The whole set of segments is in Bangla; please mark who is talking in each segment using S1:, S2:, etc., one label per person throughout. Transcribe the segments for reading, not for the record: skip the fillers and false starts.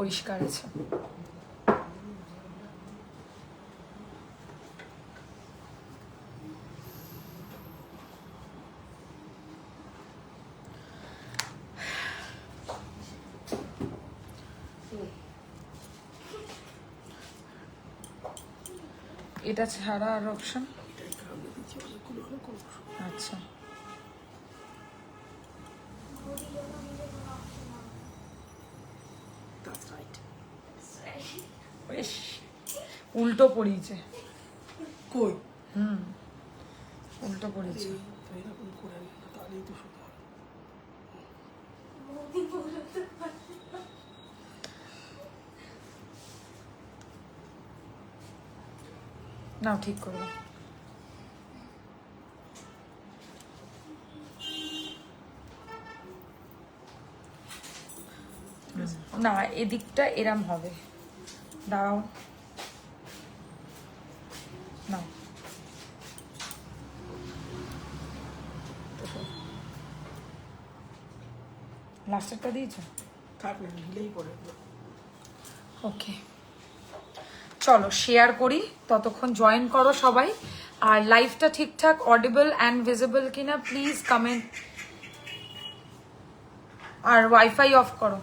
S1: পরিষ্কার আছে। এটা ছাড়া আর অপশন? আচ্ছা, বেশ উল্টো পড়িয়েছে।
S2: কই?
S1: উল্টো পড়িয়েছে।
S2: এরকম করে না, তাহলেই তো সুন্দর।
S1: নাও ঠিক করবো। না, এদিকটা এরম হবে। দাঁড়াও, না লাস্টেরটা দিয়েছো?
S2: থাক না, ঢিলেই পড়ে।
S1: ওকে, চলো শেয়ার করি, ততক্ষণ জয়েন করো সবাই। আর লাইভটা ঠিকঠাক অডিবল অ্যান্ড ভিজিবল কিনা প্লিজ কমেন্ট। আর ওয়াইফাই অফ করো,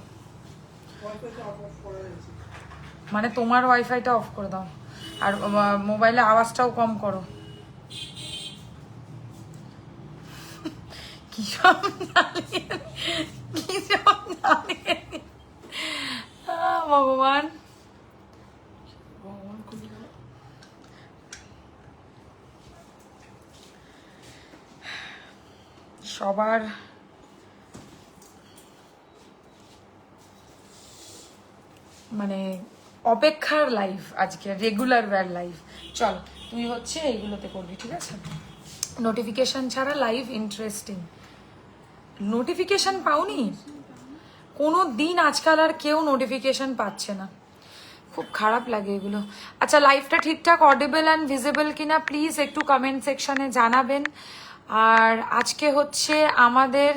S1: মানে তোমার ওয়াইফাইটা অফ করে দাও। আর মোবাইলে আওয়াজটাও কম করো। কি সব ভগবান। সবার মানে অপেক্ষার লাইফ আজকে, রেগুলার ওয়্যার লাইফ। চল তুই হচ্ছে এইগুলোতে করবি, ঠিক আছে? নোটিফিকেশন ছাড়া লাইভ ইন্টারেস্টিং। নোটিফিকেশন পাওনি কোনো দিন? আজকাল আর কেউ নোটিফিকেশন পাচ্ছে না, খুব খারাপ লাগে এগুলো। আচ্ছা, লাইভটা ঠিকঠাক অডিবল অ্যান্ড ভিজিবল কিনা প্লিজ একটু কমেন্ট সেকশনে জানাবেন। আর আজকে হচ্ছে আমাদের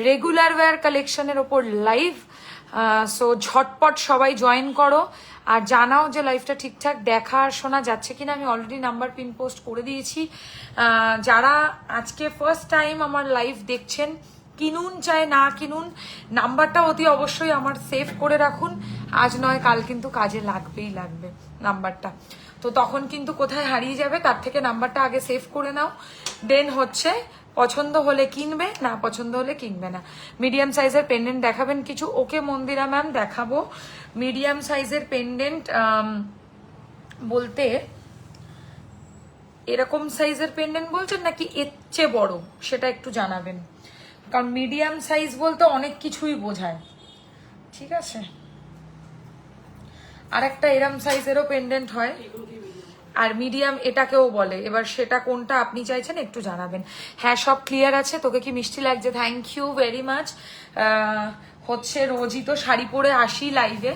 S1: রেগুলার ওয়্যার কালেকশনের ওপর লাইভ, সো ঝটপট সবাই জয়েন করো আর জানাও যে লাইভটা ঠিকঠাক দেখা আর শোনা যাচ্ছে কিনা। আমি অলরেডি নাম্বার পিন পোস্ট করে দিয়েছি। যারা আজকে ফার্স্ট টাইম আমার লাইভ দেখছেন, কিনুন চাই না কিনুন, নাম্বারটা অতি অবশ্যই আমার সেভ করে রাখুন। আজ নয় কাল কিন্তু কাজে লাগবেই লাগবে নাম্বারটা। তো তখন কিন্তু কোথায় হারিয়ে যাবে, তার থেকে নাম্বারটা আগে সেভ করে নাও। দেন হচ্ছে পছন্দ হলে কিনবে, না পছন্দ হলে কিনবে না। মিডিয়াম সাইজের পেন্ডেন্ট দেখাবেন কিছু? ওকে মন্দিরা ম্যাম, দেখাবো। মিডিয়াম সাইজের পেন্ডেন্ট বলতে এরকম সাইজের পেন্ডেন্ট বলছেন নাকি এর চেয়ে বড়, সেটা একটু জানাবেন। কারণ মিডিয়াম সাইজ বলতে অনেক কিছুই বোঝায়, ঠিক আছে? আর একটা এরম সাইজেরও পেন্ডেন্ট হয়, আর মিডিয়াম এটাকেও বলে। এবার সেটা কোনটা আপনি চাইছেন একটু জানাবেন। হ্যাঁ, সব ক্লিয়ার আছে। তোকে কি মিষ্টি লাগছে? Thank you very much. হচ্ছে রোজই তো শাড়ি পরে আসি লাইভে,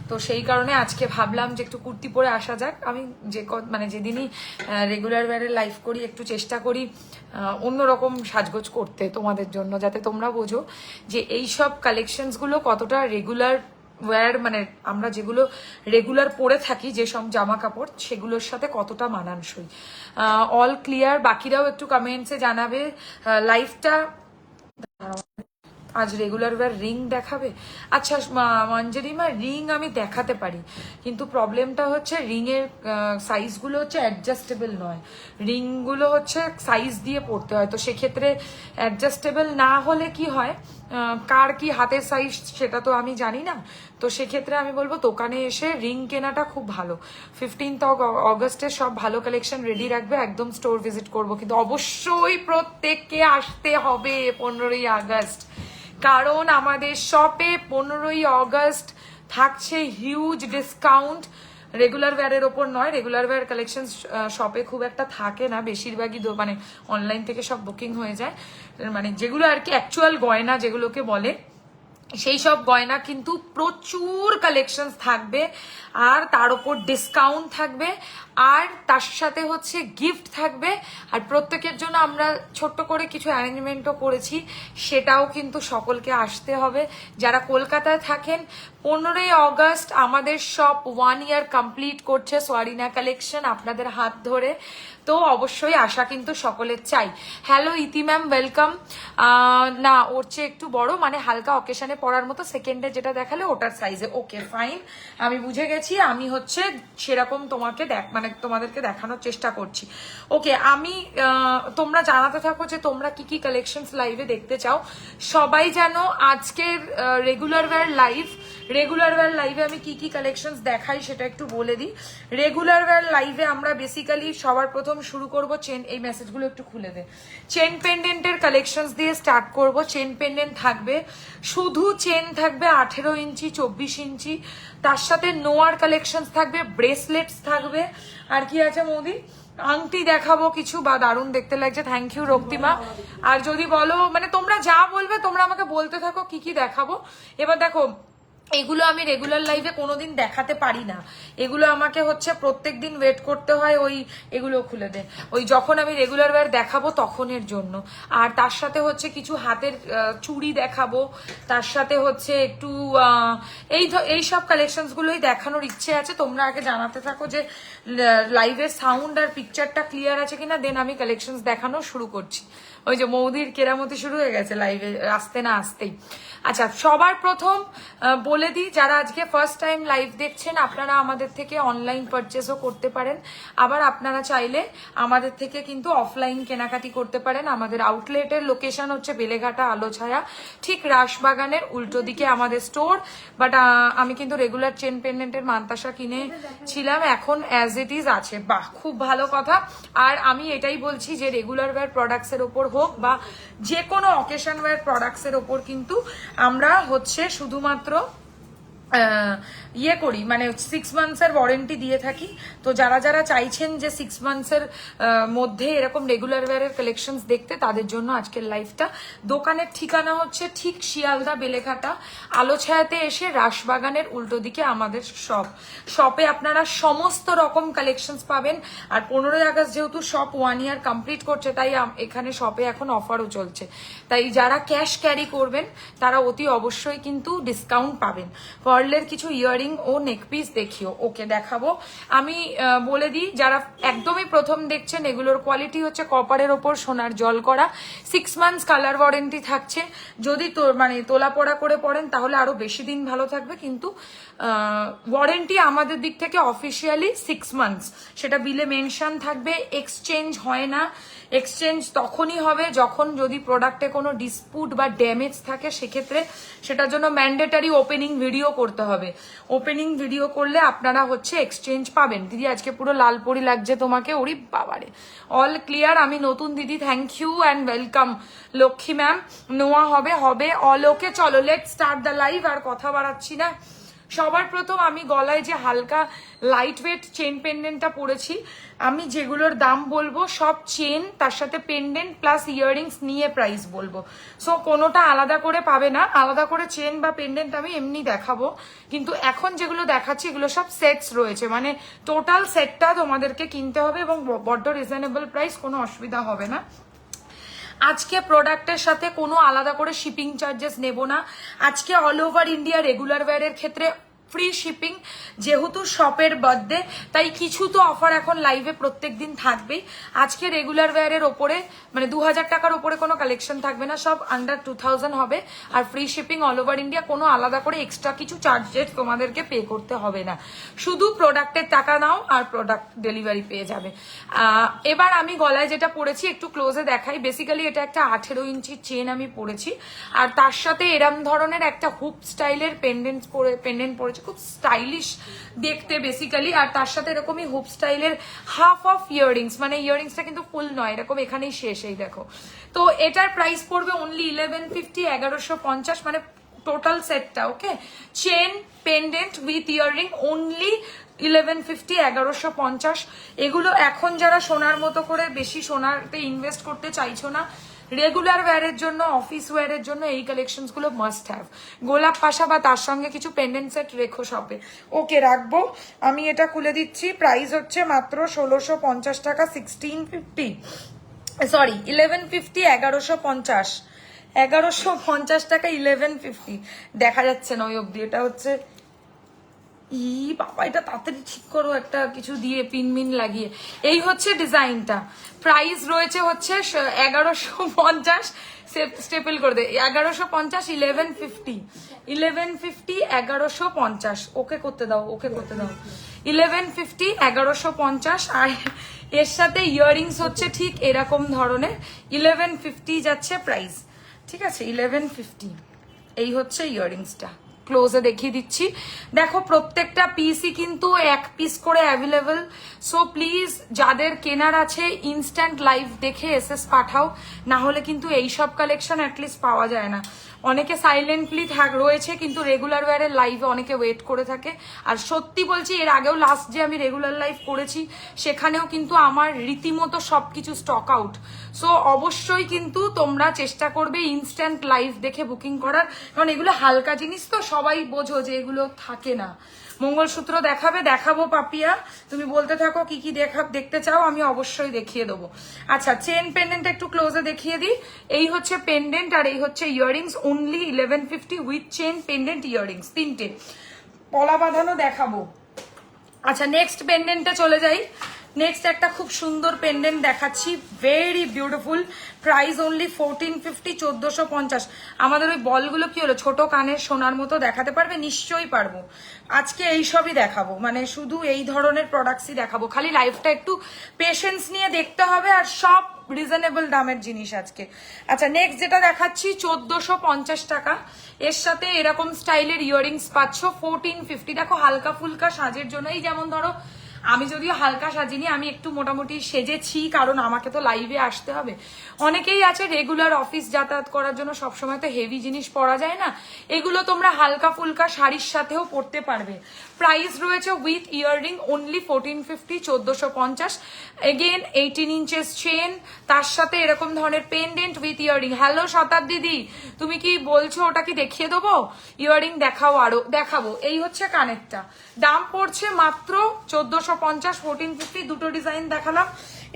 S1: তো সেই কারণে আজকে ভাবলাম যে একটু কুর্তি পরে আসা যাক। আমি মানে যেদিনই রেগুলার ওয়্যারে লাইভ করি একটু চেষ্টা করি অন্যরকম সাজগোজ করতে তোমাদের জন্য, যাতে তোমরা বোঝো যে এই সব কালেকশনসগুলো কতটা রেগুলার ওয়্যার, মানে আমরা যেগুলো রেগুলার পরে থাকি যেসব জামা কাপড়, সেগুলোর সাথে কতটা মানানসই। All clear? বাকিরাও একটু কমেন্টসে জানাবে। লাইভটা আজ রেগুলার ওয়্যার রিং দেখাবে? আচ্ছা মঞ্জরিমা, রিং আমি দেখাতে পারি, কিন্তু প্রবলেমটা হচ্ছে রিংয়ের সাইজগুলো হচ্ছে অ্যাডজাস্টেবল নয়। রিংগুলো হচ্ছে সাইজ দিয়ে পড়তে হয়, তো সেক্ষেত্রে অ্যাডজাস্টেবল না হলে কি হয়, কার কি হাতের সাইজ সেটা তো আমি জানি না। তো সেক্ষেত্রে আমি বলবো দোকানে এসে রিং কেনাটা খুব ভালো। 15th অগস্টে সব ভালো কালেকশন রেডি রাখবে, একদম স্টোর ভিজিট করব, কিন্তু অবশ্যই প্রত্যেককে আসতে হবে 15ই আগস্ট, কারণ আমাদের শপে 15ই অগস্ট থাকছে হিউজ ডিসকাউন্ট। রেগুলার ওয়্যারের ওপর নয়, রেগুলার ওয়্যার কালেকশন শপে খুব একটা থাকে না, বেশিরভাগই মানে অনলাইন থেকে সব বুকিং হয়ে যায়। মানে যেগুলো আর কি অ্যাকচুয়াল গয়না যেগুলোকে বলে, সেই সব গয়না কিন্তু প্রচুর কালেকশন থাকবে, আর তার উপর ডিসকাউন্ট থাকবে, আর তার সাথে হচ্ছে গিফট থাকবে। আর প্রত্যেকের জন্য আমরা ছোট্ট করে কিছু অ্যারেঞ্জমেন্টও করেছি, সেটাও কিন্তু সকলকে আসতে হবে। যারা কলকাতায় থাকেন, 15ই অগস্ট আমাদের সব 1 ইয়ার কমপ্লিট করছে সোয়ারিনা কালেকশন আপনাদের হাত ধরে, তো অবশ্যই আশা কিন্তু সকলের চাই। হ্যালো ইতি ম্যাম, ওয়েলকাম। না, ওর চেয়ে একটু বড়, মানে হালকা অকেশনে পরার মতো, সেকেন্ডে যেটা দেখালে ওটার সাইজে। ওকে ফাইন, আমি বুঝে গেছি। আমি হচ্ছে সেরকম তোমাকে মানে তোমাদেরকে দেখানোর চেষ্টা করছি। ওকে, আমি তোমরা জানাতে থাকো যে তোমরা কি কি কালেকশনস লাইভে দেখতে চাও। সবাই যেন আজকের রেগুলার ওয়্যার লাইভে আমি কি কি কালেকশনস দেখাই সেটা একটু বলে দিই। রেগুলার ওয়্যার লাইভে আমরা বেসিক্যালি সবার প্রথম শুরু করব চেন, এই মেসেজগুলো একটু খুলে দে, চেন পেন্ডেন্টের কালেকশনস দিয়ে স্টার্ট করব। চেন পেন্ডেন্ট থাকবে, শুধু চেন থাকবে 18 ইঞ্চি 24 ইঞ্চি, তার সাথে নোয়ার কালেকশনস থাকবে, ব্রেসলেটস থাকবে, আর কি আছে মৌদি, আংটি দেখাবো কিছু, বা দারুণ দেখতে লাগছে, থ্যাংক ইউ রক্তিমা। আর যদি বলো, মানে তোমরা যা বলবে তোমরা আমাকে বলতে থাকো কি কি দেখাবো। এবার দেখো, এগুলো আমি রেগুলার লাইভে কোনোদিন দেখাতে পারি না, এগুলো আমাকে হচ্ছে প্রত্যেক দিন ওয়েট করতে হয়। ওই এগুলো খুলে দে, ওই যখন আমি রেগুলার ওয়্যার দেখাবো তখনের জন্য। আর তার সাথে হচ্ছে কিছু হাতের চুড়ি দেখাবো, তার সাথে হচ্ছে একটু এই সব কালেকশনস গুলোই দেখানোর ইচ্ছে আছে। তোমরা আগে জানাতে থাকো যে লাইভের সাউন্ড আর পিকচারটা ক্লিয়ার আছে কিনা, দেন আমি কালেকশনস দেখানো শুরু করছি। ওই যে মৌদির কেরামতি শুরু হয়ে গেছে লাইভে আসতে না আসতেই। আচ্ছা, সবার প্রথম বলে দিই, যারা আজকে ফার্স্ট টাইম লাইভ দেখছেন, আপনারা আমাদের থেকে অনলাইন পারচেসও করতে পারেন, আবার আপনারা চাইলে আমাদের থেকে কিন্তু অফলাইন কেনাকাটি করতে পারেন। আমাদের আউটলেটের লোকেশন হচ্ছে বেলেঘাটা আলোছায়া, ঠিক রাসবাগানের উল্টো দিকে আমাদের স্টোর। বাট আমি কিন্তু রেগুলার চেন পেন্ডেন্টের মান্তাসা কিনেছিলাম, এখন অ্যাজ ইট ইজ আছে। বাহ, খুব ভালো কথা। আর আমি এটাই বলছি যে রেগুলার ওয়্যার প্রোডাক্টসের ওপর হোক বা যে কোনো অকেশন ওয়্যার প্রোডাক্টসের ওপর কিন্তু আমরা হচ্ছে শুধুমাত্র ইয়ে করি, মানে 6 মান্থসের ওয়ারেন্টি দিয়ে থাকি। তো যারা যারা চাইছেন যে 6 মান্থসের মধ্যে এরকম রেগুলার ওয়্যারের কালেকশনস দেখতে, তাদের জন্য আজকের লাইভটা। দোকানের ঠিকানা হচ্ছে ঠিক শিয়ালদা বেলেঘাটা আলোছায়াতে এসে রাসবাগানের উল্টো দিকে আমাদের শপে আপনারা সমস্ত রকম কালেকশনস পাবেন। আর 15ই আগস্ট যেহেতু শপ 1 ইয়ার কমপ্লিট করছে, তাই এখানে শপে এখন অফারও চলছে। তাই যারা ক্যাশ ক্যারি করবেন তারা অতি অবশ্যই কিন্তু ডিসকাউন্ট পাবেন। পার্লের কিছু ইয়ারিং ও নেকপিস দেখিও। ওকে, দেখাবো। আমি বলে দিই, যারা একদমই প্রথম দেখছেন, এগুলোর কোয়ালিটি হচ্ছে কপারের ওপর সোনার জল করা, 6 মান্থস কালার ওয়ারেন্টি থাকছে। যদি মানে তোলা পড়া করে পড়েন তাহলে আরো বেশি দিন ভালো থাকবে, কিন্তু ওয়ারেন্টি আমাদের দিক থেকে অফিসিয়ালি 6 মান্থস, সেটা বিলে মেনশন থাকবে। এক্সচেঞ্জ হয় না, এক্সচেঞ্জ তখনই হবে যখন যদি প্রোডাক্টে কোনো ডিসপুট বা ড্যামেজ থাকে, সেক্ষেত্রে সেটার জন্য ম্যান্ডেটারি ওপেনিং ভিডিও করতে হবে। ওপেনিং ভিডিও করলে আপনারা হচ্ছে এক্সচেঞ্জ পাবেন। দিদি আজকে পুরো লাল পরি লাগছে তোমাকে, ওরি বাবারে। অল ক্লিয়ার, আমি নতুন দিদি, thank you and welcome. Lakshmi ma'am, নোয়া হবে অল ওকে। চলো লেট স্টার্ট দ্য লাইভ, আর কথা বাড়াচ্ছি না। সবার প্রথম আমি গলায় যে হালকা লাইট ওয়েট চেন পেন্ডেন্টটা পরেছি, আমি যেগুলোর দাম বলবো সব চেন, তার সাথে পেন্ডেন্ট প্লাস ইয়াররিংস নিয়ে প্রাইস বলবো। সো কোনোটা আলাদা করে পাবে না, আলাদা করে চেন বা পেন্ডেন্ট আমি এমনি দেখাবো। কিন্তু এখন যেগুলো দেখাচ্ছি এগুলো সব সেটস রয়েছে, মানে টোটাল সেটটা তোমাদেরকে কিনতে হবে, এবং বড্ড রিজনেবল প্রাইস, কোনো অসুবিধা হবে না। আজকে প্রোডাক্টের সাথে কোনো আলাদা করে শিপিং চার্জেস নেব না। আজকে অল ওভার ইন্ডিয়া রেগুলার ওয়্যারের ক্ষেত্রে ফ্রি শিপিং, যেহেতু শপের বার্থডে তাই কিছু তো অফার এখন লাইভে প্রত্যেক দিন থাকবেই। আজকে রেগুলার ওয়্যারের ওপরে মানে 2000 টাকার ওপরে কোনো কালেকশন থাকবে না, সব আন্ডার 2000 হবে। আর free shipping all over India, কোনো আলাদা করে এক্সট্রা কিছু চার্জেস তোমাদেরকে পে করতে হবে না, শুধু প্রোডাক্টের টাকা নাও আর প্রোডাক্ট ডেলিভারি পেয়ে যাবে। এবার আমি গলায় যেটা পরেছি একটু ক্লোজে দেখাই। বেসিক্যালি এটা একটা 18 ইঞ্চির চেন আমি পরেছি, আর তার সাথে এরম ধরনের একটা হুপ স্টাইলের পেন্ডেন্ট পরেছি, খুব স্টাইলিশ দেখতে বেসিক্যালি। আর তার সাথে এরকমই হুপ স্টাইলের হাফ অফ ইয়াররিংস, মানে ইয়াররিংসটা কিন্তু ফুল নয়, এরকম এখানেই শেষ, এই দেখো। তো এটার প্রাইস পড়বে অনলি 1150, 1150, মানে টোটাল সেটটা। Okay, chain pendant with earring only 1150, 1150। এগুলো এখন যারা সোনার মতো করে বেশি সোনারতে ইনভেস্ট করতে চাইছো না, রেগুলার ওয়্যারের জন্য, অফিস ওয়্যারের জন্য এই কালেকশনসগুলো মাস্ট হ্যাভ। গোলাপ পাশা বা তার সঙ্গে কিছু পেন্ডেন্ট সেট রেখো শপে। ওকে, রাখবো। আমি এটা খুলে দিচ্ছি। প্রাইস হচ্ছে মাত্র 1650 টাকা, 1650, সরি 1150, 1150, 1150 টাকা, 1150। দেখা যাচ্ছে না ওই অব্দি। এটা হচ্ছে ই বাবা, এটা তাড়াতাড়ি ঠিক করো একটা কিছু দিয়ে, পিনমিন লাগিয়ে। এই হচ্ছে ডিজাইনটা। প্রাইস রয়েছে হচ্ছে 1150, স্টেপল করে দে, 1150, 1150, 1150, 1150। ওকে করতে দাও, ওকে করতে দাও। 1150, 1150। আর এর সাথে ইয়াররিংস হচ্ছে ঠিক এরকম ধরনের 1150 যাচ্ছে প্রাইস। ঠিক আছে, 1150। এই হচ্ছে ইয়াররিংসটা। ক্লোজে দেখিয়ে দিচ্ছি। দেখো প্রত্যেকটা পিসই কিন্তু এক পিস করে অ্যাভেলেবল। সো প্লিজ যাদের কেনার আছে ইনস্ট্যান্ট লাইভ দেখে এসএস পাঠাও, না হলে কিন্তু এইসব কালেকশন অ্যাটলিস্ট পাওয়া যায় না। অনেকে সাইলেন্টলি রয়েছে কিন্তু রেগুলার ওয়্যারের লাইভে অনেকে ওয়েট করে থাকে। আর সত্যি বলছি, এর আগেও লাস্ট যে আমি রেগুলার লাইভ করেছি সেখানেও কিন্তু আমার রীতিমতো সবকিছু স্টক আউট। সো অবশ্যই কিন্তু তোমরা চেষ্টা করবে ইনস্ট্যান্ট লাইভ দেখে বুকিং করার, কারণ এগুলো হালকা জিনিস তো, সবাই বোঝো যে এগুলো থাকে না। মঙ্গলসূত্র দেখাবে? দেখাবো পাপিয়া, তুমি বলতে থাকো কি কি দেখতে চাও, আমি অবশ্যই দেখিয়ে দেবো। আচ্ছা, চেন পেন্ডেন্ট একটু ক্লোজে দেখিয়ে দিই। এই হচ্ছে পেন্ডেন্ট আর এই হচ্ছে earrings, only 1150 with chain pendant earrings, তিনটে। পলা বাঁধানো দেখাবো। আচ্ছা, নেক্সট পেন্ডেন্টে চলে যাই। নেক্সট একটা খুব সুন্দর পেন্ডেন্ট দেখাচ্ছি, ভেরি বিউটিফুল। Price only 1450, 1450। আমাদের ওই বলগুলো কি হলো, ছোট কানের সোনার মতো দেখাতে পারবে? নিশ্চয়ই পারবো। আজকে এই সবই দেখাবো, মানে শুধু এই ধরনের প্রোডাক্টসই দেখাবো। খালি লাইফটা একটু পেশেন্স নিয়ে দেখতে হবে, আর সব রিজনেবল দামের জিনিস আজকে। আচ্ছা, নেক্সট যেটা দেখাচ্ছি 1450 টাকা। এর সাথে এরকম স্টাইলের ইয়াররিংস পাচ্ছ 1450। দেখো হালকা ফুলকা সাজের জন্য, এই যেমন ধরো আমি যদিও হালকা সাজিনি, আমি একটু মোটামুটি সেজেছি, কারণ আমাকে তো লাইভে আসতে হবে। অনেকেই আছে রেগুলার অফিস যাতায়াত করার জন্য সবসময় তো হেভি জিনিস পরা যায় না, এগুলো তোমরা হালকা ফুলকা শাড়ির সাথেও পরতে পারবে। প্রাইস রয়েছে with earring only 1450, 1450। Again 18 inches chain, তার সাথে এরকম ধরনের পেন্ডেন্ট উইথ ইয়াররিং। হ্যালো শতাব্দীদি, তুমি কি বলছো ওটা কি দেখিয়ে দেবো? ইয়াররিং দেখাও, আরো দেখাবো। এই হচ্ছে কানেরটা, দাম পড়ছে মাত্র 1450, 1450। দুটো ডিজাইন দেখালাম,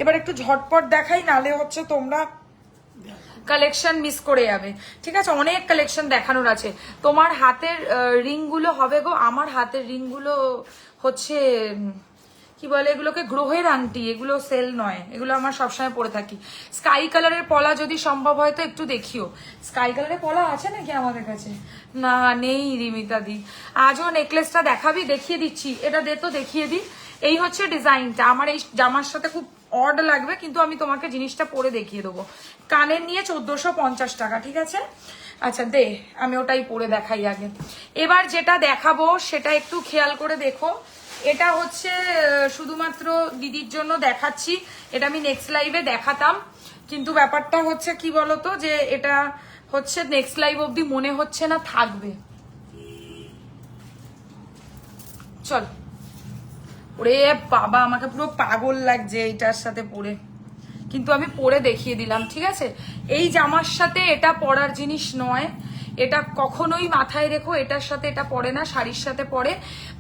S1: এবার একটু ঝটপট দেখাই, নালে হচ্ছে তোমরা কালেকশন মিস করে যাবে। ঠিক আছে, অনেক কালেকশন দেখানোর আছে। তোমার হাতের রিংগুলো হবে গো, আমার হাতের রিংগুলো হচ্ছে কি বলে এগুলোকে, গ্রহের আংটি, এগুলো সেল নয়, এগুলো আমার সবসময় পরে থাকি। স্কাই কালারের পলা যদি সম্ভব হয় তো একটু দেখিও। স্কাই কালারের পলা আছে নাকি আমাদের কাছে? না, নেই রিমিতা দি। আজও নেকলেসটা দেখাবি? দেখিয়ে দিচ্ছি, এটা দে তো দেখিয়ে দিই। এই হচ্ছে ডিজাইনটা। আমার এই জামার সাথে খুব অড লাগবে, কিন্তু আমি তোমাকে জিনিসটা পরে দেখিয়ে দেবো। কানের নিয়ে 1450 টাকা, ঠিক আছে? আচ্ছা দে, আমি ওটাই পরে দেখাই আগে। এবার যেটা দেখাবো সেটা একটু খেয়াল করে দেখো। এটা হচ্ছে শুধুমাত্র দিদির জন্য দেখাচ্ছি, এটা আমি নেক্সট লাইভে দেখাতাম, কিন্তু ব্যাপারটা হচ্ছে কি বলতো, যে এটা হচ্ছে নেক্সট লাইভ অবধি মনে হচ্ছে না থাকবে। চল, ওরে বাবা, আমাকে পুরো পাগল লাগছে এইটার সাথে পরে, কিন্তু আমি পরে দেখিয়ে দিলাম, ঠিক আছে? এই জামার সাথে এটা পরার জিনিস নয়, এটা কখনোই মাথায় রেখো, এটার সাথে এটা পরে না, শাড়ির সাথে পরে।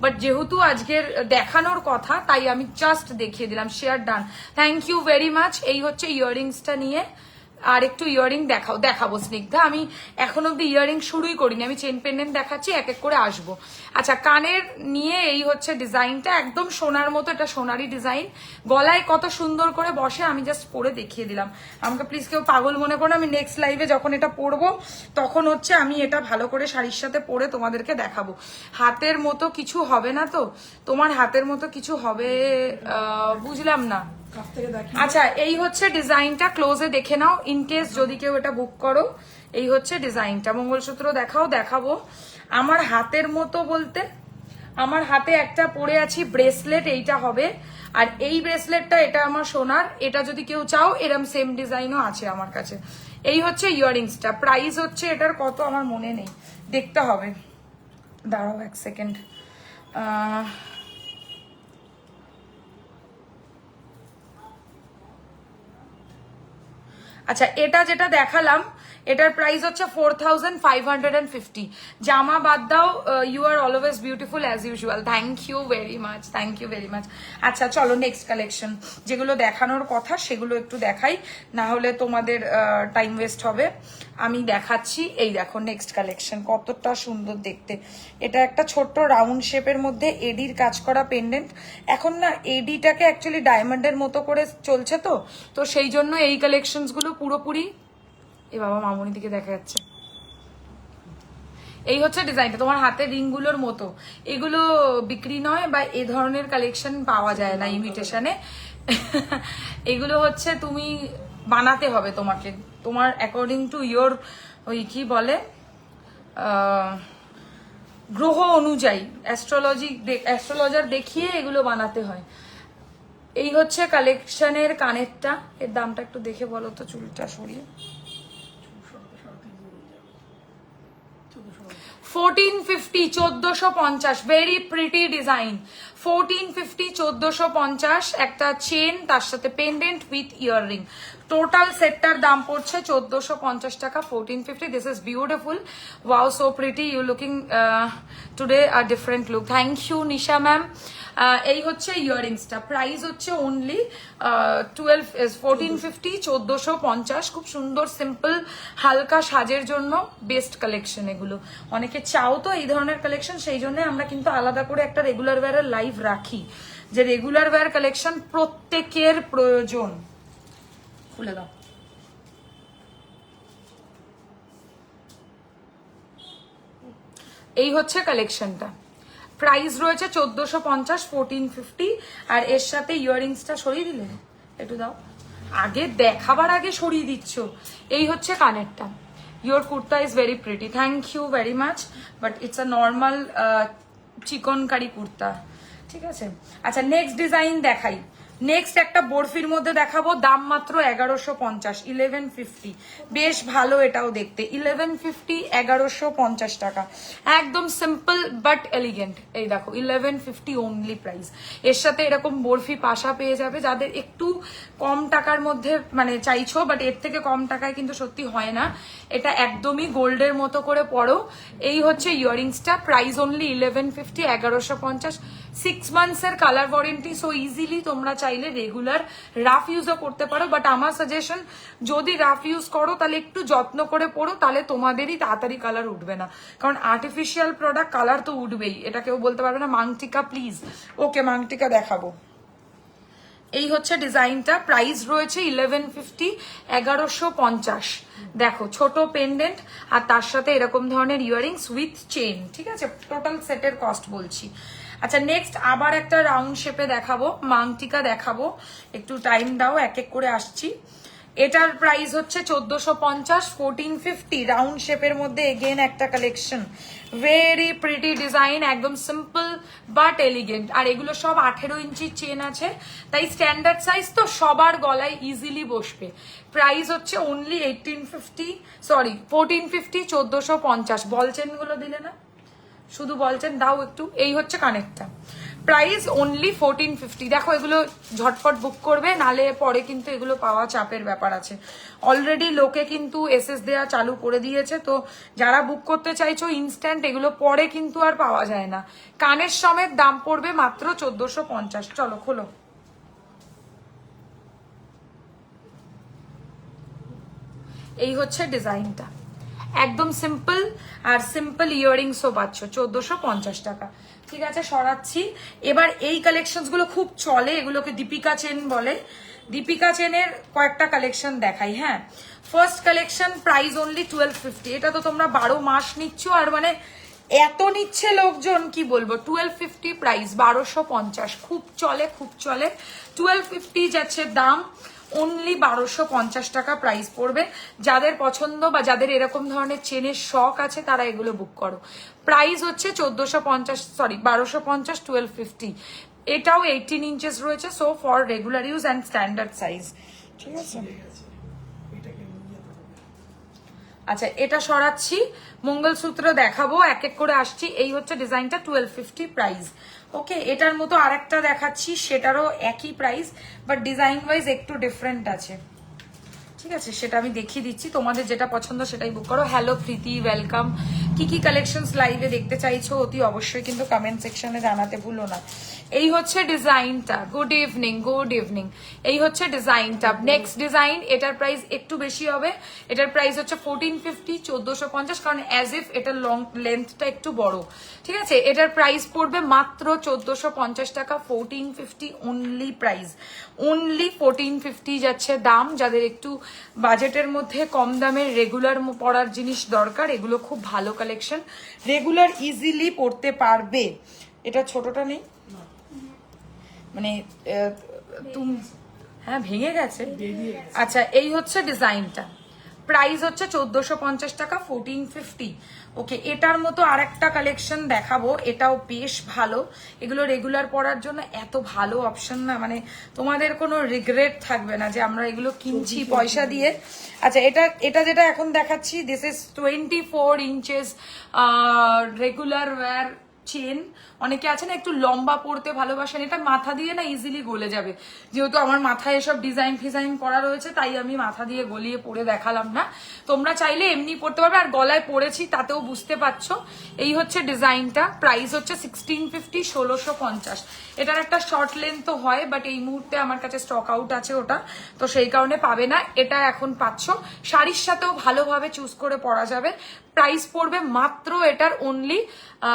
S1: বাট যেহেতু আজকের দেখানোর কথা, তাই আমি জাস্ট দেখিয়ে দিলাম। Share done, thank you very much. এই হচ্ছে ইয়াররিংসটা নিয়ে, আর একটু ইয়াররিং দেখাবো স্নিগ্ধা। আমি এখন অব্দি ইয়াররিং শুরুই করিনি, আমি চেন পেন্ডেন্ট দেখাচ্ছি, এক এক করে আসবো। আচ্ছা, কানের নিয়ে এই হচ্ছে ডিজাইনটা, একদম সোনার মতো, এটা সোনারি ডিজাইন। গলায় কত সুন্দর করে বসে, আমি জাস্ট পরে দেখিয়ে দিলাম। আমাকে প্লিজ কেউ পাগল মনে করো, আমি নেক্সট লাইভে যখন এটা পরবো তখন হচ্ছে আমি এটা ভালো করে শাড়ির সাথে পরে তোমাদেরকে দেখাবো। হাতের মতো কিছু হবে না তো? তোমার হাতের মতো কিছু হবে? বুঝলাম না। আচ্ছা, এই হচ্ছে ডিজাইনটা, ক্লোজে দেখে নাও ইনকেস যদি কেউ এটা বুক করো। এই হচ্ছে ডিজাইনটা। মঙ্গলসূত্র দেখাবো। আমার হাতের মতো বলতে, আমার হাতে একটা পরে আছি ব্রেসলেট, এইটা হবে। আর এই ব্রেসলেটটা, এটা আমার সোনার, এটা যদি কেউ চাও এরম সেম ডিজাইনও আছে আমার কাছে। এই হচ্ছে ইয়াররিংসটা। প্রাইস হচ্ছে এটার কত আমার মনে নেই, দেখতে হবে, দাঁড়াও এক সেকেন্ড। আচ্ছা এটা যেটা দেখালাম এটার প্রাইস হচ্ছে 4550। জামা বাদ দাও, you are always beautiful as usual. Thank you very much, thank you very much. আচ্ছা চলো নেক্সট কালেকশন, যেগুলো দেখানোর কথা সেগুলো একটু দেখাই, না হলে তোমাদের টাইম ওয়েস্ট হবে। আমি দেখাচ্ছি, এই দেখো নেক্সট কালেকশন কতটা সুন্দর দেখতে। এটা একটা ছোট্ট রাউন্ড শেপের মধ্যে এডির কাজ করা পেন্ডেন্ট। এখন না এডিটাকে অ্যাকচুয়ালি ডায়মন্ডের মতো করে চলছে, তো সেই জন্য এই কালেকশনসগুলো পুরোপুরি, এ বাবা মামুনি দিকে দেখা যাচ্ছে। এই হচ্ছে ডিজাইনটা, তোমার হাতের রিংগুলোর মতো। এগুলো বিক্রি নয় বা এ ধরনের কালেকশন পাওয়া যায় না ইমিটেশনে। এগুলো হচ্ছে তুমি বানাতে হবে তোমাকে, তোমার অ্যাকর্ডিং টু ইয়োর ওই কি বলে গ্রহ অনুযায়ী, অ্যাস্ট্রোলজার দেখিয়ে এগুলো বানাতে হয়। এই হচ্ছে কালেকশনের কানেরটা, এর দামটা একটু দেখে বলো তো, চুলটা সরিয়ে। 1450, 1450, ভেরি প্রিটি ডিজাইন। 1450, 1450, একটা চেন তার সাথে পেন্ডেন্ট উইথ ইয়াররিং। টোটাল সেটটার দাম পড়ছে 1450 টাকা। 1450, this is beautiful. Wow, so pretty, you looking today a different look. Thank you Nisha ma'am. এই হচ্ছে ইয়াররিংসটা, প্রাইস হচ্ছে অনলি 1450, 1450। খুব সুন্দর সিম্পল হালকা সাজের জন্য বেস্ট কালেকশন এগুলো। অনেকে চাও তো এই ধরনের কালেকশন, সেই জন্য আমরা কিন্তু আলাদা করে একটা রেগুলার ওয়্যারের লাইভ রাখি, যে রেগুলার ওয়্যার কালেকশন প্রত্যেকের প্রয়োজন। খুলে দাও। এই হচ্ছে কালেকশনটা, প্রাইস রয়েছে 1450, 1450। আর এর সাথে ইয়াররিংসটা সরিয়ে দিলে একটু দাও, আগে দেখাবার আগে সরিয়ে দিচ্ছ। এই হচ্ছে কানেরটা। Your kurta is very pretty, thank you very much, but it's a normal chikankari kurta, ঠিক আছে। আচ্ছা নেক্সট ডিজাইন দেখাই। নেক্সট একটা বরফির মধ্যে দেখাবো, দাম মাত্র 1150, 1150। বেশ ভালো এটাও দেখতে, 1150, 1150 টাকা। একদম সিম্পল বাট এলিগেন্ট। এই দেখো 1150 অনলি প্রাইস। এর সাথে এরকম বরফি পাশা পেয়ে যাবে, যাদের একটু কম টাকার মধ্যে মানে চাইছো, বাট এর থেকে কম টাকায় কিন্তু সত্যি হয় না। এটা একদমই গোল্ডের মতো করে পড়ো। এই হচ্ছে ইয়াররিংসটা, প্রাইস অনলি 1150, 1150। 6 মান্থসের কালার ওয়ারেন্টি, সো ইজিলি তোমরা চাইলে রেগুলার রাফ ইউজও করতে পারো। বাট আমার সাজেশন, যদি রাফ ইউজ করো তাহলে একটু যত্ন করে পড়ো, তাহলে তোমাদেরই তাড়াতাড়ি কালার উঠবে না, কারণ আর্টিফিশিয়াল প্রোডাক্ট কালার তো উঠবেই, এটা কেউ বলতে পারবে না। মাংটিকা প্লিজ, ওকে মাংটিকা দেখাবো। এই হচ্ছে ডিজাইনটা, প্রাইস রয়েছে 1150, 1150। দেখো ছোট পেন্ডেন্ট আর তার সাথে এরকম ধরনের ইয়াররিংস উইথ চেন, ঠিক আছে। টোটাল সেটের কস্ট বলছি। আচ্ছা নেক্সট আবার একটা রাউন্ড শেপে দেখাবো, মাংটিকা দেখাবো, একটু টাইম দাও, এক এক করে আসছি। এটার প্রাইস হচ্ছে 1450, 1450। রাউন্ড শেপের মধ্যে এগেন একটা কালেকশন, ভেরি প্রিটি ডিজাইন, একদম সিম্পল বাট এলিগেন্ট। আর এগুলো সব 18 ইঞ্চির চেন আছে, তাই স্ট্যান্ডার্ড সাইজ তো সবার গলায় ইজিলি বসবে। প্রাইস হচ্ছে অনলি 1450, 1450। বল চেন গুলো দিলে না, শুধু বলছেন দাও একটু। এই হচ্ছে কানেরটা, প্রাইস অনলি 1450। দেখো এগুলো ঝটপট বুক করবে, নালে পরে কিন্তু এগুলো পাওয়া চাপের ব্যাপার আছে। অলরেডি লোকে কিন্তু এসএস দেওয়া চালু করে দিয়েছে, তো যারা বুক করতে চাইছো ইনস্ট্যান্ট, এগুলো পরে কিন্তু আর পাওয়া যায় না। কানের সমেত দাম পড়বে মাত্র 1450। চলো খোলো। এই হচ্ছে ডিজাইনটা, একদম সিম্পল, আর সিম্পল ইয়াররিংসও পাচ্ছ 1450 টাকা। ঠিক আছে সরাচ্ছি। এবার এই কালেকশন গুলো খুব চলে, এগুলোকে দীপিকা চেন বলে। দীপিকা চেনের কয়েকটা কালেকশন দেখাই। হ্যাঁ, ফার্স্ট কালেকশন, প্রাইস অনলি 1250। এটা তো তোমরা 12 মাস নিচ্ছ, আর মানে এত নিচ্ছে লোকজন কি বলবো। 1250 প্রাইস, 1250। খুব চলে, খুব চলে। 1250 যাচ্ছে দাম, অনলি 1250 টাকা প্রাইস পড়বে। যাদের পছন্দ বা যাদের এরকম ধরনের চেনের শখ আছে তারা এগুলো বুক করো। প্রাইস হচ্ছে 1250, 1250, 1250। এটাও 18 ইঞ্চেস রয়েছে, so for regular use and standard size, ঠিক আছে। আচ্ছা এটা সরাচ্ছি, মঙ্গলসূত্র দেখাবো, এক এক করে আসছি। এই হচ্ছে ডিজাইনটা, 1250 প্রাইস। ওকে, এটার মতো আরেকটা দেখাচ্ছি, সেটারও একই প্রাইস, বাট ডিজাইন ওয়াইজ একটু ডিফারেন্ট আছে। ঠিক আছে, সেটা আমি দেখিয়ে দিচ্ছি, তোমাদের যেটা পছন্দ সেটাই বুক করো। হ্যালো প্রীতি, ওয়েলকাম। কি কি কালেকশনস লাইভে দেখতে চাইছো অতি অবশ্যই কিন্তু কমেন্ট সেকশনে জানাতে ভুলো না। এই হচ্ছে ডিজাইনটা, গুড ইভিনিং, গুড ইভিনিং। এই হচ্ছে ডিজাইনটা, নেক্সট ডিজাইন, এটার প্রাইস একটু বেশি হবে, এটার প্রাইস হচ্ছে 1450, 1450, কারণ অ্যাজ ইফ এটার লং লেন্থটা একটু বড়, ঠিক আছে। এটার প্রাইস পড়বে মাত্র 1450 টাকা, 1450 অনলি প্রাইস, অনলি 1450 যাচ্ছে দাম। যাদের একটু বাজেটের মধ্যে কম দামের রেগুলার পরার জিনিস দরকার, এগুলো খুব ভালো কালেকশন, রেগুলার ইজিলি পরতে পারবে। এটা ছোটটা নেই মানে তুমি, হ্যাঁ ভেঙে গেছে। আচ্ছা, এই হচ্ছে ডিজাইনটা, প্রাইস হচ্ছে 1450 টাকা, 1450। ওকে, এটার মতো আরেকটা কালেকশন দেখাবো, এটাও বেশ ভালো। এগুলো রেগুলার পরার জন্য এত ভালো অপশন না, মানে তোমাদের কোনো রিগ্রেট থাকবে না যে আমরা এগুলো কিনছি পয়সা দিয়ে। আচ্ছা, এটা যেটা এখন দেখাচ্ছি, this is 24 inches regular wire chain. অনেকে আছে না একটু লম্বা পড়তে ভালোবাসেন, এটা মাথা দিয়ে না ইজিলি গলে যাবে। যেহেতু আমার মাথায় এসব ডিজাইন ফিজাইন করা রয়েছে, তাই আমি মাথা দিয়ে গলিয়ে পরে দেখালাম না। তোমরা চাইলে এমনি পড়তে পারবে, আর গলায় পড়েছি তাতেও বুঝতে পারছো। এই হচ্ছে ডিজাইনটা, প্রাইস হচ্ছে 1650, 1650। এটার একটা শর্ট লেন্থ তো হয়, বাট এই মুহূর্তে আমার কাছে স্টক আউট আছে ওটা, তো সেই কারণে পাবে না। এটা এখন পাচ্ছ, শাড়ির সাথেও ভালোভাবে চুজ করে পরা যাবে। প্রাইস পড়বে মাত্র এটার অনলি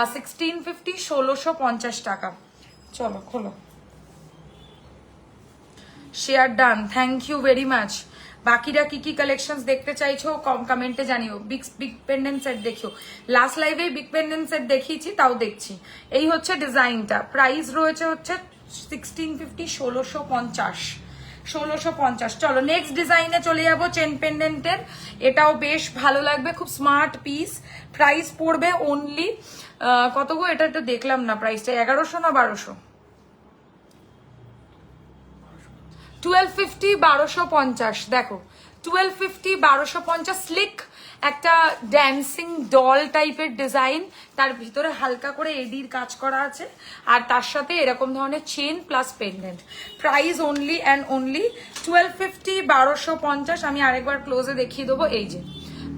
S1: 1650, 1650 টাকা। চলো খোলো, share done, thank you very much. বাকিরা কি কি কালেকশন দেখতে চাইছো কমেন্টে জানিও। বিগ পেন্ডেন্ট সেট দেখিও, লাস্ট লাইভে বিগ পেন্ডেন্ট সেট দেখিয়েছি, তাও দেখছি। এই হচ্ছে ডিজাইনটা, প্রাইস রয়েছে হচ্ছে 1650, 1650, 1650। চলো নেক্সট ডিজাইনে চলে যাবো, চেন পেন্ডেন্টের। এটাও বেশ ভালো লাগবে, খুব স্মার্ট পিস। প্রাইস পড়বে অনলি কত গো, এটা একটু দেখলাম না প্রাইসটা, 1100 না 1200? 1250, 1250। দেখো 1250, 1250, স্লিক একটা ড্যান্সিং ডল টাইপের ডিজাইন, তার ভিতরে হালকা করে এডির কাজ করা আছে, আর তার সাথে এরকম ধরনের chain plus pendant. Price only and only 1250, 1250। আমি আরেকবার ক্লোজে দেখিয়ে দেবো, এই যে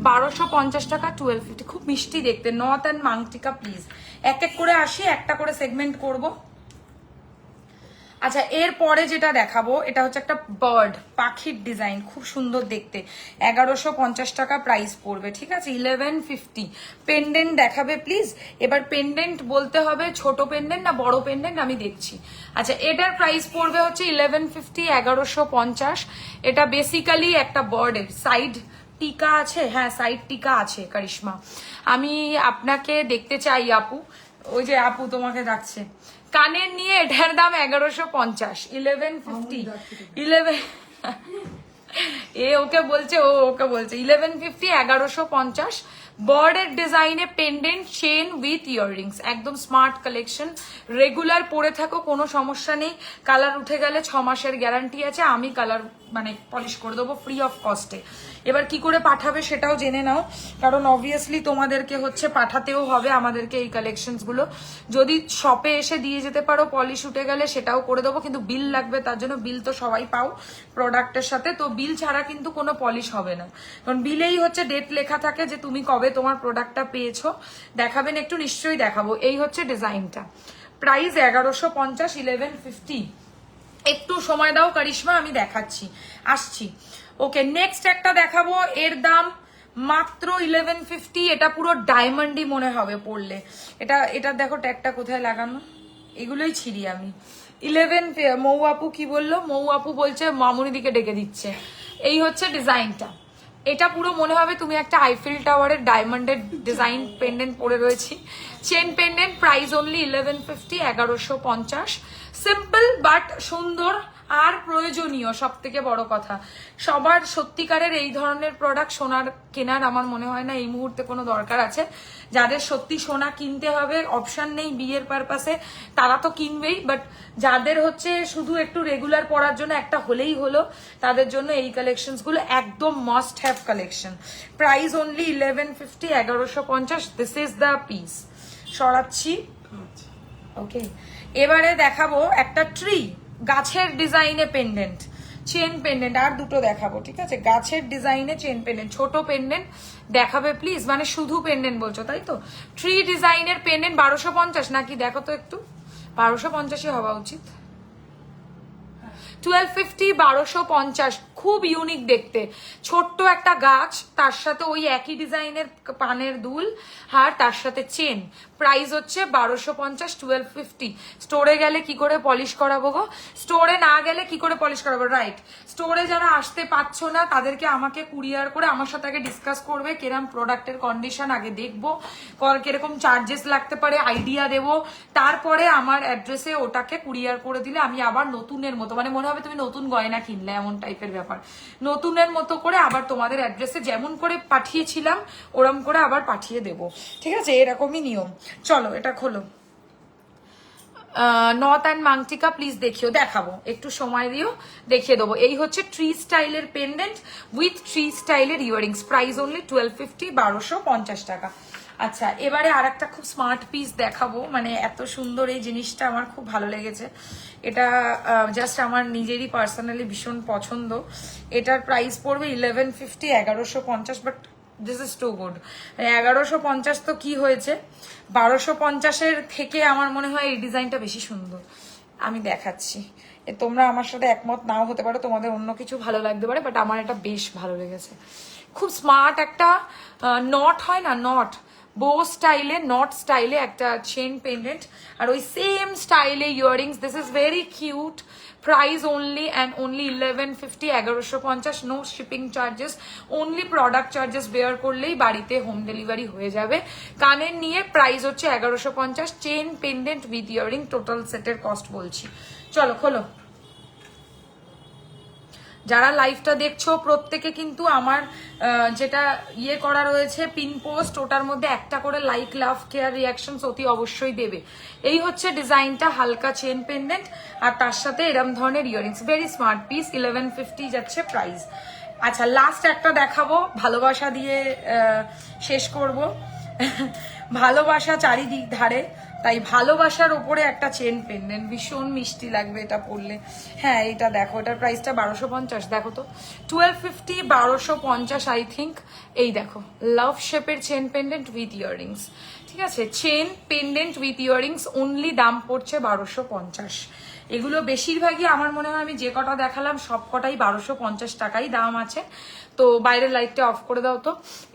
S1: 1250 টাকা, 1250। খুব মিষ্টি দেখতে, নথ অ্যান্ড মাংটিকা। প্লিজ এক এক করে আসি, একটা করে সেগমেন্ট করবো। আচ্ছা, এরপরে যেটা দেখাবো, এটা হচ্ছে একটা বার্ড, পাখির ডিজাইন, খুব সুন্দর দেখতে। 1150 টাকা প্রাইস পড়বে, ঠিক আছে। 1150। পেন্ডেন্ট দেখাবে প্লিজ। এবার পেন্ডেন্ট বলতে হবে ছোট পেন্ডেন্ট না বড় পেন্ডেন্ট, আমি দেখছি। আচ্ছা, এটার প্রাইস পড়বে হচ্ছে 1150, 1150। এটা বেসিক্যালি একটা বার্ডের সাইড টিকা আছে, হ্যাঁ সাইড টিকা আছে। কারিশমা, আমি আপনাকে দেখতে চাই আপু, ওই যে আপু তোমাকে ডাকছে। কানের নিয়ে এটার দাম 1150, 1150, 11 এ ওকে বলছে, ও ওকে বলছে 1150, 1150। বার্ডের ডিজাইনে পেন্ডেন্ট চেন উইথ ইয়াররিংস, একদম স্মার্ট কালেকশন। রেগুলার পরে থাকো, কোনো সমস্যা নেই। কালার উঠে গেলে 6 মাসের গ্যারান্টি আছে, আমি কালার মানে পলিশ করে দেবো ফ্রি অফ কস্টে। এবার কি করে পাঠাবে সেটাও জেনে নাও, কারণ অবভিয়াসলি তোমাদেরকে হচ্ছে পাঠাতেও হবে আমাদেরকে এই কালেকশনস গুলো। যদি শপে এসে দিয়ে যেতে পারো পলিশ উঠে গেলে, সেটাও করে দেবো, কিন্তু বিল লাগবে, তার জন্য বিল তো সবাই পাও প্রোডাক্টের সাথে, তো বিল ছাড়া কিন্তু কোনো পলিশ হবে না, কারণ বিলেই হচ্ছে ডেট লেখা থাকে যে তুমি কবে তোমার প্রোডাক্টটা পেয়েছো। দেখাবেন একটু, নিশ্চয়ই দেখাবো। এই হচ্ছে ডিজাইনটা, প্রাইস 1150, 1150। একটু সময় দাও কারিশমা, আমি দেখাচ্ছি, আসছি। ওকে, নেক্সট একটা দেখাবো, এর দাম মাত্র 1150। এটা পুরো ডায়মন্ডই মনে হবে পড়লে। এটা দেখো ট্যাগটা কোথায় লাগানো, এগুলোই ছিড়ি আমি। 11, মৌ আপু কি বললো, মৌ আপু বলছে মামুনি দিকে ডেকে দিচ্ছে। এই হচ্ছে ডিজাইনটা, এটা পুরো মনে হবে তুমি একটা আইফেল টাওয়ারের ডায়মন্ডের ডিজাইন পেন্ডেন্ট পরে রয়েছি। Chain pendant, price only 1150, 1150। Simple but সুন্দর আর প্রয়োজনীয়, সব থেকে বড় কথা। সবার সত্যিকারের এই ধরনের প্রোডাক্ট সোনার কেনার আমার মনে হয় না এই মুহূর্তে কোনো দরকার আছে। যাদের সত্যি সোনা কিনতে হবে, অপশন নেই বিয়ের পারপাসে, তারা তো কিনবেই, বাট যাদের হচ্ছে শুধু একটু রেগুলার পরার জন্য একটা হলেই হলো, তাদের জন্য এই কালেকশনস গুলো একদম must have collection. Price only 1150, 1150। This is the piece. সরাচ্ছি, ওকে। এবারে দেখাবো একটা ট্রি, গাছের ডিজাইনে পেন্ডেন্ট। চেন পেন্ডেন্ট আর দুটো দেখাবো, ঠিক আছে? গাছের ডিজাইনে চেন পেন্ডেন্ট, ছোট পেন্ডেন্ট দেখাবে প্লিজ, মানে শুধু পেন্ডেন্ট বলছো তাই তো? ট্রি ডিজাইনের পেন্ডেন্ট 1250 নাকি? দেখো তো একটু, 1250ই হওয়া উচিত। 1250, 1250, খুব ইউনিক দেখতে, ছোট্ট একটা গাছ, তার সাথে ওই একই ডিজাইনের পানের দুল, আর তার সাথে চেন। প্রাইস হচ্ছে 1250, 1250। স্টোরে গেলে কি করে পলিশ করাবো গো? স্টোরে না গেলে কি করে পলিশ করাবো? রাইট, স্টোরে যারা আসতে পারছো না তাদেরকে আমাকে কুরিয়ার করে আমার সাথে আগে ডিসকাস করবে, কিরম প্রোডাক্টের কন্ডিশন আগে দেখবো, কিরকম চার্জেস লাগতে পারে আইডিয়া দেবো, তারপরে আমার অ্যাড্রেসে ওটাকে কুরিয়ার করে দিলে আমি আবার নতুনের মতো, মানে মনে হবে তুমি নতুন গয়না কিনলে এমন টাইপের ব্যাপার, নতুনের মতো করে আবার তোমাদের অ্যাড্রেসে যেমন করে পাঠিয়েছিলাম ওরম করে আবার পাঠিয়ে দেবো, ঠিক আছে? এরকমই নিয়ম। চলো এটা খোলো। নর্থ অ্যান্ড মাংটিকা প্লিজ দেখিও, দেখাবো, একটু সময় দিও, দেখিয়ে দেবো। এই হচ্ছে ট্রি স্টাইলের পেন্ডেন্ট উইথ ট্রি স্টাইলের ইয়ারিংস, প্রাইস অনলি 1250, 1250 টাকা। আচ্ছা, এবারে আর একটা খুব স্মার্ট পিস দেখাবো, মানে এত সুন্দর এই জিনিসটা আমার খুব ভালো লেগেছে, এটা জাস্ট আমার নিজেরই পার্সোনালি ভীষণ পছন্দ। এটার প্রাইস পড়বে 1150, 1150, but this is too good. 1150 তো কি হয়েছে, 1250-এর থেকে আমার মনে হয় এই ডিজাইনটা বেশি সুন্দর। আমি দেখাচ্ছি, তোমরা আমার সাথে একমত নাও হতে পারো, তোমাদের অন্য কিছু ভালো লাগতে পারে, বাট আমার এটা বেশ ভালো লেগেছে। খুব স্মার্ট একটা নট হয় না, নট বো স্টাইলে, নট স্টাইলে একটা চেন পেন্ডেন্ট, আর ওই সেম স্টাইলে earrings. This is very cute. Price only and only 1150, 1150, no shipping charges, only product charges bear করলেই বাড়িতে হোম ডেলিভারি হয়ে যাবে। কানের নিয়ে প্রাইস হচ্ছে 1150, chain pendant with earring, total সেটের কস্ট বলছি। চলো খোলো। যারা লাইভটা দেখছো প্রত্যেকে কিন্তু আমার যেটা ইয়ে করা রয়েছে পিন পোস্ট, ওটার মধ্যে একটা করে লাইক, লাভ, কেয়ার, রিয়াকশনস অতি অবশ্যই দেবে। এই হচ্ছে ডিজাইনটা, হালকা চেন পেন্ডেন্ট আর তার সাথে এরম ধরনের ইয়ারিংস, ভেরি স্মার্ট পিস, 1150 যাচ্ছে প্রাইস। আচ্ছা, লাস্ট একটা দেখাবো, ভালোবাসা দিয়ে শেষ করব। ভালোবাসা চারিদিক ধারে, তাই ভালোবাসার উপরে একটা চেন পেন্ডেন্ট, ভীষণ মিষ্টি লাগবে এটা পরলে। হ্যাঁ, এটা দেখো, এটার প্রাইসটা 1250, দেখো তো 1250, 1250 আই থিঙ্ক। এই দেখো, লাভ শেপের চেন পেন্ডেন্ট উইথ ইয়ারিংস, ঠিক আছে? Chain pendant with earrings, only দাম পড়ছে 1250। এগুলো বেশিরভাগই আমার মনে হয়, আমি যে কটা দেখালাম সব কটাই 1250 টাকাই দাম আছে। তো বাইরের লাইটটা অফ করে দাও তো।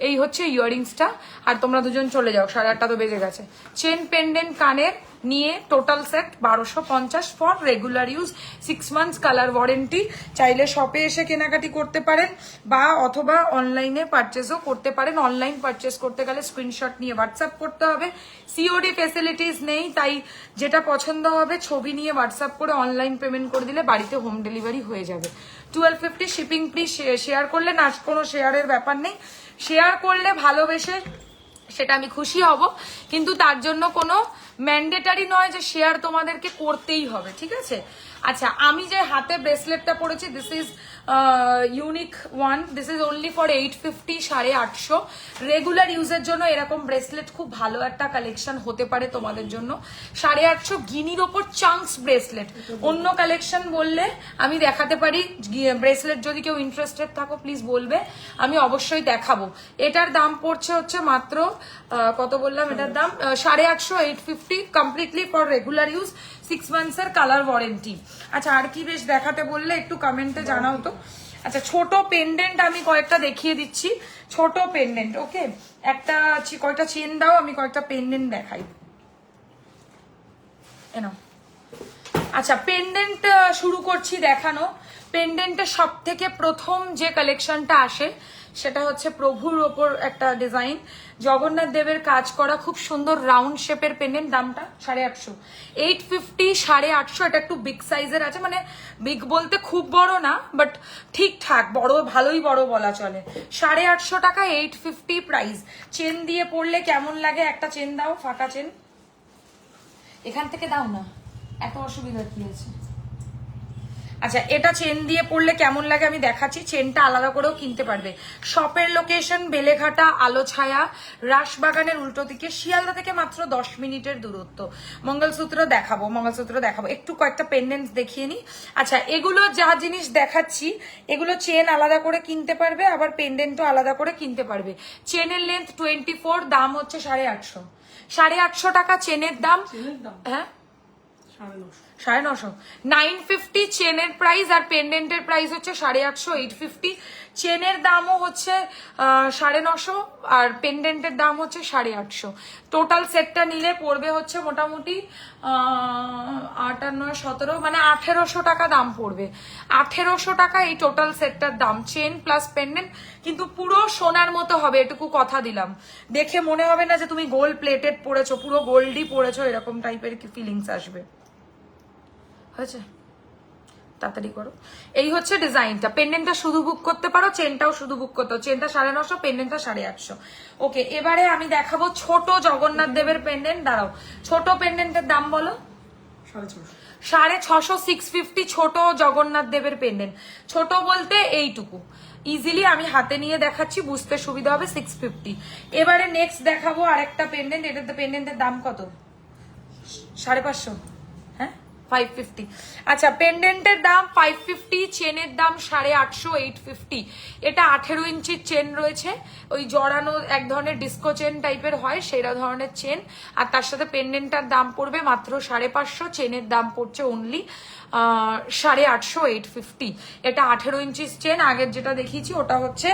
S1: এই হচ্ছে ইয়ারিংসটা, আর তোমরা দুজন চলে যাও, 8:30 তো বেজে গেছে। চেন পেন্ডেন্ট কানের নিয়ে total set 1250 for regular use, 6 months colour warranty. চাইলে শপে এসে কেনাকাটি করতে পারেন বা অথবা অনলাইনে পারচেসও করতে পারেন। অনলাইন পারচেস করতে গেলে স্ক্রিনশট নিয়ে হোয়াটসঅ্যাপ করতে হবে, সিওডি ফেসিলিটিস নেই, তাই যেটা পছন্দ হবে ছবি নিয়ে হোয়াটসঅ্যাপ করে অনলাইন পেমেন্ট করে দিলে বাড়িতে হোম ডেলিভারি হয়ে যাবে। 1250 শিপিং প্লিজ। শেয়ার করলে না, কোনো শেয়ারের ব্যাপার নেই, শেয়ার করলে ভালোবেসে সেটা আমি খুশি হব, কিন্তু তার জন্য কোনো ম্যান্ডেটারি নয় যে শেয়ার তোমাদেরকে করতেই হবে, ঠিক আছে? আচ্ছা, আমি যে হাতে ব্রেসলেটটা পরেছি, this is unique one, this is only for 850, 850। Regular ইউজের জন্য এরকম ব্রেসলেট খুব ভালো একটা কালেকশন হতে পারে তোমাদের জন্য। 850 গিনির ওপর চাংস ব্রেসলেট। অন্য কালেকশন বললে আমি দেখাতে পারি ব্রেসলেট, যদি কেউ ইন্টারেস্টেড থাকো প্লিজ বলবে, আমি অবশ্যই দেখাবো। এটার দাম পড়ছে হচ্ছে মাত্র কত বললাম, এটার দাম 850, 850 কমপ্লিটলি ফর রেগুলার ইউজ, 6 মান্থসের কালার ওয়ারেন্টি। আচ্ছা, আর কি বেশ দেখাতে বললে একটু কমেন্টে জানাও তো। আচ্ছা, ছোট পেন্ডেন্ট আমি কয়েকটা দেখিয়ে দিচ্ছি, ছোট পেন্ডেন্ট। ওকে, একটা কয়েকটা চেন দাও, আমি কয়েকটা পেন্ডেন্ট দেখাই। এনাও। আচ্ছা, পেন্ডেন্ট শুরু করছি দেখানো। পেন্ডেন্টের সব থেকে প্রথম যে কালেকশনটা আসে সেটা হচ্ছে প্রভুর ওপর একটা ডিজাইন, জগন্নাথ দেবের কাজ করা খুব সুন্দর রাউন্ড শেপের পেন্ডেন্ট, দামটা 850, 850, 850। এটা একটু বিগ সাইজের আছে, মানে বিগ বলতে খুব বড় না, বাট ঠিকঠাক বড়, ভালোই বড় বলা চলে। 850 টাকা, 850 প্রাইস। চেন দিয়ে পড়লে কেমন লাগে? একটা চেন দাও, ফাঁকা চেন এখান থেকে দাও না, এত অসুবিধা কি আছে? আচ্ছা এটা চেন দিয়ে পরলে কেমন লাগে আমি দেখাচ্ছি, চেনটা আলাদা করেও কিনতে পারবে। শপের লোকেশন বেলেঘাটা আলো ছায়া রাসবাগানের উল্টো দিকে, শিয়ালদা থেকে মাত্র 10 মিনিটের দূরত্ব। মঙ্গলসূত্র দেখাবো, একটু কয়েকটা পেন্ডেন্টস দেখিয়ে নি। আচ্ছা এগুলো যা জিনিস দেখাচ্ছি এগুলো চেন আলাদা করে কিনতে পারবে, আবার পেন্ডেন্টও আলাদা করে কিনতে পারবে। চেনের লেন্থ 24, দাম হচ্ছে 850, 850 টাকা চেনের দাম। হ্যাঁ 950, 950 চেনের প্রাইস, আর পেন্ডেন্টের প্রাইস হচ্ছে 850, 850। চেনের দামও হচ্ছে 950 আর পেন্ডেন্টের দাম হচ্ছে 850। টোটাল সেটটা নিলে পড়বে হচ্ছে মোটামুটি 58, 17 মানে 1800 টাকা দাম পড়বে। 1800 টাকা এই টোটাল সেটটার দাম, চেন প্লাস পেন্ডেন্ট। কিন্তু পুরো সোনার মতো হবে, এটুকু কথা দিলাম। দেখে মনে হবে না যে তুমি গোল্ড প্লেটেড পরেছো, পুরো গোল্ডই পরেছো, এরকম টাইপের কি ফিলিংস আসবে। হয়েছে, তাড়াতাড়ি করো। এই হচ্ছে ডিজাইনটা। পেন্ডেন্টটা শুধু বুক করতে পারো, চেনটাও শুধু বুক করতে পারো। চেনটা 950, পেন্ডেন্টটা 850। ওকে, এবারে আমি দেখাবো ছোট জগন্নাথ দেবের পেন্ডেন্ট। দাঁড়াও, ছোট পেন্ডেন্টের দাম বলো। 650, 650 ছোট জগন্নাথ দেবের পেন্ডেন্ট। ছোট বলতে এইটুকু, ইজিলি আমি হাতে নিয়ে দেখাচ্ছি, বুঝতে সুবিধা হবে। 650। এবারে নেক্সট দেখাবো আরেকটা পেন্ডেন্ট। এটাতে পেন্ডেন্টের দাম কত? 550, হ্যাঁ 550। আচ্ছা পেন্ডেন্টের দাম 550, চেনের দাম 850, 850। এটা 18 ইঞ্চির চেন রয়েছে, ওই জড়ানো এক ধরনের ডিস্কো চেন টাইপের হয় সেরা ধরনের চেন। আর তার সাথে পেন্ডেন্টটার দাম পড়বে মাত্র 550, চেনের দাম পড়ছে অনলি 850, 850। এটা 18 ইঞ্চির চেন। আগের যেটা দেখিয়েছি ওটা হচ্ছে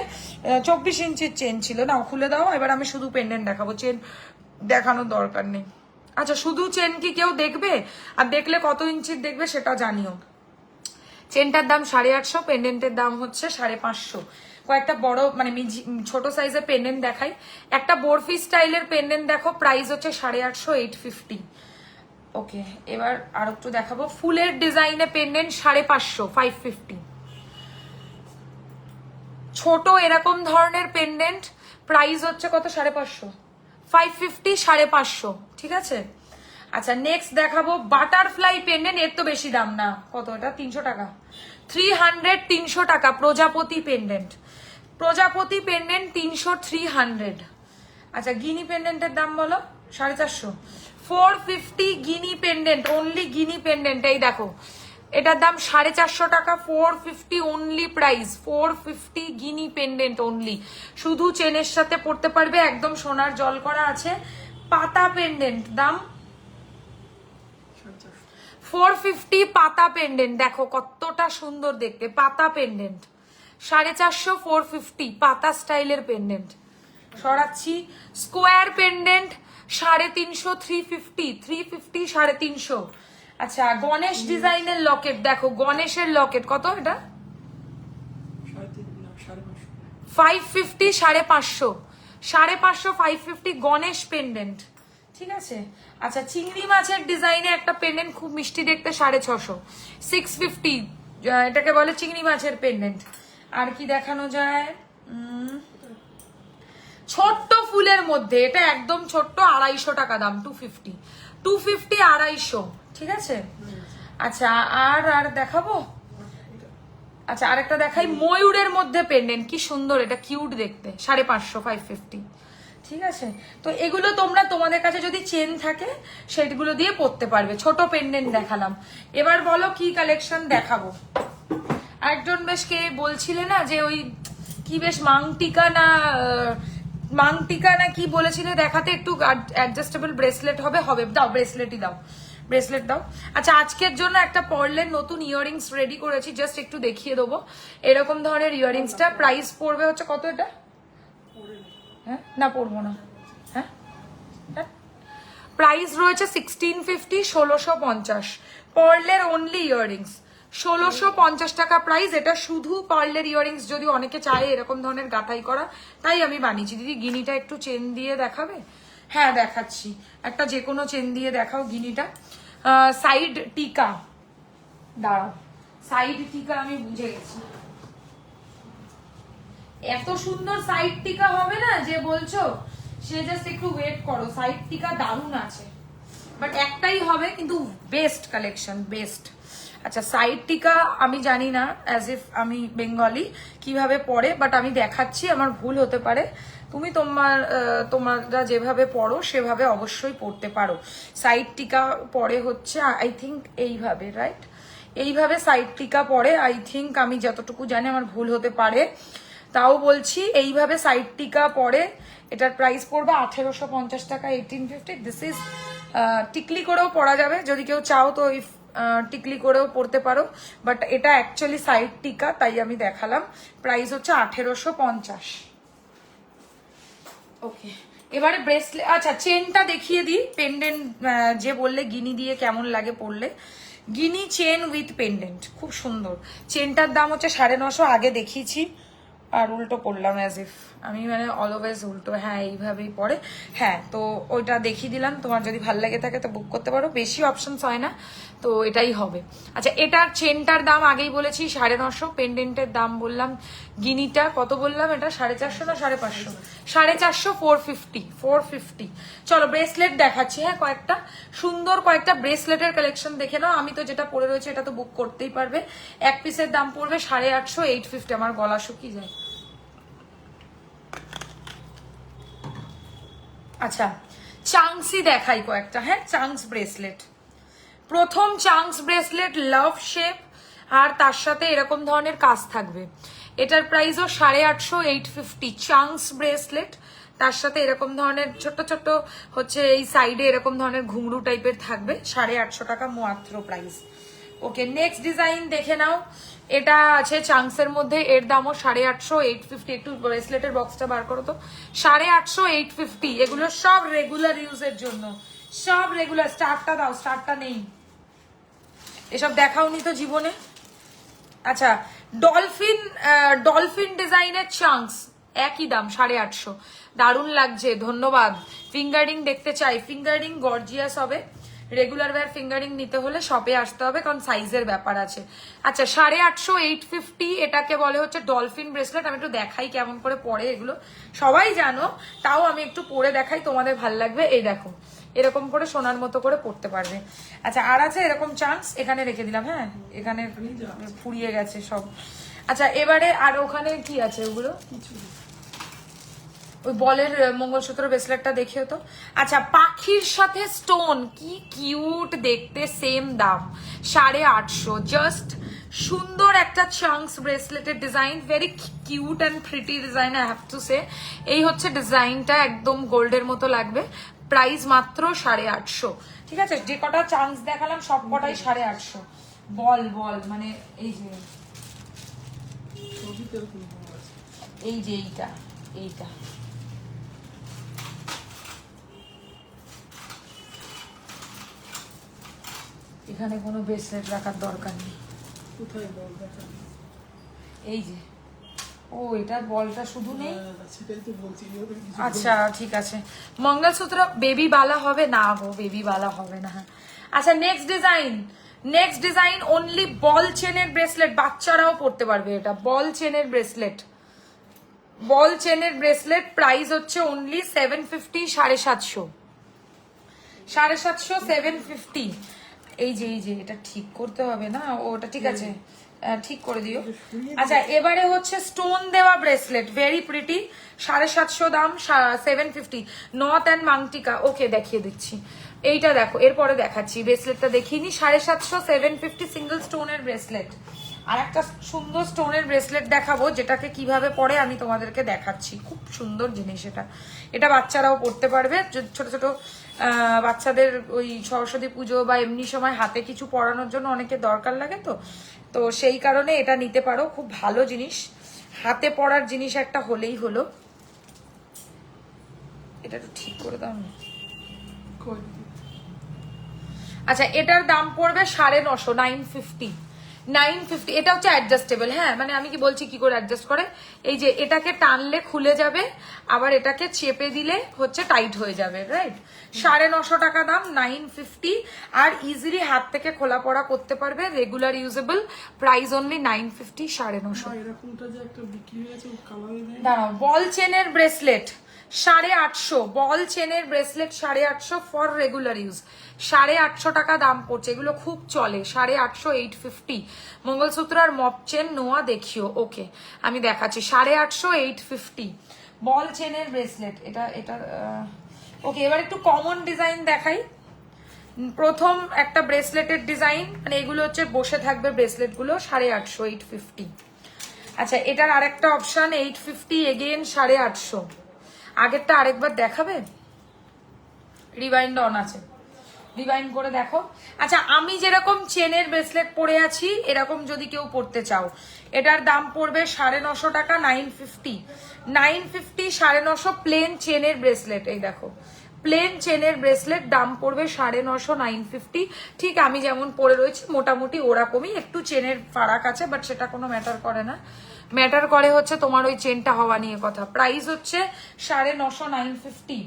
S1: 24 ইঞ্চির চেন ছিল। না খুলে দাও, এবার আমি শুধু পেন্ডেন্ট দেখাবো, চেন দেখানোর দরকার নেই। আচ্ছা শুধু চেন কি কেউ দেখবে? আর দেখলে কত ইঞ্চির দেখবে সেটা জানিও। চেনটার দাম 850, পেন্ডেন্টের দাম হচ্ছে 550। কয়েকটা বড় মানে ছোট সাইজের পেন্ডেন্ট দেখাই। একটা বরফি স্টাইলের পেন্ডেন্ট দেখো, প্রাইস হচ্ছে 850, 850। ওকে, এবার আর একটু দেখাবো ফুলের ডিজাইনে পেন্ডেন্ট 550, 550। ছোট এরকম ধরনের পেন্ডেন্ট প্রাইস হচ্ছে কত? 550, 550, 550, ঠিক আছে। আচ্ছা নেক্সট দেখাবো বাটারফ্লাই পেন্ডেন্ট। এর তো বেশি দাম না, কত এটা? 300 টাকা, 300, 300 টাকা। প্রজাপতি পেন্ডেন্ট, প্রজাপতি পেন্ডেন্ট 300, 300। আচ্ছা গিনি পেন্ডেন্টের দাম বলো। 450, 450 গিনি পেন্ডেন্ট, অনলি গিনি পেন্ডেন্ট। এই দেখো এটার দাম 450 টাকা, 450 অনলি প্রাইস, 450 গিনি পেন্ডেন্ট অনলি। শুধু চেনের সাথে পড়তে পারবে, একদম সোনার জল করা আছে। পাতা পেন্ডেন্ট দাম 450, পাতা পেন্ডেন্ট দেখো কতটা সুন্দর দেখতে। পাতা পেন্ডেন্ট 450, 450 পাতা স্টাইলের পেন্ডেন্ট। সরাচ্ছি। Square pendant 350, 350, 350, 350। আচ্ছা গণেশ ডিজাইনের লকেট দেখো, গণেশের লকেট কত? এটা 550, 550, 550, 550 গণেশ পেন্ডেন্ট, ঠিক আছে। আচ্ছা চিংড়ি মাছের ডিজাইনে একটা পেন্ডেন্ট খুব মিষ্টি দেখতে, 650, 650, এটাকে বলে চিংড়ি মাছের পেন্ডেন্ট। আর কি দেখানো যায়? ছোট্ট ফুলের মধ্যে এটা একদম ছোট্ট, 250 টাকা দাম, 250, 250, 250, ঠিক আছে। আচ্ছা আর দেখাবো। আচ্ছা আরেকটা দেখাই, ময়ূরের মধ্যে পেন্ডেন্ট, কি সুন্দর, এটা কিউট দেখতে, 550, 550, ঠিক আছে। তো এগুলো তোমরা তোমাদের কাছে যদি চেন থাকে সেগুলো দিয়ে পরতে পারবে। ছোট পেন্ডেন্ট দেখালাম, এবার বলো কি কালেকশন দেখাবো। একজন বেশ কে বলছিলে না যে ওই কি বেশ মাংটিকা না কি বলেছিলে দেখাতে, একটু অ্যাডজাস্টেবল ব্রেসলেট হবে। দাও ব্রেসলেটই দাও, ব্রেসলেট দাও। আচ্ছা আজকের জন্য একটা পার্লের নতুন ইয়াররিংস রেডি করেছি, জাস্ট একটু দেখিয়ে দেবো। এরকম ধরনের ইয়াররিংসটা প্রাইস পড়বে হচ্ছে কত? এটা হ্যাঁ না পড়বো না, হ্যাঁ প্রাইস রয়েছে 1650, 1650 পার্লের অনলি ইয়াররিংস, 1650 টাকা প্রাইস। এটা শুধু পার্লের ইয়াররিংস, যদি অনেকে চায় এরকম ধরনের গাঁথাই করা, তাই আমি বানিয়েছি। দিদি গিনিটা একটু চেন দিয়ে দেখাবে? হ্যাঁ দেখাচ্ছি, একটা যে কোনো চেন দিয়ে দেখাও গিনিটা। সাইড টিকা, দাঁড়াও সাইড টিকা আমি বুঝে গেছি। এত সুন্দর সাইড টিকা হবে না যে বলছো, সে জাস্ট একটু ওয়েট করো। সাইড টিকা দারুণ আছে, বাট একটাই হবে কিন্তু বেস্ট কালেকশন, বেস্ট। আচ্ছা সাইড টিকা আমি জানি না, অ্যাজ ইফ আমি বেঙ্গলি কিভাবে পড়ে, বাট আমি দেখাচ্ছি, আমার ভুল হতে পারে। তুমি তোমরা যেভাবে পড়ো সেভাবে অবশ্যই পড়তে পারো। সাইড টিকা পড়ে হচ্ছে আই থিঙ্ক এইভাবে, রাইট? এইভাবে সাইড টিকা পড়ে আই থিঙ্ক, আমি যতটুকু জানি, আমার ভুল হতে পারে, তাও বলছি এইভাবে সাইড টিকা পড়ে। এটার প্রাইস পড়বে 1850 টাকা, 1850। দিস ইজ টিকলি করেও পরা যাবে যদি কেউ চাও তো, ইফ টিকলি করেও পড়তে পারো, বাট এটা অ্যাকচুয়ালি সাইড টিকা, তাই আমি দেখালাম। প্রাইস হচ্ছে 1850। ওকে, এবারে ব্রেসলেট, আচ্ছা চেনটা দেখিয়ে দিই। পেন্ডেন্ট যে বললে গিনি দিয়ে কেমন লাগে পরলে, গিনি চেন উইথ পেন্ডেন্ট খুব সুন্দর। চেনটার দাম হচ্ছে 950, আগে দেখিয়েছি। আর উল্টো পড়লাম অ্যাজ ইফ, আমি মানে অলওয়েজ উল্টো। হ্যাঁ এইভাবেই পড়ে। হ্যাঁ তো ওইটা দেখিয়ে দিলাম, তোমার যদি ভালো লাগে থাকে তো বুক করতে পারো, বেশি অপশনস হয় না, তো এটাই হবে। আচ্ছা এটার চেনটার দাম আগেই বলেছি 950, পেন্ডেন্টের দাম বললাম, গিনিটা কত বললাম, এটা 450 না 550? 450, 450। চলো ব্রেসলেট দেখাচ্ছি। হ্যাঁ কয়েকটা সুন্দর কয়েকটা ব্রেসলেটের কালেকশন দেখে নাও। আমি তো যেটা পরে রয়েছে এটা তো বুক করতেই পারবে। এক পিসের দাম পড়বে 850, 850। আমার গলা শুকিয়ে যায়। আচ্ছা চাংসি দেখাই কয়েকটা। হ্যাঁ চাংস ব্রেসলেট, প্রথম চাংস ব্রেসলেট লাভ শেপ, আর তার সাথে এরকম ধরনের কাজ থাকবে। এটার প্রাইসও 850, 850। চাংস ব্রেসলেট, তার সাথে এরকম ধরনের ছোট ছোট হচ্ছে এই সাইডে এরকম ধরনের ঘুংরু টাইপের থাকবে। 850 টাকা মাত্র প্রাইস। ওকে নেক্সট ডিজাইন দেখে নাও। এটা আছে চাংসের মধ্যে, এর দামও 850, 850। একটু ব্রেসলেটের বক্সটা বার করো তো। 850, 850। এগুলো সব রেগুলার ইউজের জন্য, সব রেগুলার। স্টারটা দাও, স্টারটা নেই, এসব দেখাওনি তো জীবনে। আচ্ছা ডলফিন ডিজাইনের চাংস, একই দাম 850। দারুণ লাগছে, ধন্যবাদ। ফিঙ্গারিং দেখতে চাই, ফিঙ্গারিং গর্জিয়াস হবে। রেগুলার ওয়্যার ফিঙ্গারিং নিতে হলে শপে আসতে হবে, কারণ সাইজের ব্যাপার আছে। আচ্ছা 850, 850। এটাকে বলে হচ্ছে ডলফিন ব্রেসলেট। আমি একটু দেখাই কেমন করে পরে, এগুলো সবাই জানো, তাও আমি একটু পরে দেখাই, তোমাদের ভাল লাগবে। এই দেখো এরকম করে সোনার মতো করে পড়তে পারবে। আচ্ছা আর আছে এরকম চান্স, এখানে রেখে দিলাম। হ্যাঁ এখানে ফুরিয়ে গেছে সব। আচ্ছা এবারে আর ওখানে কি আছে ওগুলো, ওই বলের মঙ্গলসূত্র ব্রেসলেটটা দেখিও তো। আচ্ছা পাখির সাথে স্টোন, কি কিউট দেখতে, সেম দাম 850। জাস্ট সুন্দর একটা চাংস ব্রেসলেটের design, very cute and pretty design I have to say. এই হচ্ছে ডিজাইনটা, একদম গোল্ডের মতো লাগবে। প্রাইস মাত্র 850। ঠিক আছে, যে কটা চান্স দেখালাম সব কটাই 850। বল মানে এই যে এইটা এখানে কোনো ব্রেসলেট রাখার দরকার নেই।
S2: কোথায় বল দেখা?
S1: এই যে, ও এটার বলটা শুধু নেই।
S2: সেটাই তো বলছি।
S1: আচ্ছা ঠিক আছে, মঙ্গলসূত্র বেবি বালা হবে না গো, বেবি বালা হবে না। আচ্ছা নেক্সট ডিজাইন অনলি বল চেনের ব্রেসলেট, বাচ্চারাও পড়তে পারবে। এটা বল চেনের ব্রেসলেট, প্রাইস হচ্ছে অনলি 750, 750, 750। এই যে এটা ঠিক করতে হবে না, ওটা ঠিক আছে, ঠিক করে দিও। আচ্ছা এবারে হচ্ছে স্টোন দেওয়া ব্রেসলেট, ভেরি প্রিটি, 750 দাম, 750। নথ অ্যান্ড মাংটিকা। ওকে দেখিয়ে দিচ্ছি, এইটা দেখো, এরপরে দেখাচ্ছি। ব্রেসলেটটা দেখিনি। 750, 750 সিঙ্গেল স্টোনের ব্রেসলেট। আর একটা সুন্দর স্টোনের ব্রেসলেট দেখাবো, যেটাকে কিভাবে পরে আমি তোমাদেরকে দেখাচ্ছি। খুব সুন্দর জিনিস এটা বাচ্চারাও পড়তে পারবে। ছোট ছোট বাচ্চাদের ওই সরস্বতী পুজো বা এমনি সময় হাতে কিছু পরানোর জন্য অনেকে দরকার লাগে, তো সেই কারণে এটা নিতে পারো। খুব ভালো জিনিস, হাতে পরার জিনিস একটা হলেই হলো। এটা একটু ঠিক করে দাও না। আচ্ছা এটার দাম পড়বে 950, 950। এটা হচ্ছে অ্যাডজাস্টেবল। হ্যাঁ মানে আমি কি বলছি কি করে অ্যাডজাস্ট করে, এই যে এটাকে টানলে খুলে যাবে, আবার এটাকে চেপে দিলে হচ্ছে টাইট হয়ে যাবে, রাইট? 950 টাকা দাম, 950। আর ইজিলি হাত থেকে খোলা পড়া করতে পারবে, রেগুলার ইউজেবল। Price only 950, 950।
S2: এরকমটা যে একটা বিক্রি হয়েছে কালারে নেই।
S1: দাঁড়াও, বল চেনের ব্রেসলেট 850 বল চেনের ব্রেসলেট 850 ফর রেগুলার ইউজ। 850 টাকা দাম পড়ছে, এগুলো খুব চলে। 850, 850 মঙ্গলসূত্র আর মপ চেন নোয়া দেখিও। ওকে আমি দেখাচ্ছি 850, 850 বল চেনের ব্রেসলেট। এটা এটা ওকে, এবার একটু কমন ডিজাইন দেখাই। প্রথম একটা ব্রেসলেটের ডিজাইন, মানে এগুলো হচ্ছে বসে থাকবে ব্রেসলেট গুলো 850, 850। আচ্ছা এটার আরেকটা অপশন 850 এগেন 850। আগেরটা আরেকবার দেখাবে? রিওয়াইন্ড অন আছে, রিওয়াইন্ড করে দেখো। আচ্ছা আমি যেরকম চেনের ব্রেসলেট পরে আছি এরকম যদি কেউ পরতে চাও, এটার দাম পড়বে 950 টাকা, 950। 950 950 প্লেন চেনের ব্রেসলেট। এই দেখো প্লেন চেনের ব্রেসলেট দাম পড়বে 950, 950। ঠিক আমি যেমন পরে রয়েছি মোটামুটি ওরকমই, একটু চেনের ফারাক আছে, বাট সেটা কোনো ম্যাটার করে না। ম্যাটার করে হচ্ছে তোমার ওই চেনটা হওয়া নিয়ে কথা। প্রাইস হচ্ছে 950, 950।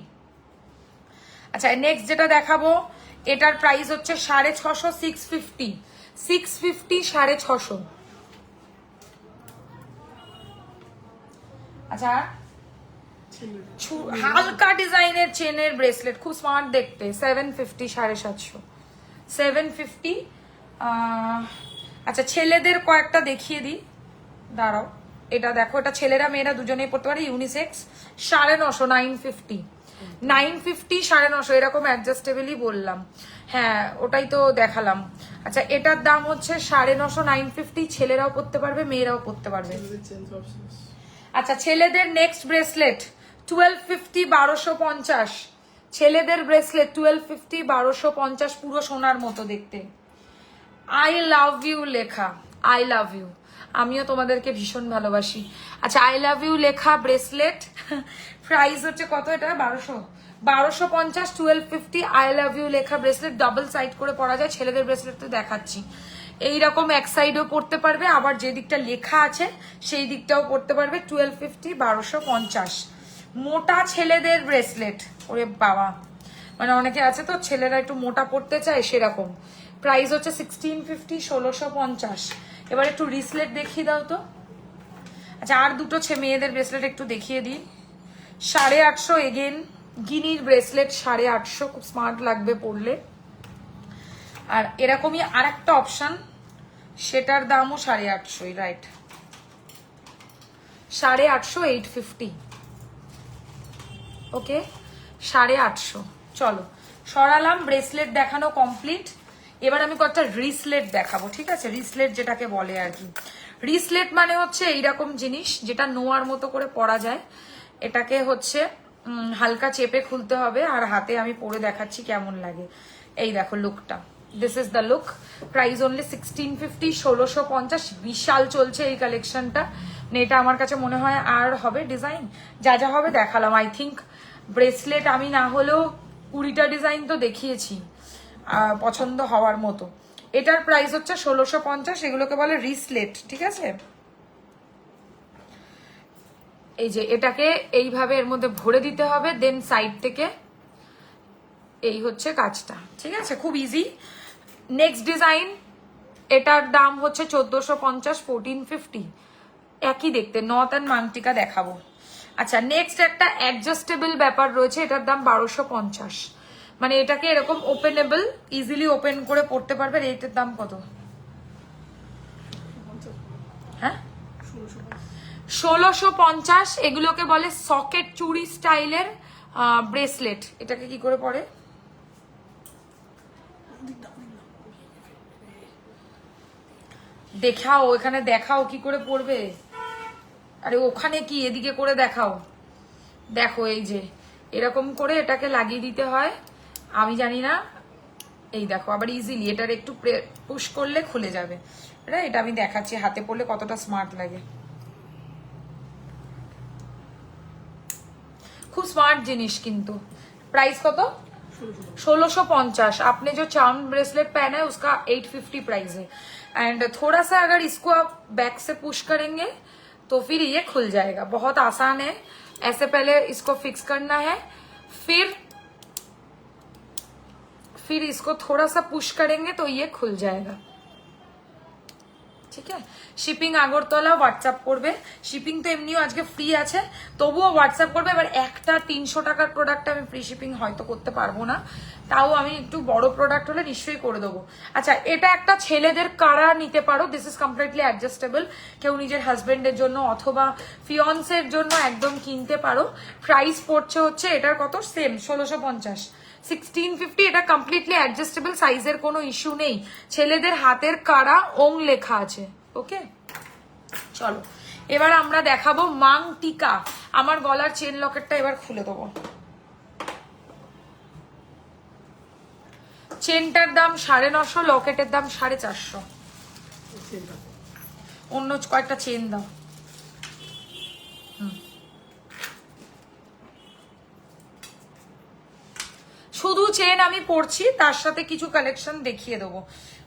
S1: আচ্ছা নেক্সট যেটা দেখাবো, এটার প্রাইস হচ্ছে 650, 650। 650, 650। আচ্ছা হালকা ডিজাইনের চেনের ব্রেসলেট, খুব স্মার্ট দেখতে, 750, 750, 750। আচ্ছা ছেলেদের কয়েকটা দেখিয়ে দিই, দাঁড়াও। এটা দেখো, এটা ছেলেরা মেয়েরা দুজনেই পড়তে পারে, ইউনিসেক্স। 950, 950, 950, 950 এরকম অ্যাডজাস্টেবলই বললাম। হ্যাঁ ওটাই তো দেখালাম। আচ্ছা এটার দাম হচ্ছে 950, 950। ছেলেরাও পড়তে পারবে মেয়েরাও পড়তে পারবে। আচ্ছা ছেলেদের নেক্সট ব্রেসলেট 1250, 1250। ছেলেদের ব্রেসলেট 1250, 1250 পুরো সোনার মতো দেখতে। আই লাভ ইউ লেখা, আই লাভ ইউ, আমিও তোমাদেরকে ভীষণ ভালোবাসি। আচ্ছা আই লাভ ইউ লেখা ব্রেসলেট প্রাইস হচ্ছে কত? এটা 1200, 1250, 1250 আই লাভ ইউ লেখা ব্রেসলেট। ডাবল সাইড করে পরা যায়। ছেলেদের ব্রেসলেট তো দেখাচ্ছি, এইরকম এক সাইডও পড়তে পারবে, আবার যে দিকটা লেখা আছে সেই দিকটাও পড়তে পারবে। 1250, 1250 মোটা ছেলেদের ব্রেসলেট। ওরে বাবা, মানে অনেকে আছে তো ছেলেরা একটু মোটা পড়তে চায়, সেরকম। প্রাইস হচ্ছে 1650, 1650। এবার একটু রিসলেট দেখিয়ে দাও তো। আচ্ছা আর দুটো মেয়েদের ব্রেসলেট একটু দেখিয়ে দিই। 850 এগেন গিনির ব্রেসলেট 850, খুব স্মার্ট লাগবে পরলে। আর এরকমই আর একটা অপশন, সেটার দামও 850, রাইট, 850, 850। ওকে 850। চলো সরালাম, ব্রেসলেট দেখানো কমপ্লিট। এবার আমি কয়েকটা রিসলেট দেখাবো, ঠিক আছে? রিসলেট যেটাকে বলে আর কি। রিসলেট মানে হচ্ছে এইরকম জিনিস যেটা নোয়ার মতো করে পরা যায়। এটাকে হচ্ছে হালকা চেপে খুলতে হবে, আর হাতে আমি পরে দেখাচ্ছি কেমন লাগে। এই দেখো লুকটা, this is the look. Price only 1650, 1650। বিশাল চলছে এই কালেকশনটা। এটা আমার কাছে মনে হয় আর হবে ডিজাইন, যা যা হবে দেখালাম। আই থিঙ্ক ব্রেসলেট আমি না হলেও 20টা ডিজাইন তো দেখিয়েছি পছন্দ হওয়ার মতো। এটার প্রাইস হচ্ছে 1650, এগুলোকে বলে রিসলেট, ঠিক আছে? এই যে এটাকে এইভাবে এর মধ্যে ভরে দিতে হবে, দেন সাইড থেকে এই হচ্ছে কাজটা, ঠিক আছে? খুব ইজি। নেক্সট ডিজাইন, এটার দাম হচ্ছে 1450, 1450, একই দেখতে, নথ অ্যান্ড মাংটিকা দেখাবো। আচ্ছা নেক্সট একটা অ্যাডজাস্টেবল ব্যাপার রয়েছে, এটার দাম 1250। মানে এটাকে এরকম ওপেনেবল, ইজিলি ওপেন করে পড়তে পারবে। এটার দাম কত? হ্যাঁ 1650। এগুলোকে বলে সকেট চুড়ি স্টাইলের ব্রেসলেট। এটাকে কি করে পরে? দেখাও, এখানে দেখাও কি করে পড়বে। আরে ওখানে কি, এদিকে করে দেখাও। দেখো এই যে এরকম করে এটাকে লাগিয়ে দিতে হয়, আমি জানি না। এই দেখো আবার ইজিলি এটার একটু পুশ করলে খুলে যাবে। এটা আমি দেখাচ্ছি হাতে পড়লে কতটা স্মার্ট লাগে। খুব স্মার্ট জিনিস কিন্তু। प्राइस कत? 1650। आपने जो चार्म ब्रेसलेट पहना है उसका 850 प्राइस है। एंड थोड़ा सा अगर इसको आप बैक से पुश करेंगे तो फिर ये खुल जाएगा। बहुत आसान है। ऐसे पहले इसको फिक्स करना है, फिर इसको थोड़ा सा पुश करेंगे तो ये खुल जाएगा। ঠিক আছে, শিপিং আগরতলা, হোয়াটসঅ্যাপ করবে। শিপিং তো এমনিও আজকে ফ্রি আছে, তবুও হোয়াটসঅ্যাপ করবে। এবার একটা 300 টাকার প্রোডাক্ট আমি ফ্রি শিপিং হয়তো করতে পারবো না, তাও আমি একটু বড় প্রোডাক্ট হলে নিশ্চয়ই করে দেবো। আচ্ছা, এটা একটা ছেলেদের কারা নিতে পারো, দিস ইজ কমপ্লিটলি অ্যাডজাস্টেবল, কেউ নিজের হাজবেন্ডের জন্য অথবা ফিয়ন্সের জন্য একদম কিনতে পারো। প্রাইস পড়ছে হচ্ছে এটার কত, সেম 1650, 1650। এটা কমপ্লিটলি অ্যাডজাস্টেবল, সাইজের কোনো ইস্যু নেই। ছেলেদের হাতের কারা ওং লেখা আছে। ওকে, চলো এবার আমরা দেখাবো মাং টিকা। আমার গলার চেন লকেটটা এবার খুলে দেবো। চেনটার দাম 950, লকেটের দাম 450। অন্য কয়েকটা চেন দাও। শুধু চেন আমি পরছি, তার সাথে কিছু কালেকশন দেখিয়ে দেবো।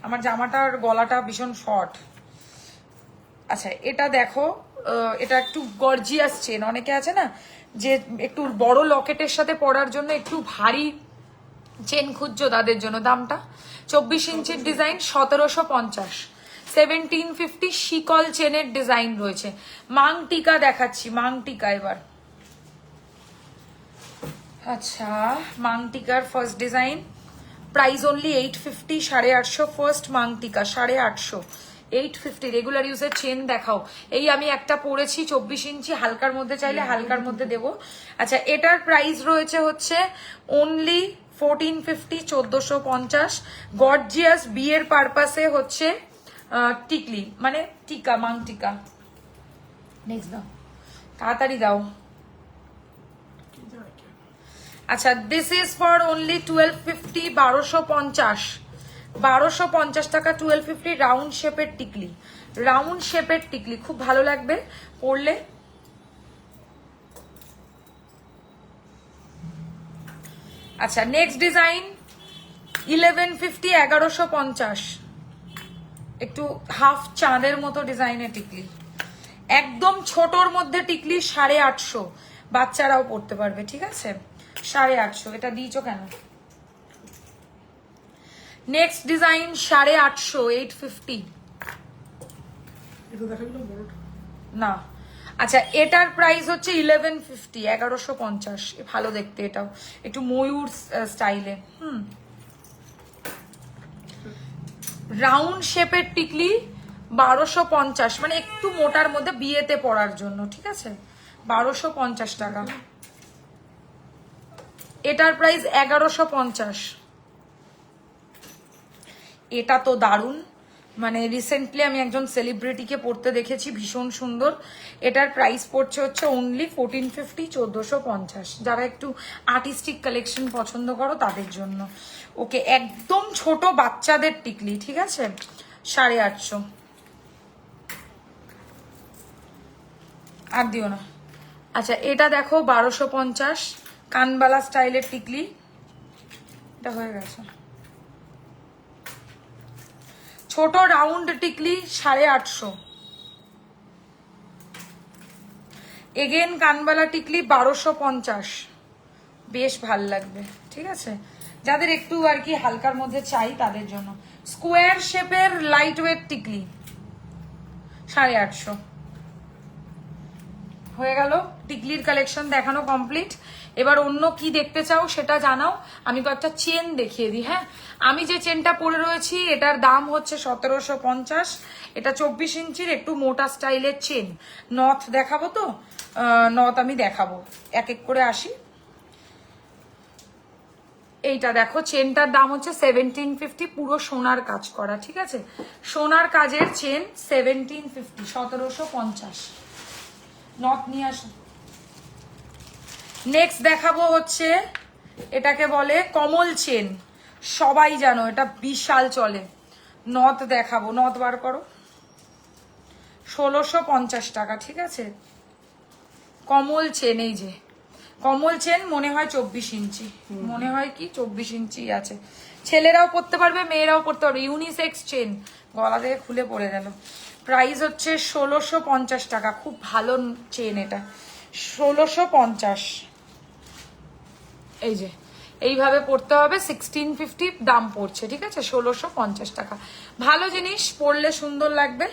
S1: আমার জামাটার গলাটা ভীষণ শর্ট। আচ্ছা, এটা দেখো, এটা একটু গর্জিয়াস চেন। অনেকে আছে না যে একটু বড় লকেটের সাথে পরার জন্য একটু ভারী চেন খুঁজছো, তাদের জন্য। দামটা 24 ইঞ্চির ডিজাইন 1750, 1750। শিকল চেনের ডিজাইন রয়েছে। মাং টিকা দেখাচ্ছি, মাং টিকা এবার। আচ্ছা, মাং টিকার first design, price only 850, 850। First মাং টিকা 850, 850। রেগুলার ইউজের চেন দেখাও। এই আমি একটা পরেছি 24 ইঞ্চি, হালকার মধ্যে চাইলে হালকার মধ্যে দেবো। আচ্ছা, এটার প্রাইস রয়েছে হচ্ছে অনলি 1450, 1450। গর্জিয়াস বিয়ের পারপাসে হচ্ছে টিকলি, মানে টিকা, মাং টিকা। নেক্সট দাও, তাড়াতাড়ি দাও। আচ্ছা, দিস ইজ ফর অনলি 1250, 1250, 1250 টাকা, 1250। রাউন্ড শেপের টিকলি, রাউন্ড শেপের টিকলি, খুব ভালো লাগবে পরলে। আচ্ছা, নেক্সট ডিজাইন 1150, 1150। একটু হাফ চাঁদের মতো ডিজাইনের টিকলি, একদম ছোটর মধ্যে টিকলি 850। বাচ্চারাও পড়তে পারবে, ঠিক আছে, 850। এটা দিয়েছো কেন? Next design 850, 850। না, আচ্ছা, এটার প্রাইস হচ্ছে 1150, 1150। ভালো দেখতে, এটাও একটু ময়ূর স্টাইলে। রাউন্ড শেপের টিকলি 1250, মানে একটু মোটার মধ্যে বিয়েতে পরার জন্য, ঠিক আছে, 1250 টাকা। এটার প্রাইস 1150। এটা তো দারুণ, মানে রিসেন্টলি আমি একজন সেলিব্রিটিকে পড়তে দেখেছি, ভীষণ সুন্দর। এটার প্রাইস পড়ছে হচ্ছে অনলি 1450, 1450। যারা একটু আর্টিস্টিক কালেকশন পছন্দ করো তাদের জন্য। ওকে, একদম ছোট বাচ্চাদের টিকলি, ঠিক আছে, 850। আর দিও না। আচ্ছা, এটা দেখো 1250, কানবালা স্টাইলের টিকলি। এটা হয়ে গেছে। ছোট রাউন্ড টিকলি 850। এগেন কানবালা টিকলি 1250, বেশ ভাল লাগবে, ঠিক আছে, যাদের একটু আর কি হালকার মধ্যে চাই তাদের জন্য। স্কোয়ার শেপের লাইট ওয়েট টিকলি 850। হয়ে গেল টিকলির কালেকশন দেখানো কমপ্লিট। এবার অন্য কি দেখতে চাও সেটা জানাও, আমি কয়েকটা চেন দেখিয়ে দিই। হ্যাঁ, আমি যে চেনটা পরে রয়েছি এটার দাম হচ্ছে 1750। এটা 24 ইঞ্চির একটু মোটা স্টাইলের চেন। নথ দেখাবো তো, নথ আমি দেখাবো, এক এক করে আসি। এইটা দেখো, চেনটার দাম হচ্ছে 1750, পুরো সোনার কাজ করা, ঠিক আছে, সোনার কাজের চেন 1750, 1750। নথ নিয়ে আসো। নেক্সট দেখাবো হচ্ছে, এটাকে বলে কমল চেন, সবাই জানো এটা বিশাল চলে। নথ দেখাবো, নথ বার করো, 1650 টাকা, ঠিক আছে। কমল চেন, এই যে কমল চেন, মনে হয় 24 ইঞ্চি, মনে হয় কি 24 ইঞ্চি আছে। ছেলেরাও পরতে পারবে, মেয়েরাও পরতে পারবে, ইউনিসেক্স চেন। গলা থেকে খুলে পড়ে গেল। প্রাইস হচ্ছে 1650 টাকা, খুব ভালো চেন এটা, 1650। এই যে এইভাবে পড়তে হবে, 1650 দাম পড়ছে, ঠিক আছে, 1650 টাকা। ভালো জিনিস, পরলে সুন্দর লাগবে,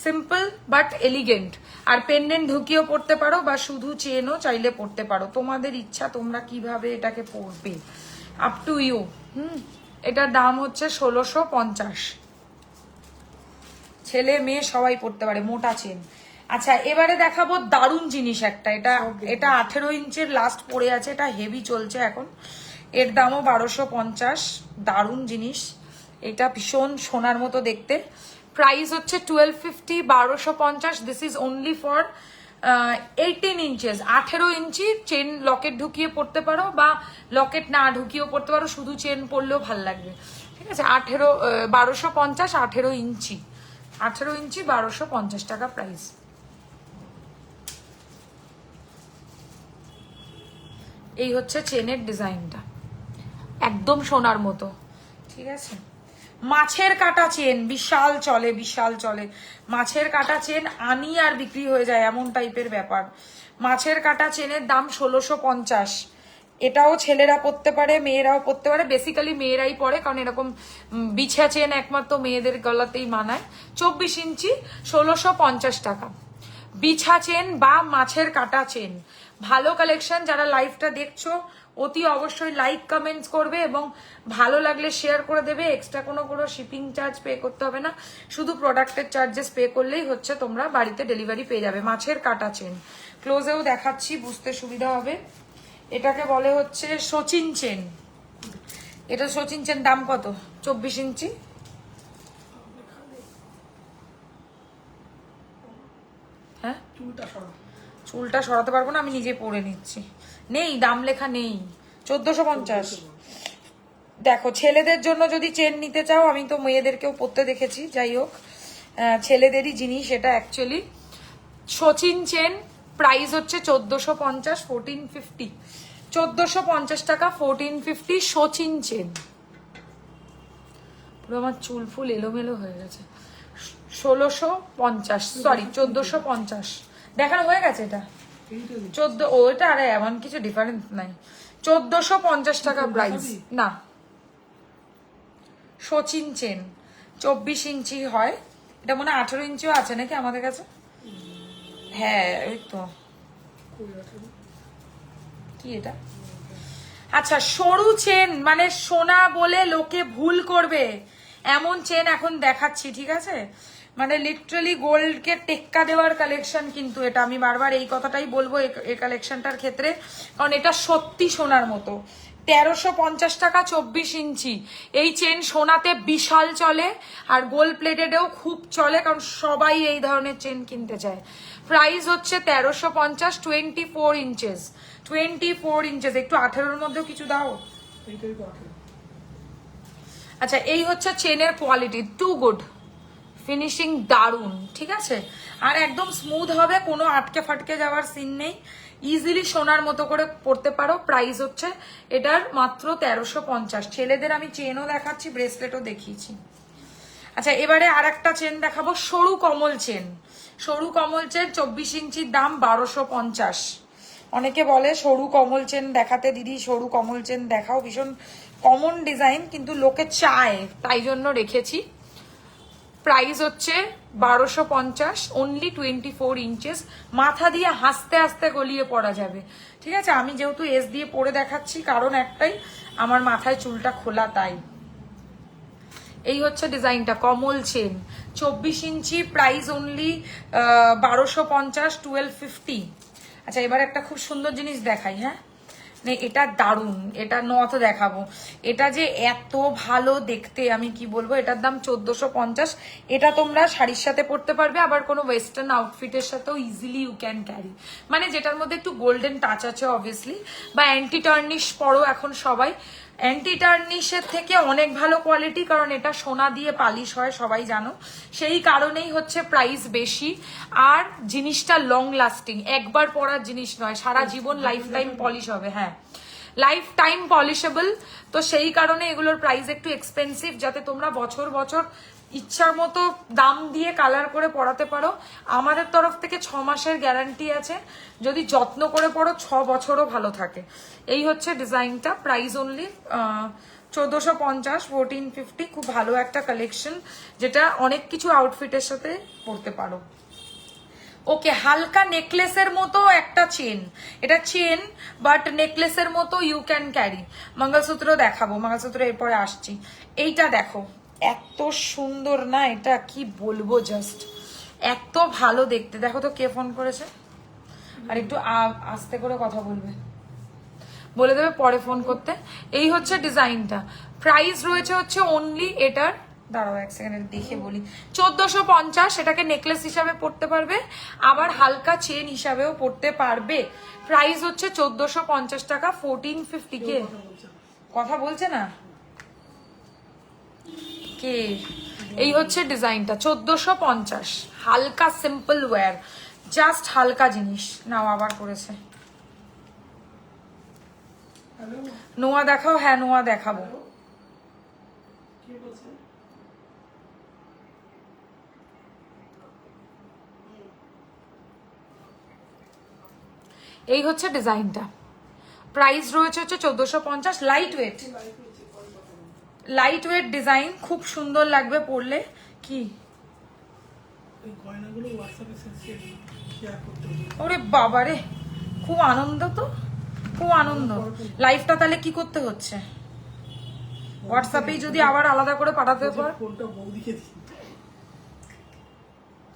S1: সিম্পল বাট এলিগেন্ট। আর পেন্ডেন্ট ঢুকিয়েও পড়তে পারো বা শুধু চেনও চাইলে পড়তে পারো, তোমাদের ইচ্ছা তোমরা কিভাবে এটাকে পরবে, আপ টু ইউ। এটার দাম হচ্ছে 1650। ছেলে মেয়ে সবাই পড়তে পারে, মোটা চেন। আচ্ছা, এবারে দেখাবো দারুণ জিনিস একটা। এটা 18 ইঞ্চের লাস্ট পড়ে আছে, এটা হেভি চলছে এখন, এর দামও 1250। দারুণ জিনিস, এটা ভীষণ সোনার মতো দেখতে। প্রাইস হচ্ছে 1250, 1250। This is only for 18 inches. 18 inch chain Locket ঢুকিয়ে পড়তে পারো বা লকেট না ঢুকিয়েও পড়তে পারো, শুধু চেন পরলেও ভাল লাগবে, ঠিক আছে। 1250, 18 ইঞ্চি, 18 ইঞ্চি 1250 টাকা প্রাইস। এই হচ্ছে চেনের ডিজাইনটা, একদম সোনার মতো, ঠিক আছে। মাছের কাটা চেন বিশাল চলে, বিশাল চলে। মাছের কাটা চেন আনি আর বিক্রি হয়ে যায়, এমন টাইপের ব্যাপার। মাছের কাটা চেনের দাম 1650। এটাও ছেলেরা পরতে পারে, মেয়েরাও পরতে পারে, বেসিক্যালি মেয়েরাই পরে, কারণ এরকম বিছা চেন একমাত্র মেয়েদের গলাতেই মানায়। 24 ইঞ্চি, 1650 টাকা। বিছা চেন বা মাছের কাটা চেন, ভালো কালেকশন। যারা লাইভটা দেখছো অতি অবশ্যই লাইক কমেন্টস করবে এবং ভালো লাগলে শেয়ার করে দেবে। এক্সট্রা কোনো শিপিং চার্জ পে করতে হবে না, শুধু প্রোডাক্টের চার্জেস পে করলেই হচ্ছে, তোমরা বাড়িতে ডেলিভারি পেয়ে যাবে। মাছের কাটা চেন, ক্লোজেও দেখাচ্ছি, বুঝতে সুবিধা হবে। এটাকে বলে হচ্ছে সচিন চেন। এটা সচিন চেন, দাম কত? 24 ইঞ্চি। হ্যাঁ, চুলটা সরাতে পারবো না, আমি নিজে পরে নিচ্ছি। নেই, দাম লেখা নেই, 1450। দেখো, ছেলেদের জন্য যদি চেন নিতে চাও, আমি তো মেয়েদেরকেও পরতে দেখেছি, যাই হোক ছেলেদেরই জিনিস এটা অ্যাকচুয়ালি। সচিন চেন, প্রাইস হচ্ছে 1450, 1450, 1450 টাকা, 1450 সচিন চেন। পুরো আমার চুল ফুল এলোমেলো হয়ে গেছে। 1650, সরি 1450 দেখানো হয়ে গেছে। এটা 14, ওইটা আরে এমন কিছু ডিফারেন্স নাই। 1450 টাকা প্রাইস। না, সচিন চেন 24 ইঞ্চি হয়, এটা মনে হয় 18 ইঞ্চিও আছে নাকি আমাদের কাছে। হ্যাঁ, ওই তো। কি এটা? আচ্ছা, সরু চেন মানে সোনা বলে লোকে ভুল করবে এমন চেন এখন দেখাচ্ছি, ঠিক আছে। মানে লিটারালি গোল্ডকে টেক্কা দেওয়ার কালেকশন, কিন্তু এটা আমি বারবার এই কথাটাই বলবো এই কালেকশনটার ক্ষেত্রে, কারণ এটা সত্যি সোনার মতো। 1350 টাকা, 24 ইঞ্চি। এই চেন সোনাতে বিশাল চলে আর গোল্ড প্লেটেডেও খুব চলে, কারণ সবাই এই ধরনের চেন কিনতে চায়। প্রাইস হচ্ছে 1350, 24 ইঞ্চেস, 24 ইঞ্চেস। একটু 18-র মধ্যেও কিছু দাও। আচ্ছা, এই হচ্ছে চেনের কোয়ালিটি, টু গুড, ফিনিশিং দারুন, ঠিক আছে। আর একদম স্মুথ হবে, কোনো আটকে ফাটকে যাওয়ার সিন নেই, ইজিলি সোনার মতো করে পড়তে পারো। প্রাইস হচ্ছে এটার মাত্র 1350। ছেলেদের আমি চেনও দেখাচ্ছি, ব্রেসলেটও দেখিয়েছি। আচ্ছা, এবারে আর একটা চেন দেখাবো, সরু কমল চেন। সরু কমল চেন 24 ইঞ্চির দাম 1250। অনেকে বলে সরু কমল চেন দেখাতে, দিদি সরু কমল চেন দেখাও, ভীষণ কমন ডিজাইন কিন্তু লোকে চায়, তাই জন্য রেখেছি। প্রাইস হচ্ছে 1250, অনলি 24 ইঞ্চেস। মাথা দিয়ে হাসতে হাসতে গলিয়ে পড়া যাবে, ঠিক আছে। আমি যেহেতু এস দিয়ে পরে দেখাচ্ছি, কারণ একটাই, আমার মাথায় চুলটা খোলা, তাই। এই হচ্ছে ডিজাইনটা, কমল চেন 24 ইঞ্চি, প্রাইস অনলি 1250, 1250। আচ্ছা, এবার একটা খুব সুন্দর জিনিস দেখাই। হ্যাঁ, এটা দারুণ, এটা নথ দেখাবো। এটা যে এত ভালো দেখতে, আমি কি বলবো, এটার দাম 1450। এটা তোমরা শাড়ির সাথে পরতে পারবে, আবার কোনো ওয়েস্টার্ন আউটফিটের সাথেও ইজিলি ইউ ক্যান ক্যারি, মানে যেটার মধ্যে একটু গোল্ডেন টাচ আছে অবভিয়াসলি, বা অ্যান্টি টার্নিশ পরো এখন সবাই। অ্যান্টি টার্নিশের থেকে অনেক ভালো কোয়ালিটি, কারণ এটা সোনা দিয়ে পালিশ হয়, সবাই জানো, সেই কারণেই হচ্ছে প্রাইস বেশি। আর জিনিসটা লং লাস্টিং, একবার পরার জিনিস নয়, সারা জীবন লাইফ টাইম পলিশ হবে। হ্যাঁ, লাইফ টাইম পলিশেবল, তো সেই কারণে এগুলোর প্রাইস একটু এক্সপেন্সিভ, যাতে তোমরা বছর বছর ইচ্ছার মতো দাম দিয়ে কালার করে পরাতে পারো। আমাদের তরফ থেকে 6 মাসের গ্যারান্টি আছে, যদি যত্ন করে পড়ো 6 বছরও ভালো থাকে। এই হচ্ছে ডিজাইনটা, প্রাইস অনলি 1450, 1450। খুব ভালো একটা কালেকশন, যেটা অনেক কিছু আউটফিটের সাথে পরতে পারো। ওকে, হালকা নেকলেসের মতো একটা চেন, এটা চেন বাট নেকলেসের মতো ইউ ক্যান ক্যারি। মঙ্গলসূত্র দেখাবো, মঙ্গলসূত্র এরপরে আসছি। এইটা দেখো, এত সুন্দর না, এটা কি বলবো, জাস্ট এত ভালো দেখতে। দেখো তো কে ফোন করেছে, আর একটু আস্তে করে কথা বলবে, বলে দেবে পরে ফোন করতে। এই হচ্ছে ডিজাইনটা, প্রাইস রয়েছে হচ্ছে অনলি এটার, দাঁড়াও এক সেকেন্ড দেখে বলি, 1450। এটাকে নেকলেস হিসাবে পড়তে পারবে, আবার হালকা চেন হিসাবেও পড়তে পারবে। প্রাইস হচ্ছে 1450 টাকা, 1450 কে কথা বলছে না কে। এই হচ্ছে ডিজাইনটা 1450, হালকা সিম্পল ওয়্যার, জাস্ট হালকা জিনিস। নাও আবার করেছে,
S2: হ্যালো,
S1: নোয়া দেখাও। হ্যাঁ নোয়া দেখাবো।
S2: কে বলছে?
S1: এই হচ্ছে ডিজাইনটা, প্রাইস রয়েছে হচ্ছে 1450। লাইট ওয়েট,
S2: লাইভ হয়েছে, পরে কথা বলবো।
S1: লাইট ওয়েট ডিজাইন, খুব সুন্দর লাগবে পরলে। কি
S2: এই গয়নাগুলো হোয়াটসঅ্যাপে শেয়ার করতে হবে।
S1: ওরে বাবারে, খুব আনন্দ তো, খুব আনন্দ। লাইফটা তাহলে কি করতে হচ্ছে, হোয়াটসঅ্যাপেই যদি আবার আলাদা করে পাঠাতে পার।
S2: ফোনটা বৌদিকে দিই।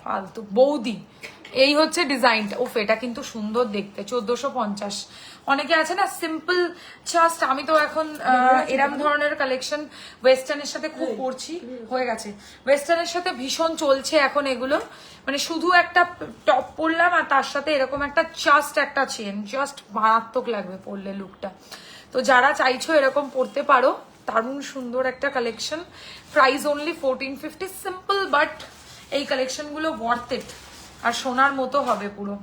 S1: ফালতু বৌদি। এই হচ্ছে ডিজাইনটা, ওফ এটা কিন্তু সুন্দর দেখতে, 1450। অনেকে আছে না সিম্পল, জাস্ট আমি তো এখন এরম ধরনের কালেকশন ওয়েস্টার্নের সাথে খুব পরছি, হয়ে গেছে। ওয়েস্টার্নের সাথে ভীষণ চলছে এখন এগুলো, মানে শুধু একটা টপ পরলাম আর তার সাথে এরকম একটা জাস্ট একটা চেন, জাস্ট মারাত্মক লাগবে পরলে লুকটা। তো যারা চাইছো এরকম পরতে পারো, দারুণ সুন্দর একটা collection. Price only 1450, simple but এই কালেকশন গুলো ওয়ার্থ ইট, আর সোনার মতো হবে পুরো।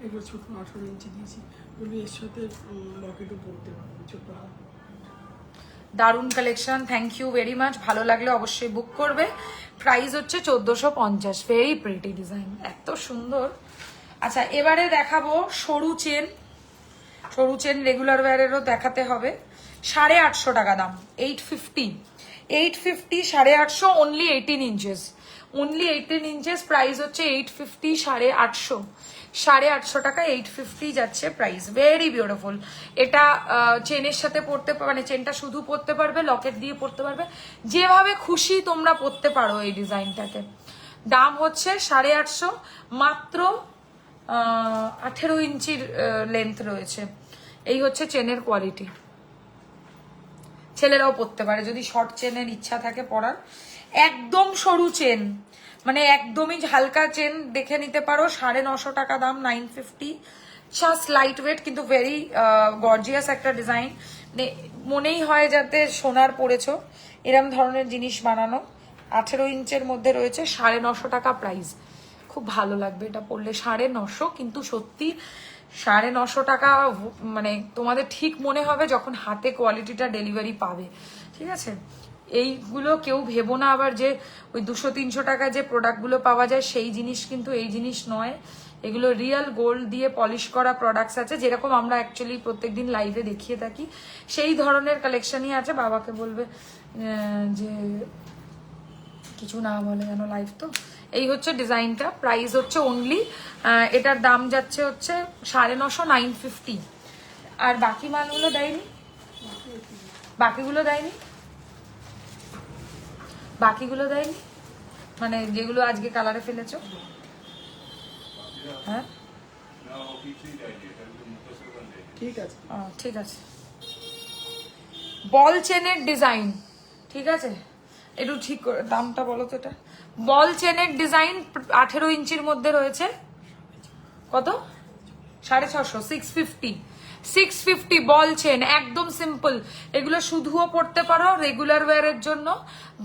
S2: এগুলো ছোট 18 ইঞ্চি দিয়েছি, বলবি এর সাথে লকেটও পড়তে পারবে, ছোট।
S1: দারুণ collection, thank you very much. ভালো লাগলে অবশ্যই বুক করবে। প্রাইস হচ্ছে 1450, ভেরি প্রিটি ডিজাইন, এত সুন্দর। আচ্ছা এবারে দেখাবো সরু চেন, সরু চেন রেগুলার ওয়্যারেরও দেখাতে হবে। 850 টাকা দাম, 850, 850, 850, only 18 inches, only 18 inches. Price হচ্ছে 850, 850, 850 টাকা, 850 যাচ্ছে প্রাইস। Very beautiful. এটা চেনের সাথে পড়তে, মানে চেনটা শুধু পড়তে পারবে, লকেট দিয়ে পড়তে পারবে, যেভাবে খুশি তোমরা পড়তে পারো এই ডিজাইনটাকে। দাম হচ্ছে 850, মাত্র 18 ইঞ্চির লেন্থ রয়েছে। এই হচ্ছে চেনের কোয়ালিটি, ছেলেরাও পরতে পারে যদি শর্ট চেনের ইচ্ছা থাকে পরার। একদম সরু চেন, মানে একদমই হালকা চেন দেখে নিতে পারো। 950 টাকা দাম, 950। জাস্ট লাইট ওয়েট কিন্তু ভেরি গর্জিয়াস একটা ডিজাইন, মানে মনেই হয় যাতে সোনার পরেছো, এরম ধরনের জিনিস বানানো। 18 ইঞ্চের মধ্যে রয়েছে, 950 টাকা প্রাইস। খুব ভালো লাগবে এটা পরলে, 950, কিন্তু সত্যি 950 টাকা, মানে তোমাদের ঠিক মনে হবে যখন হাতে কোয়ালিটিটা ডেলিভারি পাবে, ঠিক আছে। এইগুলো কেউ ভেবো না আবার যে ওই 200-300 টাকায় যে প্রোডাক্টগুলো পাওয়া যায় সেই জিনিস, কিন্তু এই জিনিস নয়। এগুলো রিয়েল গোল্ড দিয়ে পলিশ করা প্রোডাক্টস আছে, যেরকম আমরা অ্যাকচুয়ালি প্রত্যেকদিন লাইভে দেখিয়ে থাকি, সেই ধরনের কালেকশনই আছে। বাবাকে বলবে যে কিছু না বলে যেন, লাইভ তো। এই হচ্ছে ডিজাইনটা, প্রাইস হচ্ছে অনলি, এটার দাম যাচ্ছে হচ্ছে 950, 950। আর বাকি মালগুলো দেয়নি, বাকিগুলো দেয়নি, বাকিগুলো দেয়নি, মানে যেগুলো আজকে কালারে ফেলেছো। হ্যাঁ
S2: ঠিক আছে।
S1: ঠিক আছে। বল চেনের ডিজাইন, ঠিক আছে, একটু ঠিক করে দামটা বলো তো। এটা বল চেনের ডিজাইন, 18 ইঞ্চির মধ্যে রয়েছে। কত? 650, 650, 650 বল চেন, একদম সিম্পল। এগুলো শুধুও পড়তে পারো রেগুলার ওয়্যারের জন্য,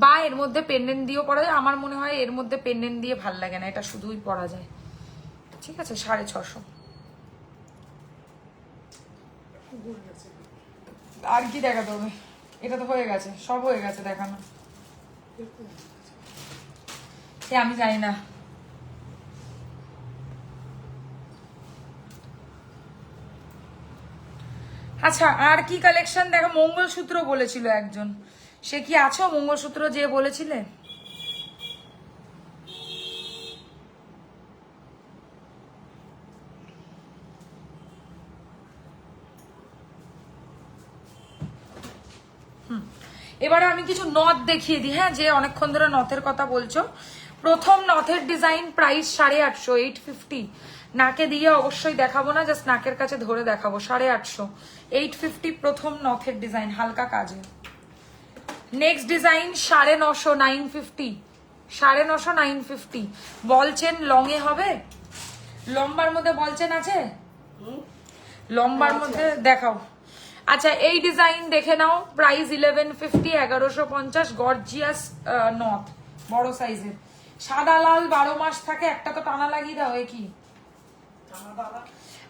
S1: বা এর মধ্যে পেন্ডেন্ট দিয়েও পরা যায়। আমার মনে হয় এর মধ্যে পেন্ডেন্ট দিয়ে ভাল লাগে না, এটা শুধুই পরা যায়, ঠিক আছে। 650।
S2: ঘুরে গেছে।
S1: আর কি দেখাতে হবে? এটা তো হয়ে গেছে, সব হয়ে গেছে দেখানো। সে আমি জানি না। আচ্ছা আর কি কালেকশন দেখো? মঙ্গলসূত্র বলেছিল একজন, সে কি আছো মঙ্গলসূত্র যে বলেছিলে? এবারে আমি কিছু নথ দেখিয়ে দিই, হ্যাঁ, যে অনেকক্ষণ ধরে নথের কথা বলছো। প্রথম নথের ডিজাইন প্রাইস 850, 850। নাকে দিয়ে অবশ্যই দেখাবো না, জাস্ট নাকের কাছে ধরে দেখাবো। 850, 850 প্রথম নথের ডিজাইন, হালকা কাজে। Next design 950, 950, 950, 950। বলছেন লং এ হবে? লম্বার মধ্যে বলছেন আছে? লম্বার মধ্যে দেখাও। আচ্ছা এই ডিজাইন দেখে নাও, প্রাইস 1150, 1150। গর্জিয়াস নথ, বড় সাইজের, সাদা লাল 12 মাস থাকে। একটা তো টানা লাগিয়ে দাও। এ কি?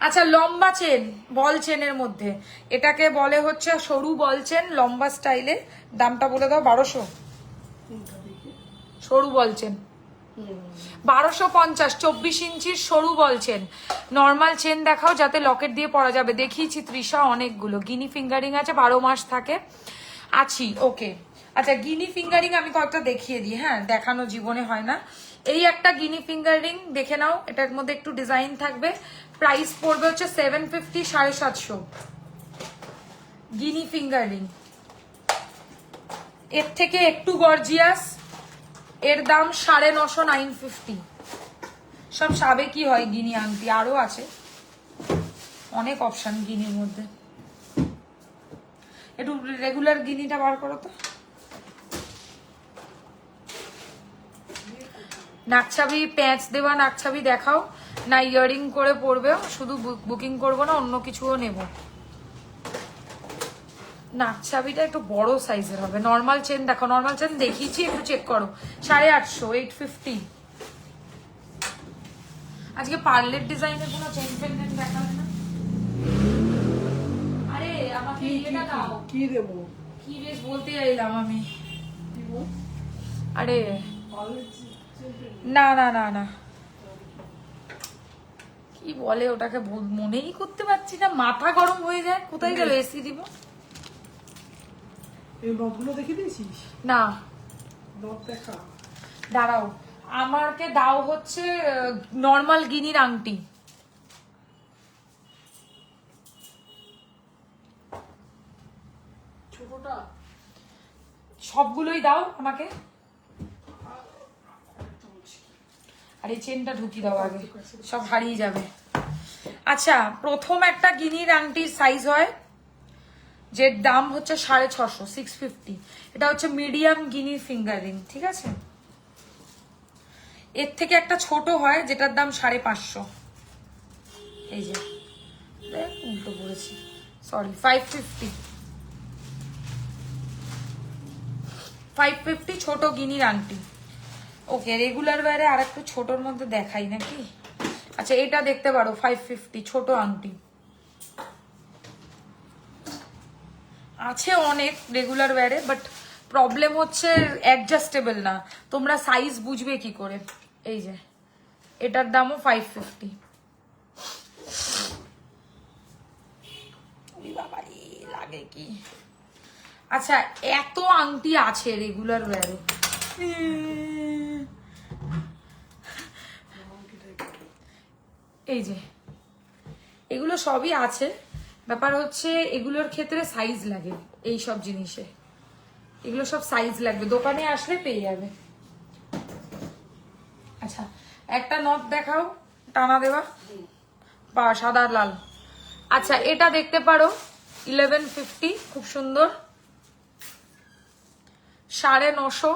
S1: আচ্ছা লম্বা চেন, বল চেনের মধ্যে, এটাকে বলে হচ্ছে সরু বল চেন, লম্বা স্টাইলে। দামটা বলে দাও। 1200 সরু বল চেন, 1250, 24 ইঞ্চির সরু বল চেন। নর্মাল চেন দেখাও যাতে লকেট দিয়ে পরা যাবে। দেখিয়েছি তৃষা অনেকগুলো। গিনি ফিঙ্গারিং আছে, 12 মাস থাকে। আছি ওকে। আচ্ছা গিনি ফিঙ্গারিং আমি কয়েকটা দেখিয়ে দিই, হ্যাঁ, দেখানো জীবনে হয় না। এই একটা গিনি ফিঙ্গারিং দেখে নাও, এটার মধ্যে একটু ডিজাইন থাকবে। প্রাইস পড়বে হচ্ছে 750, 750। গিনি ফিঙ্গারিং এর থেকে একটু গর্জিয়াস, এর দাম 950, 950। সব সাবে কি হয় গিনি আংটি, আরো আছে অনেক অপশন গিনির মধ্যে। একটু রেগুলার গিনিটা বার করো তো। নাকছাবি, প্যাঁচ দেওয়া নাকছাবি দেখাও না। ইয়ারিং করে পরবে, শুধু বুকিং করবো না, অন্য কিছুও নেব। নাকছাবিটা একটু বড় সাইজের হবে। নর্মাল চেন দেখো, নর্মাল চেন দেখিয়েছি, একটু চেক করো। 850, 850। আজকে পার্লের ডিজাইনের কোনো চেন ফেন দেখাবে না? আরে আমাকে এটা দাও।
S2: কি দেবো?
S1: কি বেশ বলতে চাইলাম আমি। আরে না না না না, কি বলে ওটাকে মনেই করতে পারছি না, মাথা গরম হয়ে যায়। কোথায় গেল? এসি দিব
S2: এই নথগুলো দেখে দিয়েছিস?
S1: না,
S2: নথ দেখা।
S1: দাঁড়াও, আমাকে দাও হচ্ছে নর্মাল গিনির আংটি।
S2: ছোটটা
S1: সবগুলোই দাও আমাকে। আর এই চেনটা ঢুকিয়ে দাও আগে, সব হারিয়ে যাবে। আচ্ছা প্রথম একটা গিনির আংটির সাইজ হয়, যে দাম হচ্ছে 650, 650। এটা হচ্ছে মিডিয়াম গিনি ফিঙ্গারিং, ঠিক আছে। এর থেকে একটা ছোট হয় যেটার দাম 550। এই যে উল্টো পড়েছি, সরি, 550, 550 ছোট গিনির আংটি। ওকে রেগুলার ওয়্যারে আর একটু ছোটর মধ্যে দেখাই নাকি? আচ্ছা এটা দেখতে পারো, 550 ছোট আংটি আছে অনেক রেগুলার ওয়্যারে, বাট প্রবলেম হচ্ছে অ্যাডজাস্টেবল না। তোমরা সাইজ বুঝবে কি করে? এই যে এটার দামও 550। বাবারে লাগে কি? আচ্ছা এত আংটি আছে রেগুলার ওয়্যারে, এই যে এগুলো সবই আছে। ব্যাপার হচ্ছে এগুলোর ক্ষেত্রে সাইজ লাগে, এই সব জিনিসে এগুলো সব সাইজ লাগবে, দোকানে আসলে পেয়ে যাবে। আচ্ছা একটা নথ দেখাও টানা দেওয়া, বা সাদা লাল। আচ্ছা এটা দেখতে পারো 1150, খুব সুন্দর, 950।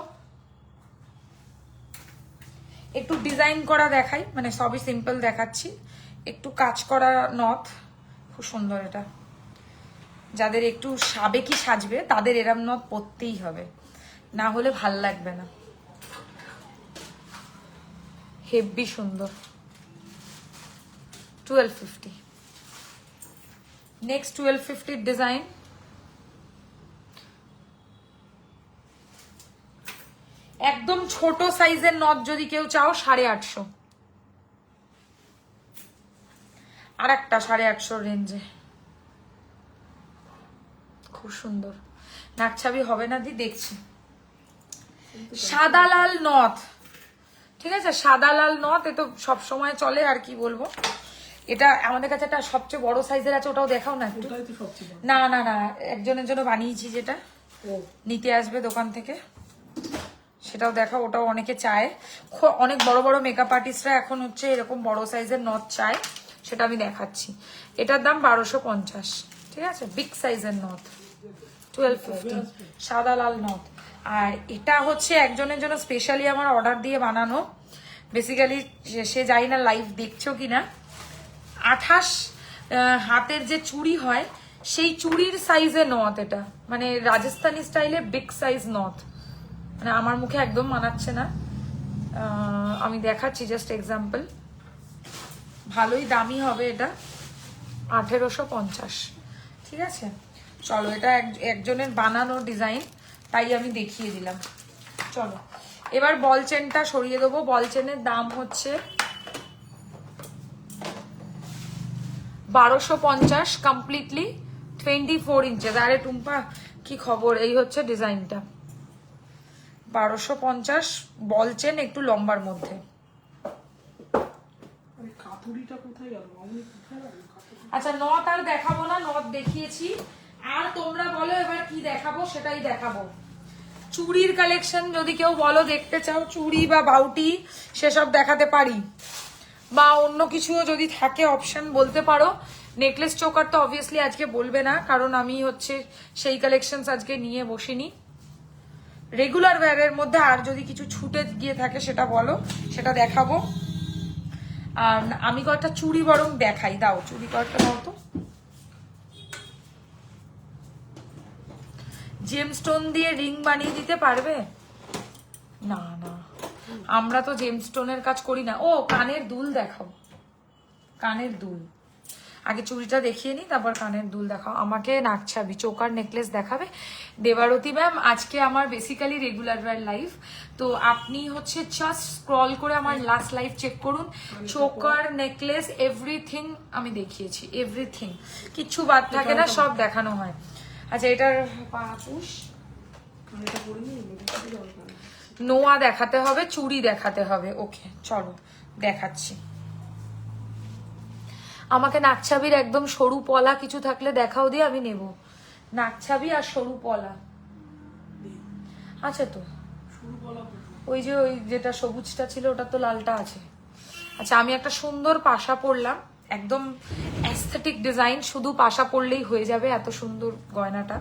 S1: একটু ডিজাইন করা দেখাই, মানে সবই সিম্পল দেখাচ্ছি। একটু কাজ করা নথ, খুব সুন্দর। এটা যাদের একটু সাবেকি সাজবে তাদের এরম নথ পরতেই হবে, না হলে ভাল লাগবে না। হেব্বি সুন্দর, 1250। নেক্সট 1250 ডিজাইন, একদম ছোট সাইজের নথ যদি কেউ চাও 850, আর একটা 850 রেঞ্জে, খুব সুন্দর। নাকছাবি হবে না দি, দেখছি। সাদা লাল নথ, ঠিক আছে, সাদা লাল নথ, এ তো সবসময় চলে, আর কি বলবো। এটা আমাদের কাছে একটা সবচেয়ে বড় সাইজের আছে, ওটাও দেখাও না একটু।
S2: ওটাই তো সবচেয়ে বড়।
S1: না না না, একজনের জন্য বানিয়েছি, যেটা
S2: ও
S1: নিতে আসবে দোকান থেকে, সেটাও দেখাও। ওটাও অনেকে চায়, অনেক বড় বড় মেকআপ আর্টিস্টরা এখন হচ্ছে এরকম বড় সাইজের নথ চায়, সেটা আমি দেখাচ্ছি। এটার দাম 1250, ঠিক আছে, বিগ সাইজের নথ, 1250, সাদা লাল নথ। আর এটা হচ্ছে একজনের জন্য স্পেশালি আমার অর্ডার দিয়ে বানানো, বেসিক্যালি সে জানি না লাইভ দেখছো কিনা। 28 হাতের যে চুড়ি হয়, সেই চুড়ির সাইজে নথ এটা, মানে রাজস্থানি স্টাইলে বিগ সাইজ নথ, মানে আমার মুখে একদম মানাচ্ছে না, আমি দেখাচ্ছি জাস্ট এক্সাম্পল। ভালোই দামি হবে এটা, 1850, ঠিক আছে। চলো, এটা একজনের বানানো ডিজাইন, তাই আমি দেখিয়ে দিলাম। চলো এবার বল চেনটা সরিয়ে দেবো। বল চেনের দাম হচ্ছে 1250 কমপ্লিটলি, 24 ইঞ্চেস। আরে টুম্পা কি খবর? এই হচ্ছে ডিজাইনটা, 1250 বল চেন, একটু লম্বার মধ্যে।
S2: আরে কাতুরিটা কোথায় গেল? মামনি কোথায় গেল কাতুরি?
S1: আচ্ছা, নথ আর দেখাবো না, নথ দেখিয়েছি। আর তোমরা বলো এবার কি দেখাবো, সেটাই দেখাবো। চুড়ির কালেকশন যদি কেউ বলো দেখতে চাও, চুড়ি বা বাউটি, সেসব দেখাতে পারি, বা অন্য কিছুও যদি থাকে অপশন বলতে পারো। নেকলেস চোকার তো অবভিয়াসলি আজকে বলবে না, কারণ আমি হচ্ছে সেই কালেকশন আজকে নিয়ে বসিনি। রেগুলার ওয়্যারের মধ্যে আর যদি কিছু ছুটে গিয়ে থাকে সেটা বলো, সেটা দেখাবো। আর আমি কয়েকটা চুড়ি বরং দেখাই, দাও চুড়ি কয়েকটা দাও তো। জেমস্টোন দিয়ে রিং বানিয়ে দিতে পারবে? না না, আমরা তো জেমস্টোনের কাজ করি না। ও কানের দুল দেখাও, কানের দুল আগে, চুড়িটা দেখিয়ে নি, তারপর কানের দুল দেখাও। আমাকে নাকছাবি চোকার নেকলেস দেখাবে। দেবারতী ম্যাম, আজকে আমার বেসিক্যালি রেগুলার ওয়্যার লাইভ, তো আপনি হচ্ছে জাস্ট স্ক্রল করে আমার লাস্ট লাইভ চেক করুন। চোকার নেকলেস এভরিথিং আমি দেখিয়েছি, এভরিথিং, কিচ্ছু বাদ থাকে না, সব দেখানো হয়। আচ্ছা, এটার পাপুষ
S2: কানেরটা পরে নিই, মেকআপটা দরকার নেই।
S1: নোয়া দেখাতে হবে, চুড়ি দেখাতে হবে। ওকে চলো দেখাচ্ছি। আমাকে নাকছাবির একদম সরু পলা কিছু থাকলে দেখাও, দিয়ে আমি নেব। নাকছাবি আর সরু পলা আছে তো?
S2: শুরু বলা কোথায়?
S1: ওই যে ওই যেটা সবুজটা ছিল, ওটা তো লালটা আছে। আচ্ছা, আমি একটা সুন্দর পাশা পরলাম, একদম অ্যাস্থেটিক ডিজাইন, শুধু পাশা পরলেই হয়ে যাবে, এত সুন্দর গয়নাটা।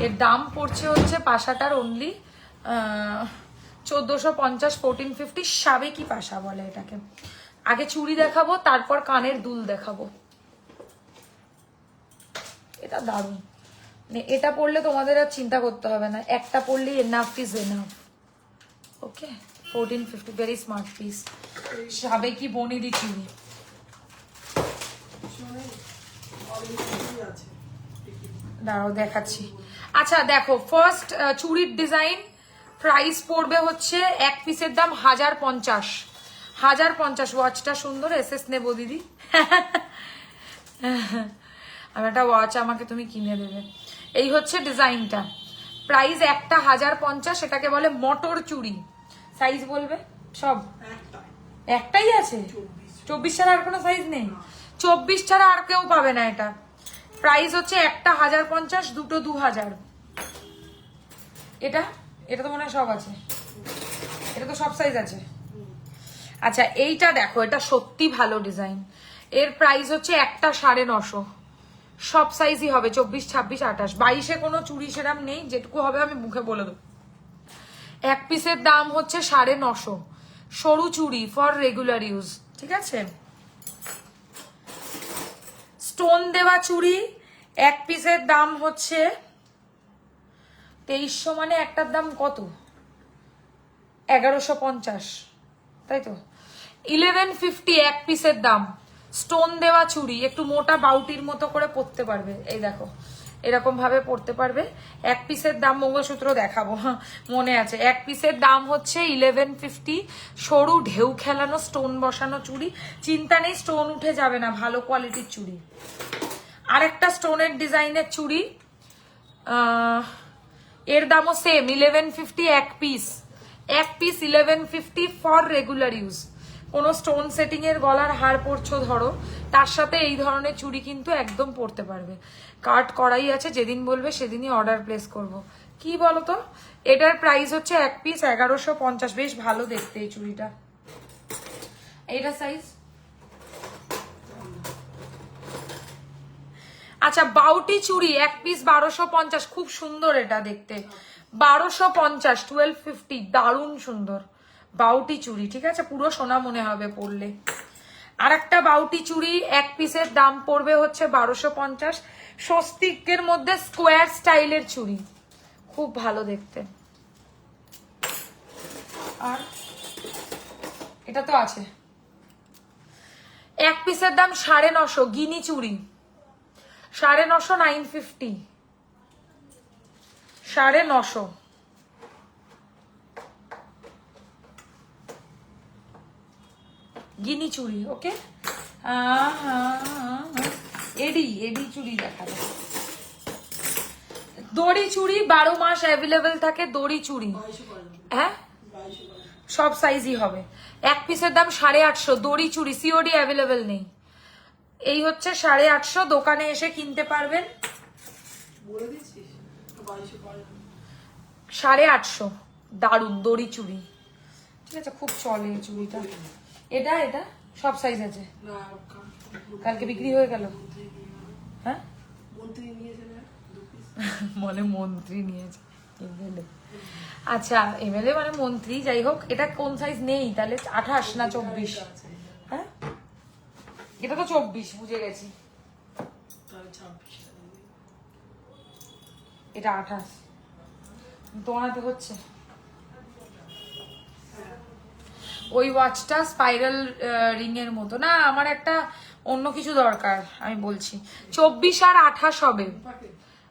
S1: এর দাম পড়ছে হচ্ছে পাশাটার অনলি 1450, 1450। সাবেকি পাশা বলে এটাকে। আগে চুড়ি দেখাবো, তারপর কানের দুল দেখাবো। এটা দারুণ, মানে এটা পড়লে তোমাদের আর চিন্তা করতে হবে না, একটা পড়লেই enough is enough. Okay, 1450, very smart piece, সাবেকি বনেদি চুড়ি।
S2: পিছনে অরেঞ্জ আছে।
S1: দাঁড়াও দেখাচ্ছি। আচ্ছা দেখো, ফার্স্ট চুড়ির ডিজাইন, প্রাইস পড়বে হচ্ছে এক পিসের দাম 1050, 1050। ওয়াচটা সুন্দর, এসএস নেবো দিদি। আমি একটা ওয়াচ আমাকে তুমি কিনে দেবে। এই হচ্ছে ডিজাইনটা, প্রাইস একটা 1050, এটাকে বলে মটর চুড়ি। সাইজ বলবে সব? একটাই আছে, 24 ছাড়া আর কোনো সাইজ নেই? 24 ছাড়া আর কেউ পাবে না এটা। প্রাইস হচ্ছে একটা 1050, দুটো 2000। এটা এটা তো মনে হয় সব আছে, এটা তো সব সাইজ আছে। আচ্ছা, এইটা দেখো, এটা সত্যি ভালো ডিজাইন। এর প্রাইস হচ্ছে একটা 950, সব সাইজই হবে, 24, 26, 28, 22-এ কোনো চুড়ি সেরাম নেই, যেটুকু হবে আমি মুখে বলে দেবো। এক পিসের দাম হচ্ছে 950, সরু চুড়ি ফর রেগুলার ইউজ, ঠিক আছে। স্টোন দেওয়া চুড়ি, এক পিসের দাম হচ্ছে 2300, মানে একটার দাম কত? 1150, তাই তো। 1150 এক পিসের দাম, স্টোন দেওয়া চুড়ি, একটু মোটা বাউটির মতো করে পরতে পারবে। এই দেখো এরকম ভাবে পরতে পারবে। এক পিসের দাম, মঙ্গলসূত্র দেখাবো, হ্যাঁ মনে আছে, এক পিসের দাম হচ্ছে 1150। সরু ঢেউ খেলানো স্টোন বসানো চুড়ি, চিন্তা নেই স্টোন উঠে যাবে না, ভালো কোয়ালিটির চুড়ি। আরেকটা স্টোনের ডিজাইনের চুড়ি, এর দামও সেম 1150 এক পিস। এক পিস 1150 ফর রেগুলার ইউজ। কোনো স্টোন সেটিং এর গলার হার পরছো ধরো, তার সাথে এই ধরনের চুড়ি কিন্তু একদম পরতে পারবে। কাট করাই আছে, যেদিন বলবে সেদিনই অর্ডার প্লেস করব। কি বলতো, এটার প্রাইস হচ্ছে এক পিস 1150। বেশ ভালো দেখতে এই চুড়িটা। এইটা সাইজ, আচ্ছা বাউটি চুড়ি এক পিস 1250, খুব সুন্দর এটা দেখতে। 1250, 1250, দারুণ সুন্দর বাউটি চুড়ি, ঠিক আছে, পুরো সোনা মনে হবে পরলে। আর একটা বাউটি চুড়ি এক পিসের দাম পড়বে হচ্ছে 1250। স্বস্তিকের মধ্যে স্কোয়ার স্টাইলের চুড়ি, খুব ভালো দেখতে। আর এটা তো আছে, এক পিসের দাম 950, গিনি চুড়ি 950, 950, 950। গিনি চুড়ি, ওকে। এডি এডি চুড়ি দেখাবো। দড়ি চুড়ি 12 মাস অ্যাভেলেবেল থাকে, দড়ি চুড়ি, হ্যাঁ সব সাইজই হবে। এক পিসের দাম 850, দড়ি চুড়ি, সিওডি অ্যাভেলেবেল নেই। এই হচ্ছে 850, দোকানে এসে কিনতে পারবেন। 850, দারুন দড়ি চুড়ি, ঠিক আছে, খুব চলে এই চুড়িটা। এটা এটা সব সাইজ আছে, কালকে বিক্রি হয়ে গেল, হ্যাঁ মানে মন্ত্রী নিয়েছে এমএলএ। আচ্ছা এমএলএ মানে মন্ত্রী, যাই হোক। এটা কোন সাইজ নেই তাহলে, 28 না 24? হ্যাঁ এটা তো 24, বুঝে গেছি। এটা 28, তোমার হাতে হচ্ছে। ওই ওয়াচটা স্পাইরাল রিং এর মতো না, আমার একটা অন্য কিছু দরকার, আমি বলছি 24 আর 28 হবে।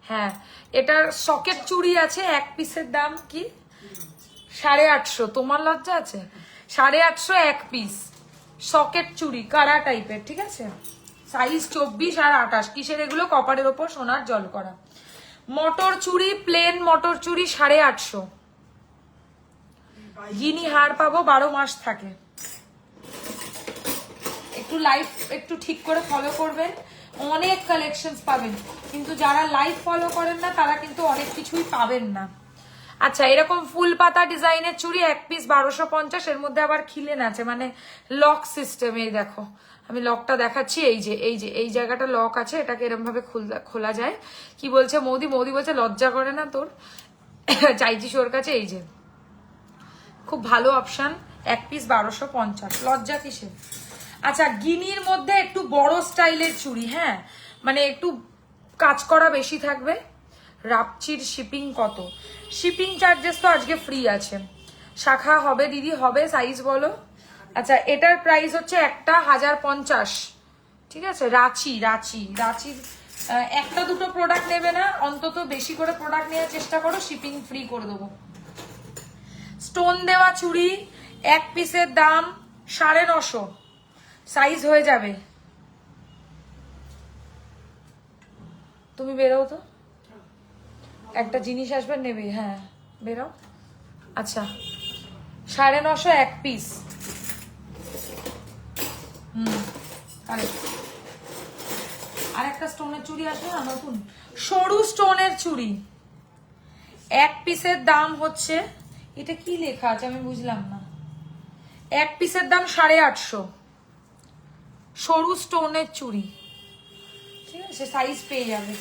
S1: হ্যাঁ এটার সকেট চুড়ি আছে, এক পিসের দাম কি 850, তোমার লজ্জা আছে? 850 এক পিস সকেট চুড়ি, কারা টাইপের, ঠিক আছে, সাইজ 24 আর 28। কিসের এগুলো? কপারের ওপর সোনার জল করা। মটর চুড়ি, প্লেন মটর চুড়ি 850। গিনি হার পাবো, 12 মাস থাকে। একটু লাইভ একটু ঠিক করে ফলো করবেন, অনেক কালেকশন পাবেন, কিন্তু যারা লাইভ ফলো করেন না তারা কিন্তু অনেক কিছুই পাবেন না। আচ্ছা এরকম ফুল পাতা ডিজাইনের চুড়ি এক পিস 1250, এর মধ্যে আবার খিলেন আছে, মানে লক সিস্টেম। এই দেখো আমি লকটা দেখাচ্ছি, এই যে এই যে এই জায়গাটা লক আছে, এটাকে এরকম ভাবে খোলা যায়। কি বলছে মৌদি? মৌদি বলছে লজ্জা করে না তোর? চাইছিস ওর কাছে? এই যে খুব ভালো অপশন, এক পিস 1250, লজ্জা কিসে? আচ্ছা গিনির মধ্যে একটু বড় স্টাইলের চুড়ি, হ্যাঁ মানে একটু কাজ করা বেশি থাকবে। রাপচির শিপিং কত? শিপিং চার্জেস তো আজকে ফ্রি আছে। শাখা হবে দিদি? হবে, সাইজ বলো। আচ্ছা এটার প্রাইস হচ্ছে একটা 1050, ঠিক আছে। রাঁচির একটা দুটো প্রোডাক্ট নেবে না, অন্তত বেশি করে প্রোডাক্ট নেওয়ার চেষ্টা করো, শিপিং ফ্রি করে দেবো। স্টোন দেওয়া চুড়ি এক পিসের দাম 950, সাইজ হয়ে যাবে। তুমি বেরো তো, একটা জিনিস আসবে নেবে, হ্যাঁ বেরো। আচ্ছা 950 এক পিস। আর একটা স্টোনের চুড়ি আসবে না নতুন, সরু স্টোনের চুড়ি এক পিসের দাম হচ্ছে, এটা কি লেখা আছে আমি বুঝলাম না, এক পিসের দাম 850, সরু স্টোনের চুড়ি, ঠিক আছে, সাইজ পেয়ে যাবে,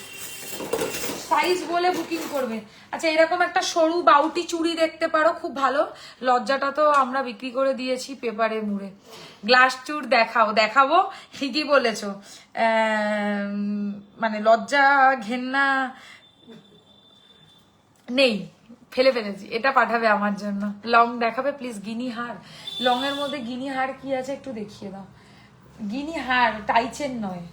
S1: সাইজ বলে বুকিং করবে। আচ্ছা এরকম একটা সরু বাউটি চুড়ি দেখতে পারো, খুব ভালো। লজ্জাটা তো আমরা বিক্রি করে দিয়েছি পেপারে মুড়ে। গ্লাস চুড় দেখাবো, ঠিকই বলেছো, মানে লজ্জা ঘেন্না নেই, ফেলে ফেলেছি। এটা পাঠাবে আমার জন্য, লং দেখাবে প্লিজ। গিনি হার, লং এর মধ্যে গিনি হার কি আছে একটু দেখিয়ে দাও। গিনি হার টাইচেন নয়,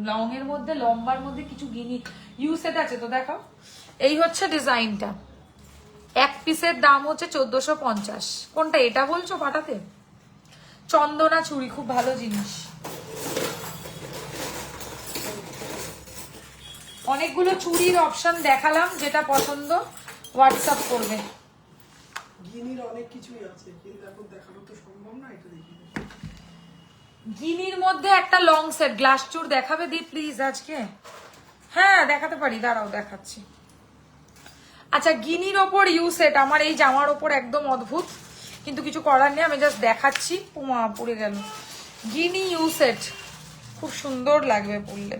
S1: লং এর মধ্যে, লম্বার মধ্যে কিছু গিনি ইউ সেট আছে তো দেখাও। এই হচ্ছে ডিজাইনটা, এক পিসের দাম হচ্ছে 1450। কোনটা এটা বলছো পাঠাতে? চন্দনা চুড়ি খুব ভালো জিনিস। অনেকগুলো চুড়ির অপশন দেখালাম, যেটা পছন্দ হোয়াটসঅ্যাপ করবে।
S2: গিনির অনেক কিছুই আছে, কিন্তু এখন দেখানো তো সম্ভব না, এটা দেখি।
S1: গিনির মধ্যে একটা লং সেট গ্লাস চুর দেখাবে দি প্লিজ আজকে? হ্যাঁ দেখাতে পারি, দাঁড়াও দেখাচ্ছি। আচ্ছা, গিনির ওপর ইউ সেট আমার এই জামার ওপর একদম অদ্ভুত, কিন্তু কিছু করার নেই, আমি জাস্ট দেখাচ্ছি। পুমা পড়ে গেল। গিনি ইউ সেট খুব সুন্দর লাগবে পরলে।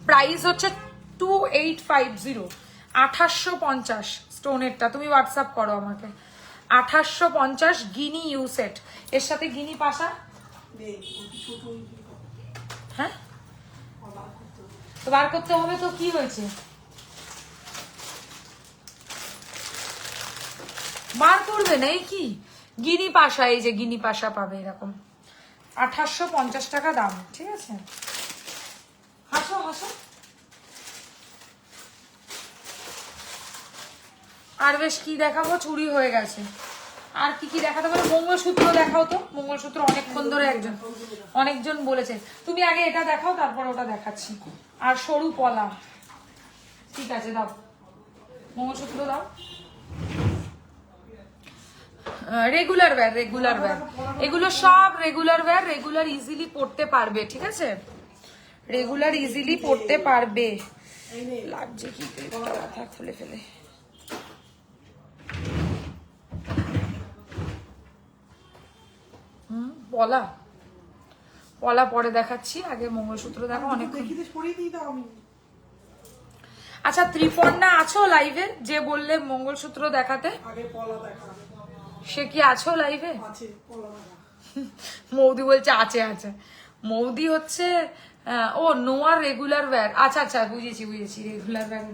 S1: প্রাইস হচ্ছে 2850, 2850 স্টোনেরটা। তুমি হোয়াটসঅ্যাপ করো আমাকে। 2850 গিনি ইউ সেট, এর সাথে গিনি পাশা। হ্যাঁ তো বার করতে হবে, তো কি হয়েছে? বার করবে না, এই কি গিনি পাশা, এই যে গিনি পাশা পাবে এরকম। 2850 টাকা দাম, ঠিক আছে? হাসো হাসো। আর বেশ কি দেখাবো, চুরি হয়ে গেছে। আর কি কি দেখাতে পারো? মঙ্গলসূত্র দেখাও তো, মঙ্গলসূত্র অনেকক্ষণ ধরে অনেকজন বলেছে। তুমি আগে এটা দেখাও, তারপর ওটা দেখাচ্ছি। আর সরু পলা, ঠিক আছে দাও, মঙ্গলসূত্র দাও। রেগুলার ওয়্যার, রেগুলার ওয়্যার, এগুলো সব রেগুলার ওয়্যার, রেগুলার ইজিলি পড়তে পারবে, ঠিক আছে? রেগুলার ইজিলি পড়তে পারবে। লাগছে কি কথা খুলে ফেলে। পলা, পলা পরে দেখাচ্ছি, আগে মঙ্গলসূত্র দেখো। অনেক আচ্ছা, ত্রিপর্ণা আছো লাইভে? যে বললে মঙ্গলসূত্র দেখাতে, সে কি আছো লাইভে? মৌদি বলছে আছে আছে। মৌদি হচ্ছে ও নোয়ার রেগুলার ওয়্যার। আচ্ছা আচ্ছা, বুঝেছি বুঝেছি, রেগুলার ওয়্যার।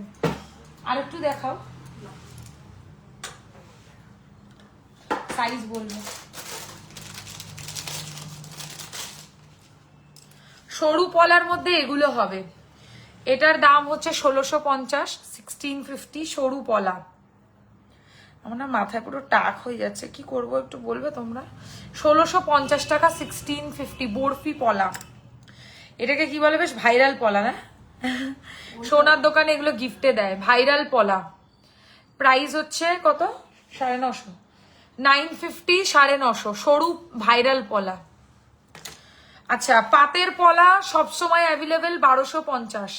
S1: আর একটু দেখাও, সাইজ বলবো। সরু পলার মধ্যে এগুলো হবে। এটার দাম হচ্ছে 1650, 1650 সরু পলা। আমার না মাথায় পুরো টাক হয়ে যাচ্ছে, কি করব একটু বলবে তোমরা? 1650 টাকা 1650 বরফি পলা। এটাকে কি বলে? বেশ ভাইরাল পলা না? সোনার দোকানে এগুলো গিফটে দেয়, ভাইরাল পলা। প্রাইস হচ্ছে কত? 950, 950, 950 সরু ভাইরাল পলা। আচ্ছা, পাতের পলা সবসময় অ্যাভেলেবেল 1250,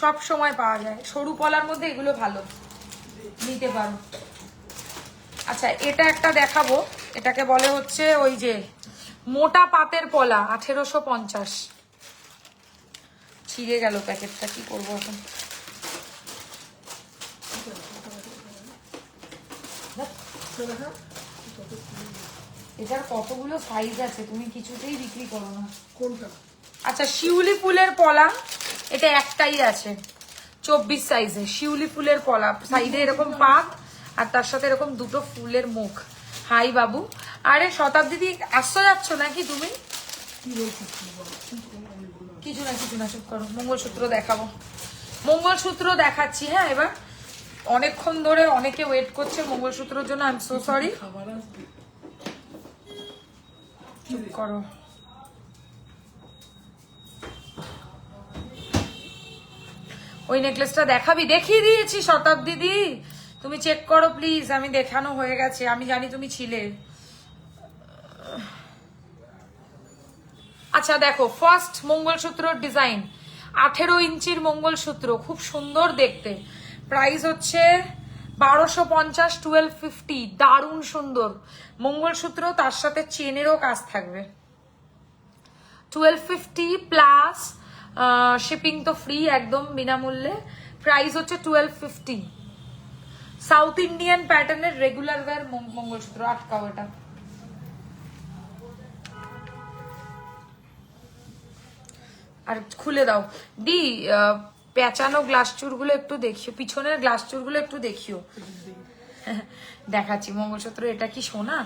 S1: সব সময় পাওয়া যায়। সরু পলার মধ্যে এগুলো ভালো, নিতে পারো। আচ্ছা, এটা একটা দেখাবো, এটাকে বলে হচ্ছে ওই যে মোটা পাতের পলা, 1850। ছিঁড়ে গেল প্যাকেটটা, কি করবো এখন? এটার কতগুলো সাইজ আছে, তুমি কিছুতেই বিক্রি করো না।
S2: কোনটা?
S1: আচ্ছা, শিউলি ফুলের পলা, এটা একটাই আছে 24 সাইজে। শিউলি ফুলের পলা, সাইডে এরকম পাত, আর তার সাথে এরকম দুটো ফুলের মুখ। হাই বাবু, আরে শতাব্দী আসছো যাচ্ছ নাকি তুমি? কিছু না কিছু না, চুপ করো। মঙ্গলসূত্র দেখাবো, মঙ্গলসূত্র দেখাচ্ছি। হ্যাঁ, এবার অনেকক্ষণ ধরে অনেকে ওয়েট করছে মঙ্গলসূত্রের জন্য, আই এম সো সরি। চুপ করো। ওই নেকলেসটা দেখাবি? দেখিয়ে দিয়েছি শতাব্দী দি, তুমি চেক করো প্লিজ। আমি দেখানো হয়ে গেছে, আমি জানি তুমি ছিলে। আচ্ছা দেখো, ফার্স্ট মঙ্গলসূত্র ডিজাইন, 18 ইঞ্চির মঙ্গলসূত্র, খুব সুন্দর দেখতে। প্রাইস হচ্ছে 1250, 1250, দারুণ সুন্দর মঙ্গলসূত্র, তার সাথে চেনেরও কাজ থাকবে। 1250 প্লাস শিপিং তো ফ্রি, একদম বিনামূল্যে। প্রাইস হচ্ছে 1250। সাউথ ইন্ডিয়ান প্যাটার্নের রেগুলার ওয়্যার মঙ্গলসূত্র। আটকাও এটা। আর খুলে দাও দি, পেঁচানো গ্লাস চুরগুলো একটু দেখিও, পিছনের গ্লাস চুরগুলো একটু দেখিও। দেখাচ্ছি মঙ্গলসূত্র। এটা কি সোনা?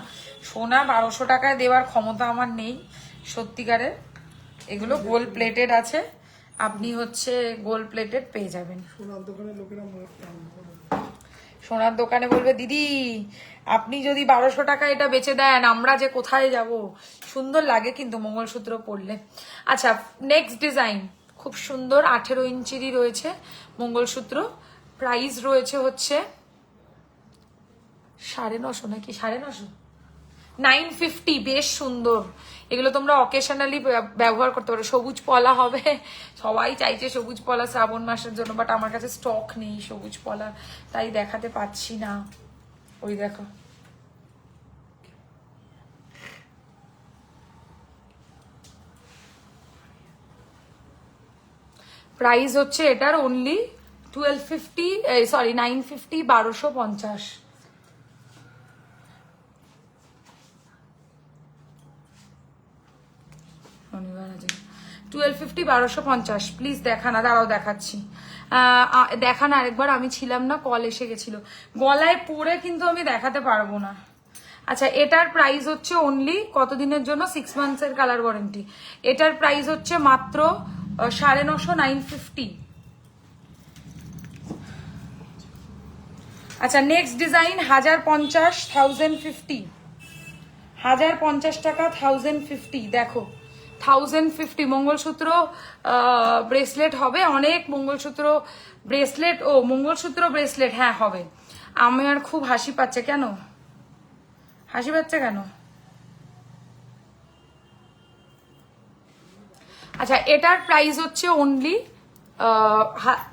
S1: সোনা 1200 টাকায় দেওয়ার ক্ষমতা আমার নেই সত্যিকারের। এগুলো গোল্ড প্লেটেড আছে, আপনি হচ্ছে গোল্ড প্লেটেড পেয়ে যাবেন।
S2: সোনার দোকানে লোকেরা
S1: সোনার দোকানে বলবে দিদি আপনি যদি 1200 টাকা এটা বেচে দেন আমরা যে কোথায় যাব। সুন্দর লাগে কিন্তু মঙ্গলসূত্র পরলে। আচ্ছা নেক্সট ডিজাইন খুব সুন্দর 18 ইঞ্চিরই রয়েছে মঙ্গলসূত্র। প্রাইস রয়েছে হচ্ছে 950 নাকি 950, 950। বেশ সুন্দর, এগুলো তোমরা অকেশনালি ব্যবহার করতে পারো। সবুজ পলা হবে, সবাই চাইছে সবুজ পলা শ্রাবণ মাসের জন্য, বাট আমার কাছে স্টক নেই সবুজ পলা, তাই দেখাতে পাচ্ছি না। ওই দেখো প্রাইস হচ্ছে এটার অনলি 1250, সরি 950, 1250। শনিবার আছে 1250, 1250। প্লিজ দেখা না, দাঁড়াও দেখাচ্ছি। দেখা না আরেকবার, আমি ছিলাম না, কল এসে গেছিল। গলায় পরে কিন্তু আমি দেখাতে পারবো না। আচ্ছা এটার প্রাইস হচ্ছে অনলি কতদিনের জন্য? 6 মান্থসের কালার ওয়ারেন্টি। এটার প্রাইস হচ্ছে মাত্র 950, 950। আচ্ছা নেক্সট ডিজাইন 1050, 1050, 1050 টাকা, 1050। দেখো 1050 মঙ্গলসূত্র ব্রেসলেট হবে, অনেক মঙ্গলসূত্র ব্রেসলেট, ও মঙ্গলসূত্র ব্রেসলেট হ্যাঁ হবে। আমার খুব হাসি পাচ্ছে কেন? হাসি পাচ্ছে কেন? আচ্ছা এটার প্রাইস হচ্ছে অনলি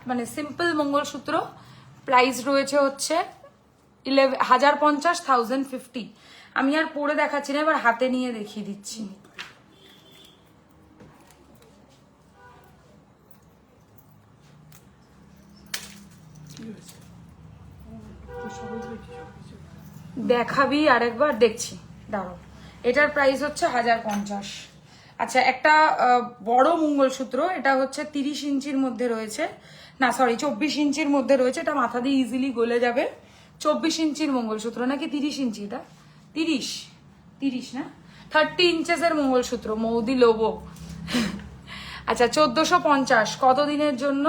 S1: মানে সিম্পল মঙ্গলসূত্র প্রাইস রয়েছে হচ্ছে 1050, 1050। আমি আর পরে দেখাচ্ছি না, এবার হাতে নিয়ে দেখিয়ে দিচ্ছি। দেখাবি আরেকবার? দেখছি দাঁড়াও। এটার প্রাইস হচ্ছে 1050। আচ্ছা একটা বড় মঙ্গলসূত্র, এটা হচ্ছে 30 ইঞ্চির মধ্যে রয়েছে, না সরি 24 ইঞ্চির মধ্যে রয়েছে। এটা মাথা দিয়ে ইজিলি গলে যাবে। 24 ইঞ্চির মঙ্গলসূত্র নাকি 30 ইঞ্চি? এটা 30 না 30 ইঞ্চেসের মঙ্গলসূত্র, মৌদি লোবো। আচ্ছা 1450 কতদিনের জন্য?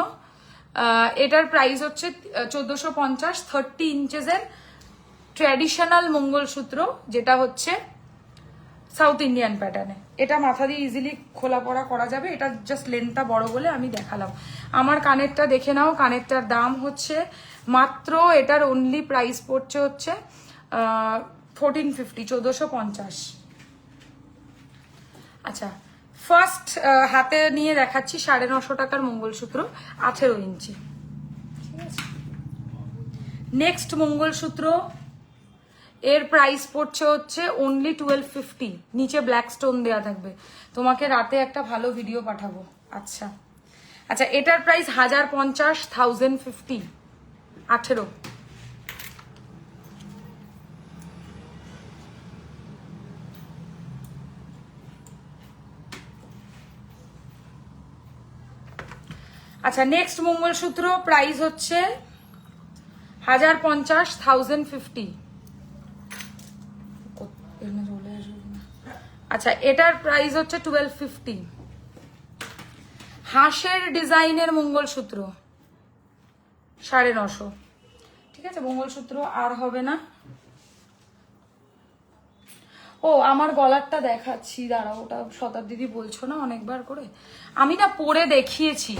S1: এটার প্রাইস হচ্ছে 1450, 30 ইঞ্চেসের ট্র্যাডিশনাল মঙ্গলসূত্র, যেটা হচ্ছে সাউথ ইন্ডিয়ান প্যাটার্নে। এটা মাথা দিয়ে ইজিলি খোলা পড়া করা যাবে। এটা জাস্ট লেন্থটা বড় বলে আমি দেখালাম। আমার কানেরটা দেখে নাও, কানেরটার দাম হচ্ছে মাত্র, এটার অনলি প্রাইস পড়ছে হচ্ছে 1450, 1450। আচ্ছা ফার্স্ট হাতে নিয়ে দেখাচ্ছি 950 টাকার মঙ্গলসূত্র 18 ইঞ্চি। ঠিক আছে নেক্সট মঙ্গলসূত্র, এর প্রাইস পড়ছে হচ্ছে অনলি 1250। নিচে ব্ল্যাক স্টোন দেওয়া থাকবে, তোমাকে রাতে একটা ভালো ভিডিও পাঠাবো। আচ্ছা আচ্ছা এটার প্রাইস 1050, 1050, 18। আচ্ছা নেক্সট মঙ্গলসূত্র প্রাইস হচ্ছে 1050, 1050। আচ্ছা এটার প্রাইস হচ্ছে 1250। হাঁসের ডিজাইনের মঙ্গলসূত্র 950। ঠিক আছে মঙ্গলসূত্র আর হবে না। ও আমার গলারটা দেখাচ্ছি, দাঁড়াও, ওটা শতাব্দী বলছো না অনেকবার করে, আমি না পরে দেখিয়েছি,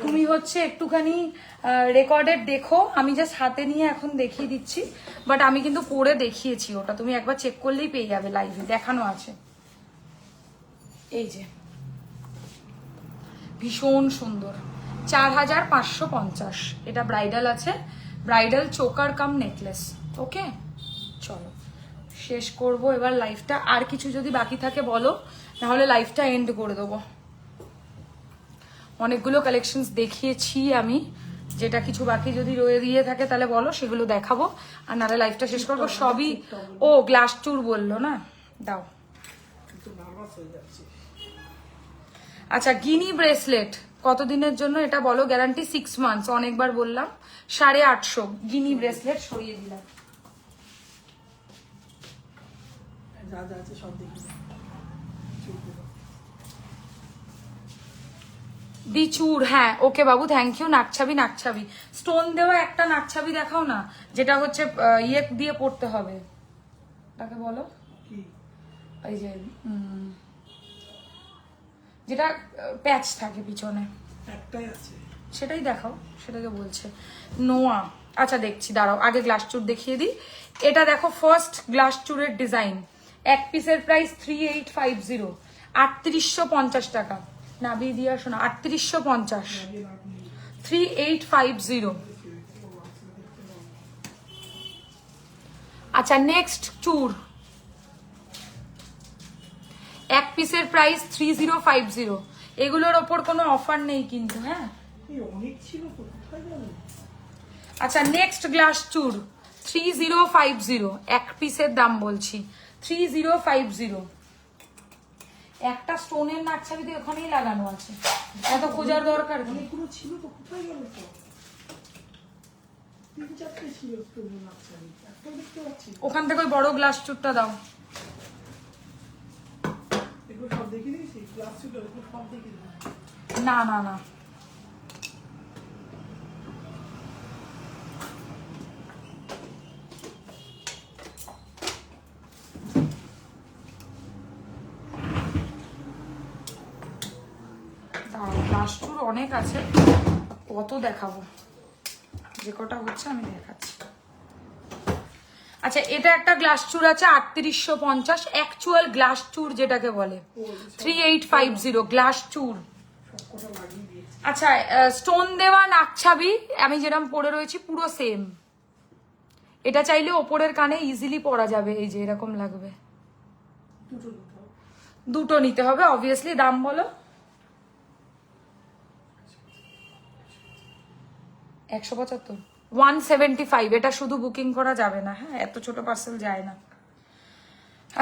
S1: তুমি হচ্ছে একটুখানি রেকর্ডেড দেখো। আমি জাস্ট হাতে নিয়ে এখন দেখিয়ে দিচ্ছি, বাট আমি কিন্তু পরে দেখিয়েছি, ওটা তুমি একবার চেক করলেই পেয়ে যাবে, লাইভে দেখানো আছে। এই যে ভীষণ সুন্দর 4550। এটা ব্রাইডাল আছে, ব্রাইডাল চোকার কাম নেকলেস। ওকে চলো শেষ করব এবার লাইফটা। আর কিছু যদি বাকি থাকে বলো, নাহলে লাইফটা এন্ড করে দেবো। অনেকগুলো কালেকশনস দেখিয়েছি আমি, যেটা কিছু বাকি যদি রয়ে দিয়ে থাকে তাহলে বলো, সেগুলো দেখাবো। আর নাহলে লাইফটা শেষ করবো। সবই ও গ্লাস টুর বললো না, দাও। আচ্ছা গিনি ব্রেসলেট কতদিনের জন্য এটা বলো? Guarantee 6 months. অনেকবার বললাম 850 গিনি ব্রেসলেট সরিয়ে দিলাম।
S2: যা যা আছে সব দেখে দাও চুলগুলো।
S1: চুর, হ্যাঁ ওকে বাবু, থ্যাংক ইউ। নাকছাবি স্টোন দেওয়া একটা নাকছাবি দেখাও না, যেটা হচ্ছে ইয়ে দিয়ে পড়তে হবে, তাকে বলো
S2: কি
S1: এই যে যেটা প্যাচ থাকে পিছনে,
S2: একটাই আছে
S1: সেটাই দেখাও, সেটাকে বলছে নোয়া। আচ্ছা দেখছি, দাঁড়াও আগে গ্লাস চুর দেখিয়ে দিই। এটা দেখো ফার্স্ট গ্লাস চুরের ডিজাইন, এক পিসের প্রাইস 3850, 3850 টাকা। নাবি দিয়ে আসো না, 3850, 3850। আচ্ছা নেক্সট চুর, এক পিসের প্রাইস 3050। এগুলোর ওপর কোনো অফার নেই কিন্তু, হ্যাঁ।
S2: এই অনেক ছিল তো, কোথায় গেল?
S1: আচ্ছা নেক্সট গ্লাস চুর 3050, এক পিসের দাম বলছি 3050। একটা স্টোনের নাকছাবি তো ওখানেই লাগানো আছে, এত খোঁজার দরকার কি?
S2: অনেকগুলো ছিল তো, কোথায় গেল তো? 3-4টে ছিল স্টোনের নাকছাবি, একটাও দেখতে পাচ্ছি না।
S1: ওখান থেকে ওই বড় গ্লাস চুরটা দাও।
S2: এগুলো সব দেখে দিয়েছি, ক্লাস ছিল এগুলো সব দেখে দিয়েছি।
S1: না না না, গ্লাস চুর অনেক আছে, কত দেখাবো, যে কটা হচ্ছে আমি দেখাচ্ছি। আচ্ছা এটা একটা গ্লাস চুর আছে 3850, অ্যাকচুয়াল গ্লাস চুর যেটাকে বলে 3850 গ্লাস চুর।
S2: সবকটা লাগিয়ে দিয়েছি।
S1: আচ্ছা স্টোন দেওয়া নাকছাবি আমি যেরকম পরে রয়েছি পুরো সেম। এটা চাইলে ওপরের কানে ইজিলি পরা যাবে, এই যে এরকম লাগবে। দুটো নিতে হবে অবভিয়াসলি। দাম বলো? 175, 175। এটা শুধু বুকিং করা যাবে না, হ্যাঁ এত ছোট পার্সেল যায় না।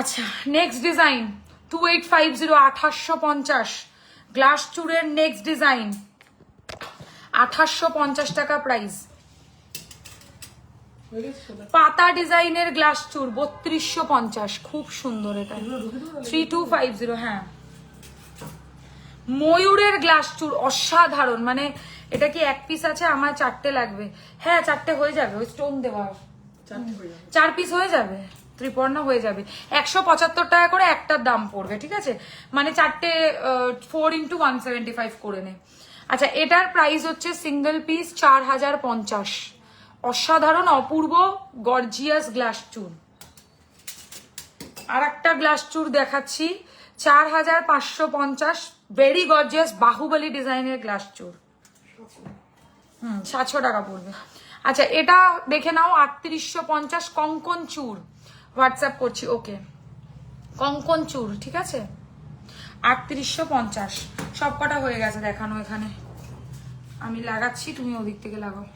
S1: আচ্ছা নেক্সট ডিজাইন 2850, 2850 গ্লাস চুরের নেক্সট ডিজাইন, 2850 টাকা প্রাইস। পাতা ডিজাইনের গ্লাস চুর 3250, খুব সুন্দর। এটা 3250, হ্যাঁ। ময়ূরের গ্লাস চুর অসাধারণ, মানে এটা কি এক পিস আছে? আমার 4টে লাগবে। হ্যাঁ 4টে হয়ে যাবে, ওই স্টোন দেওয়া 4 পিস হয়ে যাবে, ত্রিপর্ণা হয়ে যাবে। 175 টাকা করে একটার দাম পড়বে, ঠিক আছে? মানে 4টে 4 × 175 করে নে। আচ্ছা এটার প্রাইস হচ্ছে সিঙ্গেল পিস 4050। অসাধারণ অপূর্ব গর্জিয়াস গ্লাস চুর। আর একটা গ্লাস চুর দেখাচ্ছি 4550, ভেরি গর্জিয়াস বাহুবলী ডিজাইনের গ্লাস চুর। 700 টাকা পড়বে। আচ্ছা এটা দেখে নাও 3850 কঙ্কন চুর, হোয়াটসঅ্যাপ করছি, ওকে কঙ্কন চুর, ঠিক আছে 3850। সব কটা হয়ে গেছে দেখানো, এখানে আমি লাগাচ্ছি, তুমি ওদিক থেকে লাগাও।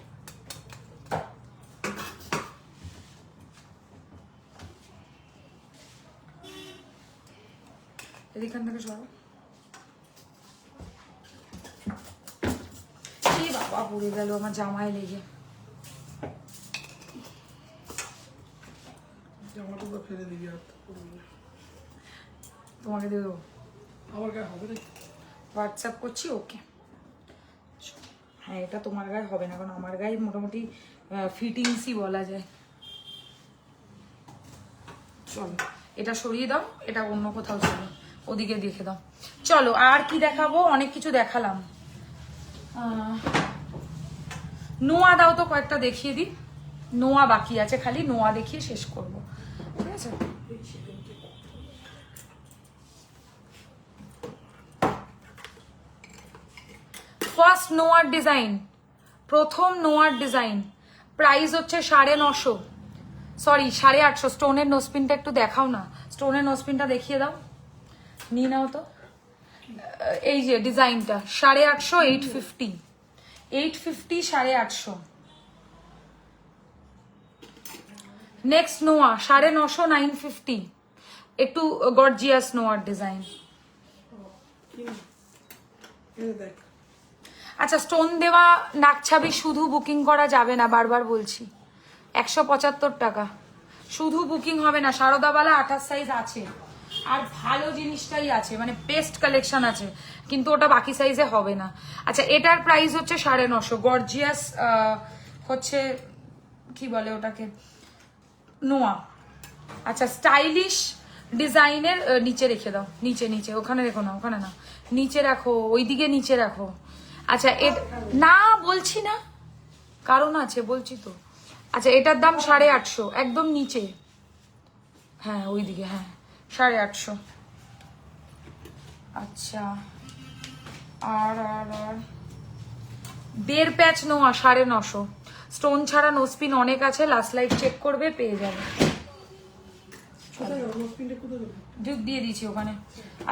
S1: এদিকখান থেকে সরো। বাবা পড়ে গেল আমার জামায় লেগে।
S2: জামাটা তো ফেলে দিবি, আর
S1: তোমাকে দিয়ে দেবো,
S2: আমার গায়ে হবে নাকি?
S1: হোয়াটসঅ্যাপ করছি, ওকে। হ্যাঁ এটা তোমার গায়ে হবে না, কারণ আমার গায়ে মোটামুটি ফিটিংসই বলা যায়। চলো এটা সরিয়ে দাও, এটা অন্য কোথাও চলো, ওদিকে দেখে দাও। চলো আর কি দেখাবো, অনেক কিছু দেখালাম। নোয়া দাও তো কয়েকটা দেখিয়ে দিই, নোয়া বাকি আছে, খালি নোয়া দেখিয়ে শেষ করব, ঠিক আছে? ফার্স্ট নোয়ার ডিজাইন, প্রথম নোয়ার ডিজাইন, প্রাইস হচ্ছে 950, সরি 850। স্টোনের নোসপিনটা একটু দেখাও না, স্টোনের নোসপিনটা দেখিয়ে দাও, নিয়ে নাও তো। এই যে ডিজাইনটা 850, 850, 850, 850। নেক্সট নোয়া 950, 950, একটু গর্জিয়াস নোয়ার ডিজাইন।
S2: দেখ
S1: আচ্ছা স্টোন দেওয়া নাকছাবি শুধু বুকিং করা যাবে না, বারবার বলছি, 175 টাকা। শুধু বুকিং হবে না, সারদাবালা 28 সাইজ আছে, আর ভালো জিনিসটাই আছে, মানে বেস্ট কালেকশন আছে, কিন্তু ওটা বাকি সাইজে হবে না। আচ্ছা, এটার প্রাইস হচ্ছে 950, গর্জিয়াস হচ্ছে কি বলে ওটাকে, নোয়া। আচ্ছা, স্টাইলিশ ডিজাইনের নিচে রেখে দাও, নিচে নিচে, ওখানে রেখো না, ওখানে না, নিচে রাখো, ওইদিকে নিচে রাখো। আচ্ছা, না বলছি না, কারণ আছে বলছি তো। আচ্ছা, এটার দাম 850, একদম নিচে, হ্যাঁ ওইদিকে, হ্যাঁ 850। আচ্ছা, আর আর আর বের প্যাচ নোয়া 950, স্টোন ছাড়া নোসপিন অনেক আছে, লাস্ট লাইফ চেক করবে, পেয়ে যাবে।
S2: কোথায় গেল নোসপিনটা, কোথায় গেল?
S1: দুধ দিয়ে দিয়েছি ওখানে।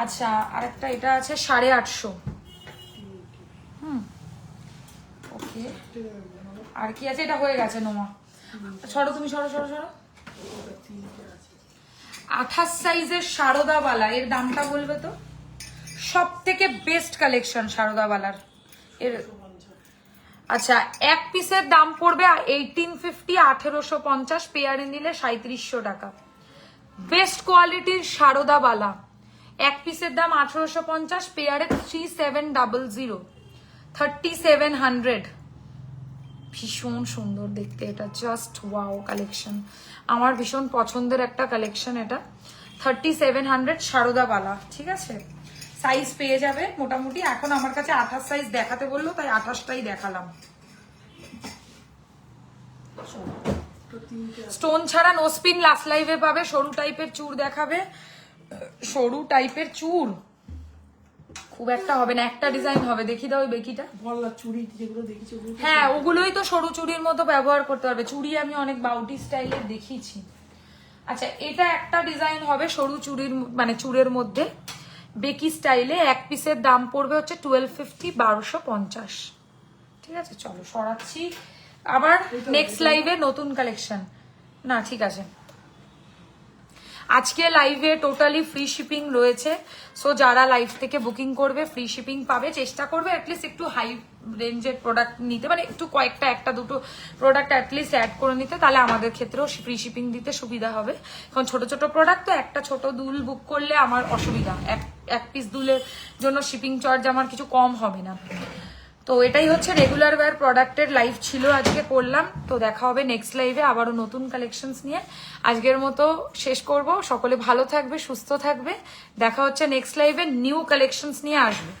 S1: আচ্ছা, আরেকটা এটা আছে 850। ওকে, আর কি আছে? এটা হয়ে গেছে নোমা। সরো তুমি, সরো সরো সরো। 28 সাইজের সারদাবালা, এর দামটা বলবে তো? সব থেকে বেস্ট কালেকশন সারদাবালার এর। আচ্ছা, এক পিসের দাম পড়বে 1850, 1850, পেয়ারে নিলে 3700 টাকা। বেস্ট কোয়ালিটির সারদাবালা, এক পিসের দাম 1850, পেয়ারে 3700, 3700। ভীষণ সুন্দর দেখতে এটা, জাস্ট ওয়াও কালেকশন, আমার ভীষণ পছন্দের একটা কালেকশন এটা। 3700 সারদাবালা, ঠিক আছে? সাইজ পেয়ে যাবে মোটামুটি। এখন আমার কাছে 28 সাইজ দেখাতে বললো, তাই 28টাই দেখালাম। স্টোন ছাড়া নোসপিন লাস্ট লাইভে পাবে। সরু টাইপের চূড় দেখাবে, সরু টাইপের চূড় খুব একটা হবে না, একটা ডিজাইন হবে, দেখি দাও ওই বেকিটা।
S2: বললা চুড়ি যেগুলো দেখেছি ওগুলো,
S1: হ্যাঁ ওগুলোই তো সরু চুড়ির মতো ব্যবহার করতে পারবে। চুড়ি আমি অনেক বাউটি স্টাইলের দেখিয়েছি। আচ্ছা, এটা একটা ডিজাইন হবে সরু চুড়ির, মানে চূড়ের মধ্যে বেকি স্টাইলে, এক পিসের দাম পড়বে হচ্ছে 1250, 1250। ঠিক আছে, চলো সরাচ্ছি। আবার নেক্সট লাইভে নতুন কালেকশন। না ঠিক আছে, আজকে লাইভে টোটালি ফ্রি শিপিং রয়েছে। সো যারা লাইভ থেকে বুকিং করবে ফ্রি শিপিং পাবে। চেষ্টা করবে অ্যাটলিস্ট একটু হাই রেঞ্জের প্রোডাক্ট নিতে, মানে একটু কয়েকটা, একটা দুটো প্রোডাক্ট অ্যাটলিস্ট অ্যাড করে নিতে, তাহলে আমাদের ক্ষেত্রেও ফ্রি শিপিং দিতে সুবিধা হবে। কারণ ছোট ছোট প্রোডাক্ট তো, একটা ছোট দুল বুক করলে আমার অসুবিধা, এক পিস দুলের জন্য শিপিং চার্জ আমার কিছু কম হবে না। তো এটাই হচ্ছে রেগুলার ওয়্যার প্রোডাক্টের লাইভ ছিল আজকে, করলাম। তো দেখা হবে নেক্সট লাইভে আবারও নতুন কালেকশনস নিয়ে। আজকের মতো শেষ করব। সকলে ভালো থাকবে, সুস্থ থাকবে। দেখা হচ্ছে নেক্সট লাইভে, নিউ কালেকশনস নিয়ে আসবে।